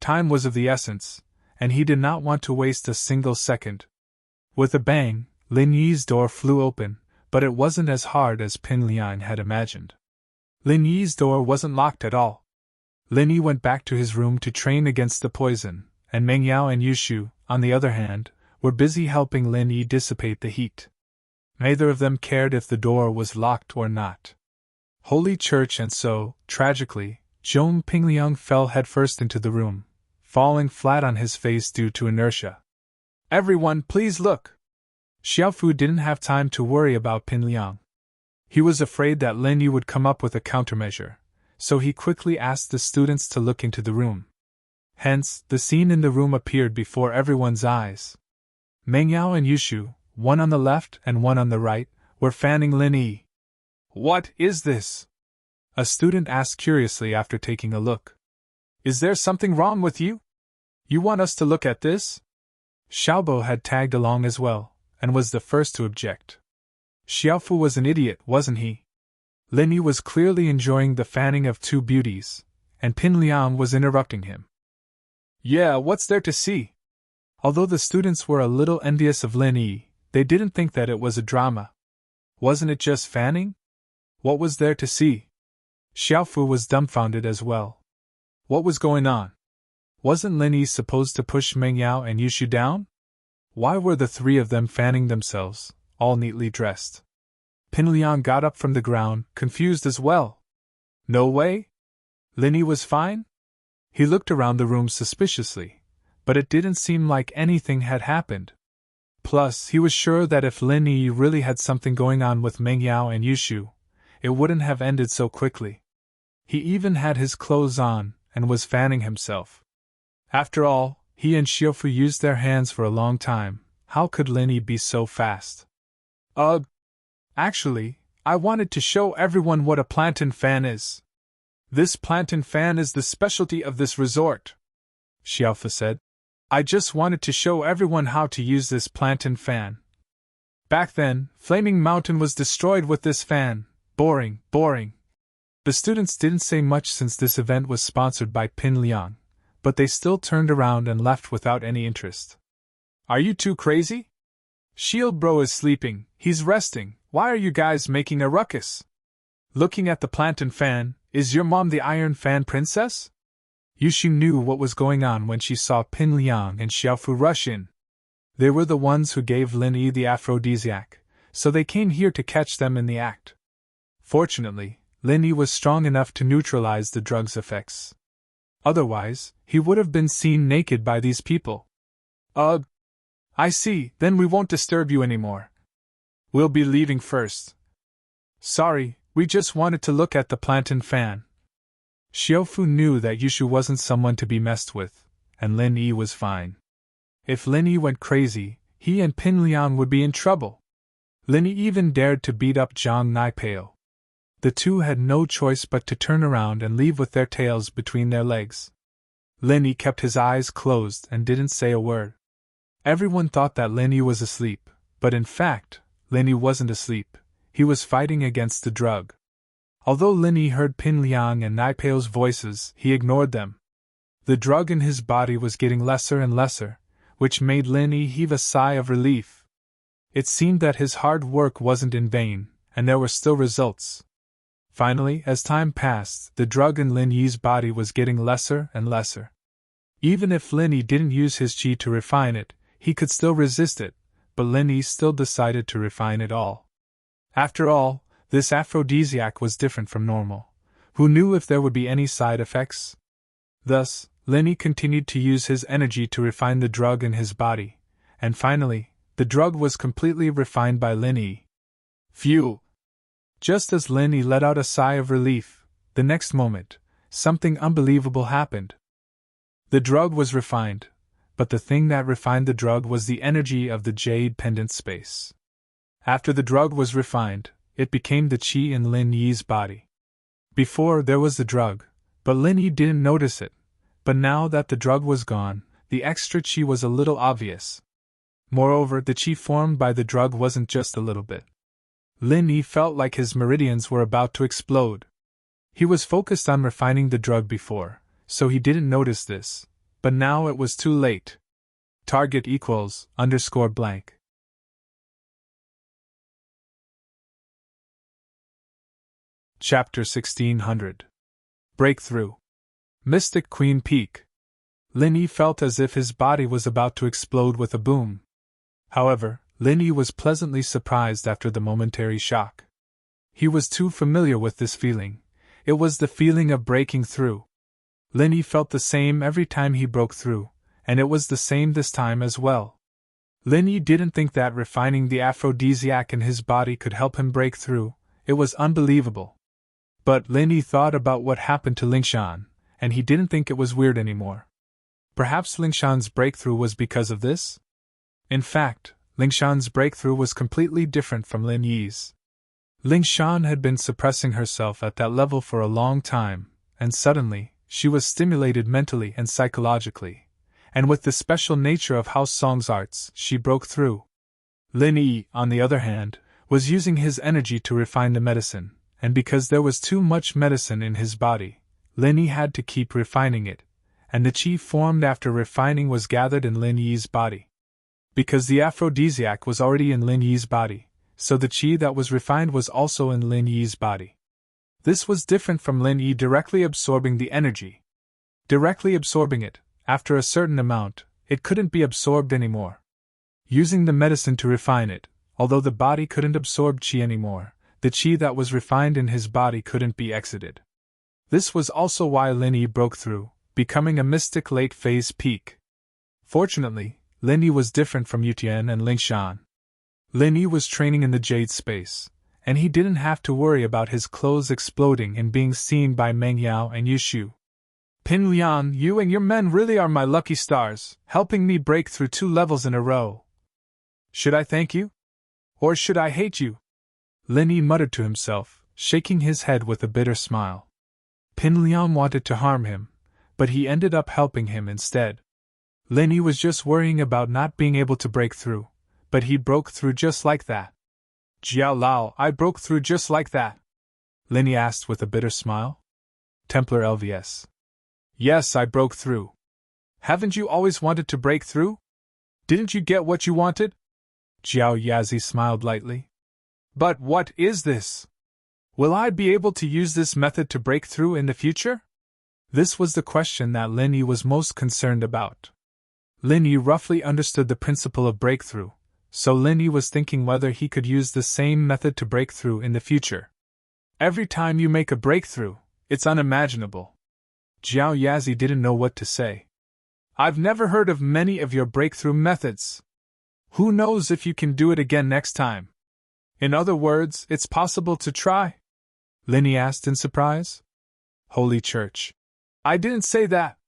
Time was of the essence, and he did not want to waste a single second. With a bang, Lin Yi's door flew open, but it wasn't as hard as Pin Liang had imagined. Lin Yi's door wasn't locked at all. Lin Yi went back to his room to train against the poison, and Meng Yao and Yushu, on the other hand, were busy helping Lin Yi dissipate the heat. Neither of them cared if the door was locked or not. Holy Church, and so, tragically, Zhong Pingliang fell headfirst into the room, falling flat on his face due to inertia. "Everyone, please look!" Xiaofu didn't have time to worry about Pingliang. He was afraid that Lin Yi would come up with a countermeasure, so he quickly asked the students to look into the room. Hence, the scene in the room appeared before everyone's eyes. Meng Yao and Yushu, one on the left and one on the right, were fanning Lin Yi. "What is this?" a student asked curiously after taking a look. "Is there something wrong with you? You want us to look at this?" Xiaobo had tagged along as well, and was the first to object. Xiaofu was an idiot, wasn't he? Lin Yi was clearly enjoying the fanning of two beauties, and Pin Liang was interrupting him. "Yeah, what's there to see?" Although the students were a little envious of Lin Yi, they didn't think that it was a drama. Wasn't it just fanning? What was there to see? Xiaofu was dumbfounded as well. What was going on? Wasn't Lin Yi supposed to push Meng Yao and Yushu down? Why were the three of them fanning themselves, all neatly dressed? Pin Liang got up from the ground, confused as well. No way? Lin Yi was fine? He looked around the room suspiciously, but it didn't seem like anything had happened. Plus, he was sure that if Lin Yi really had something going on with Meng Yao and Yushu, it wouldn't have ended so quickly. He even had his clothes on, and was fanning himself. After all, he and Xiaofu used their hands for a long time. How could Lin Yi be so fast? Actually, I wanted to show everyone what a plantain fan is. This plantain fan is the specialty of this resort, Xiaofu said. I just wanted to show everyone how to use this plantain fan. Back then, Flaming Mountain was destroyed with this fan. Boring. The students didn't say much since this event was sponsored by Pin Liang, but they still turned around and left without any interest. Are you too crazy? Shield Bro is sleeping, he's resting, why are you guys making a ruckus? Looking at the plantain fan, is your mom the Iron Fan Princess? Yushu knew what was going on when she saw Pin Liang and Xiaofu rush in. They were the ones who gave Lin Yi the aphrodisiac, so they came here to catch them in the act. Fortunately, Lin Yi was strong enough to neutralize the drug's effects. Otherwise, he would have been seen naked by these people. I see, then we won't disturb you anymore. We'll be leaving first. Sorry, we just wanted to look at the plantain fan. Xiaofu knew that Yushu wasn't someone to be messed with, and Lin Yi was fine. If Lin Yi went crazy, he and Pin Liang would be in trouble. Lin Yi even dared to beat up Zhang Naipeo. The two had no choice but to turn around and leave with their tails between their legs. Lin Yi kept his eyes closed and didn't say a word. Everyone thought that Lin Yi was asleep, but in fact, Lin Yi wasn't asleep, he was fighting against the drug. Although Lin Yi heard Pin Liang and Naipeo's voices, he ignored them. The drug in his body was getting lesser and lesser, which made Lin Yi heave a sigh of relief. It seemed that his hard work wasn't in vain, and there were still results. Finally, as time passed, the drug in Lin Yi's body was getting lesser and lesser. Even if Lin Yi didn't use his qi to refine it, he could still resist it, but Lin Yi still decided to refine it all. After all, this aphrodisiac was different from normal. Who knew if there would be any side effects? Thus, Lin Yi continued to use his energy to refine the drug in his body, and finally, the drug was completely refined by Lin Yi. Phew! Just as Lin Yi let out a sigh of relief, the next moment, something unbelievable happened. The drug was refined, but the thing that refined the drug was the energy of the jade pendant space. After the drug was refined, it became the qi in Lin Yi's body. Before there was the drug, but Lin Yi didn't notice it, but now that the drug was gone, the extra qi was a little obvious. Moreover, the qi formed by the drug wasn't just a little bit. Lin Yi felt like his meridians were about to explode. He was focused on refining the drug before, so he didn't notice this, but now it was too late. Target =_. Chapter 1600. Breakthrough. Mystic Queen Peak. Lin Yi felt as if his body was about to explode with a boom. However, Lin Yi was pleasantly surprised after the momentary shock. He was too familiar with this feeling. It was the feeling of breaking through. Lin Yi felt the same every time he broke through, and it was the same this time as well. Lin Yi didn't think that refining the aphrodisiac in his body could help him break through. It was unbelievable. But Lin Yi thought about what happened to Lingshan, and he didn't think it was weird anymore. Perhaps Lingshan's breakthrough was because of this? In fact, Lingshan's breakthrough was completely different from Lin Yi's. Lingshan had been suppressing herself at that level for a long time, and suddenly, she was stimulated mentally and psychologically, and with the special nature of House Song's arts, she broke through. Lin Yi, on the other hand, was using his energy to refine the medicine, and because there was too much medicine in his body, Lin Yi had to keep refining it, and the qi formed after refining was gathered in Lin Yi's body. Because the aphrodisiac was already in Lin Yi's body, so the qi that was refined was also in Lin Yi's body. This was different from Lin Yi directly absorbing the energy. Directly absorbing it, after a certain amount, it couldn't be absorbed anymore. Using the medicine to refine it, although the body couldn't absorb qi anymore, the qi that was refined in his body couldn't be exited. This was also why Lin Yi broke through, becoming a mystic late-phase peak. Fortunately, Lin Yi was different from Yutian and Lingshan. Lin Yi was training in the Jade Space, and he didn't have to worry about his clothes exploding and being seen by Meng Yao and Yu Shu. Pin Lian, you and your men really are my lucky stars, helping me break through 2 levels in a row. Should I thank you? Or should I hate you? Lin Yi muttered to himself, shaking his head with a bitter smile. Pin Lian wanted to harm him, but he ended up helping him instead. Lin Yi was just worrying about not being able to break through, but he broke through just like that. Jiao Lao, I broke through just like that? Lin Yi asked with a bitter smile. Templar LVS. Yes, I broke through. Haven't you always wanted to break through? Didn't you get what you wanted? Jiao Yazi smiled lightly. But what is this? Will I be able to use this method to break through in the future? This was the question that Lin Yi was most concerned about. Lin Yi roughly understood the principle of breakthrough, so Lin Yi was thinking whether he could use the same method to break through in the future. Every time you make a breakthrough, it's unimaginable. Jiao Yazi didn't know what to say. I've never heard of many of your breakthrough methods. Who knows if you can do it again next time? In other words, it's possible to try? Lin Yi asked in surprise. Holy Church. I didn't say that.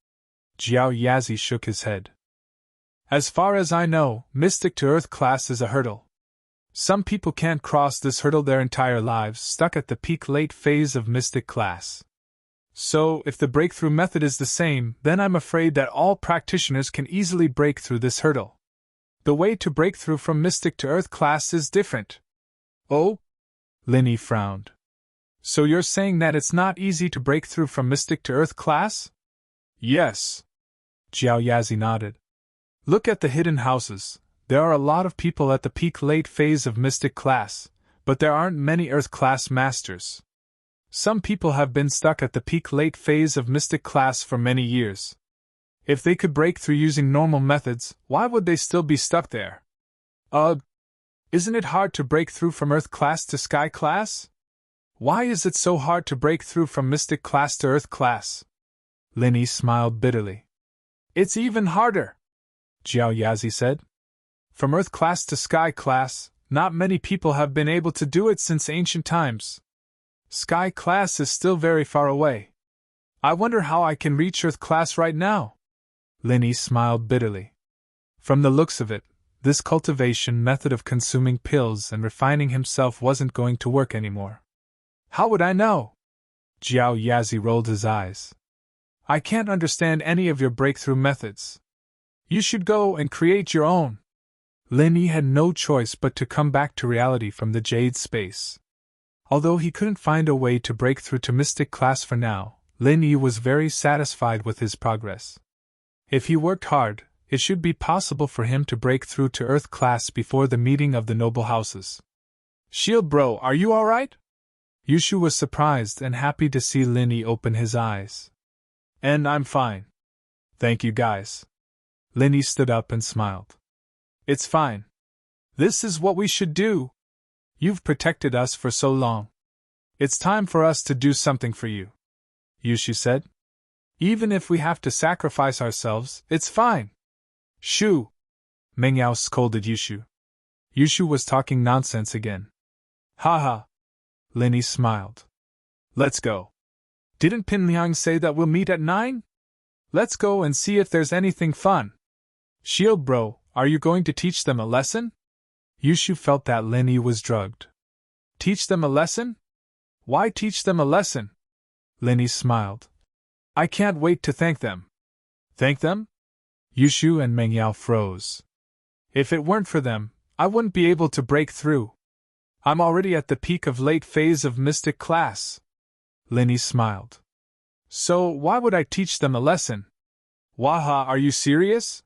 Jiao Yazi shook his head. As far as I know, Mystic to Earth class is a hurdle. Some people can't cross this hurdle their entire lives, stuck at the peak late phase of Mystic class. So, if the breakthrough method is the same, then I'm afraid that all practitioners can easily break through this hurdle. The way to break through from Mystic to Earth class is different. Oh? Lin Yi frowned. So you're saying that it's not easy to break through from Mystic to Earth class? Yes. Jiao Yazi nodded. Look at the hidden houses. There are a lot of people at the peak late phase of Mystic class, but there aren't many Earth class masters. Some people have been stuck at the peak late phase of Mystic class for many years. If they could break through using normal methods, why would they still be stuck there? Isn't it hard to break through from Earth class to Sky class? Why is it so hard to break through from Mystic class to Earth class? Lin Yi smiled bitterly. It's even harder, Jiao Yazi said. From Earth class to Sky class, not many people have been able to do it since ancient times. Sky class is still very far away. I wonder how I can reach Earth class right now. Lin Yi smiled bitterly. From the looks of it, this cultivation method of consuming pills and refining himself wasn't going to work anymore. How would I know? Jiao Yazi rolled his eyes. I can't understand any of your breakthrough methods. You should go and create your own. Lin Yi had no choice but to come back to reality from the Jade Space. Although he couldn't find a way to break through to Mystic class for now, Lin Yi was very satisfied with his progress. If he worked hard, it should be possible for him to break through to Earth class before the meeting of the noble houses. Shield bro, are you alright? Yushu was surprised and happy to see Linny open his eyes. And I'm fine. Thank you guys. Linny stood up and smiled. It's fine. This is what we should do. You've protected us for so long. It's time for us to do something for you. Yushu said. Even if we have to sacrifice ourselves, it's fine. Shoo! Mengyao scolded Yushu. Yushu was talking nonsense again. Ha ha! Linny smiled. Let's go. Didn't Pinliang say that we'll meet at 9? Let's go and see if there's anything fun. Shield bro, are you going to teach them a lesson? Yushu felt that Linny was drugged. Teach them a lesson? Why teach them a lesson? Linny smiled. I can't wait to thank them. Thank them? Yushu and Mengyao froze. If it weren't for them, I wouldn't be able to break through. I'm already at the peak of late phase of mystic class. Linny smiled. So why would I teach them a lesson? Waha, are you serious?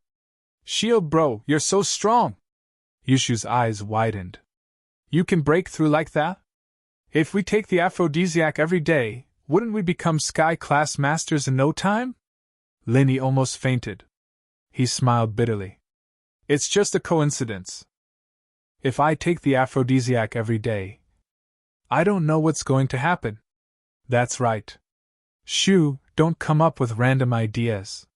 Shield bro, you're so strong. Yushu's eyes widened. You can break through like that? If we take the aphrodisiac every day, wouldn't we become sky class masters in no time? Linny almost fainted. He smiled bitterly. It's just a coincidence. If I take the aphrodisiac every day, I don't know what's going to happen. That's right. Shoo, don't come up with random ideas.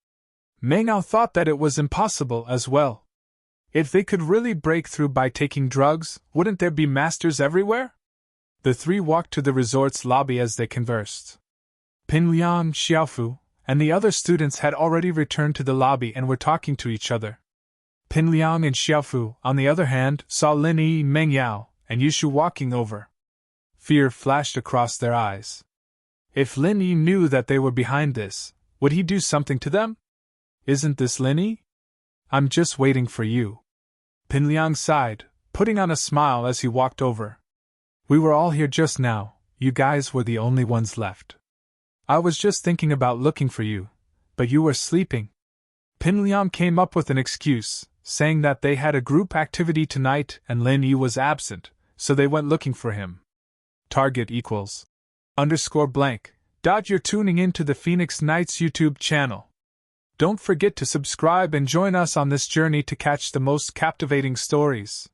Mengyao thought that it was impossible as well. If they could really break through by taking drugs, wouldn't there be masters everywhere? The three walked to the resort's lobby as they conversed. Pinliang, Xiaofu, and the other students had already returned to the lobby and were talking to each other. Pinliang and Xiaofu, on the other hand, saw Linny, Mengyao, and Yushu walking over. Fear flashed across their eyes. If Linny knew that they were behind this, would he do something to them? Isn't this Linny? I'm just waiting for you. Pinliang sighed, putting on a smile as he walked over. We were all here just now, you guys were the only ones left. I was just thinking about looking for you, but you were sleeping. Pinliang came up with an excuse, saying that they had a group activity tonight and Linny was absent, so they went looking for him. Target equals _blank. You're tuning in to the Phoenix Knights YouTube channel. Don't forget to subscribe and join us on this journey to catch the most captivating stories.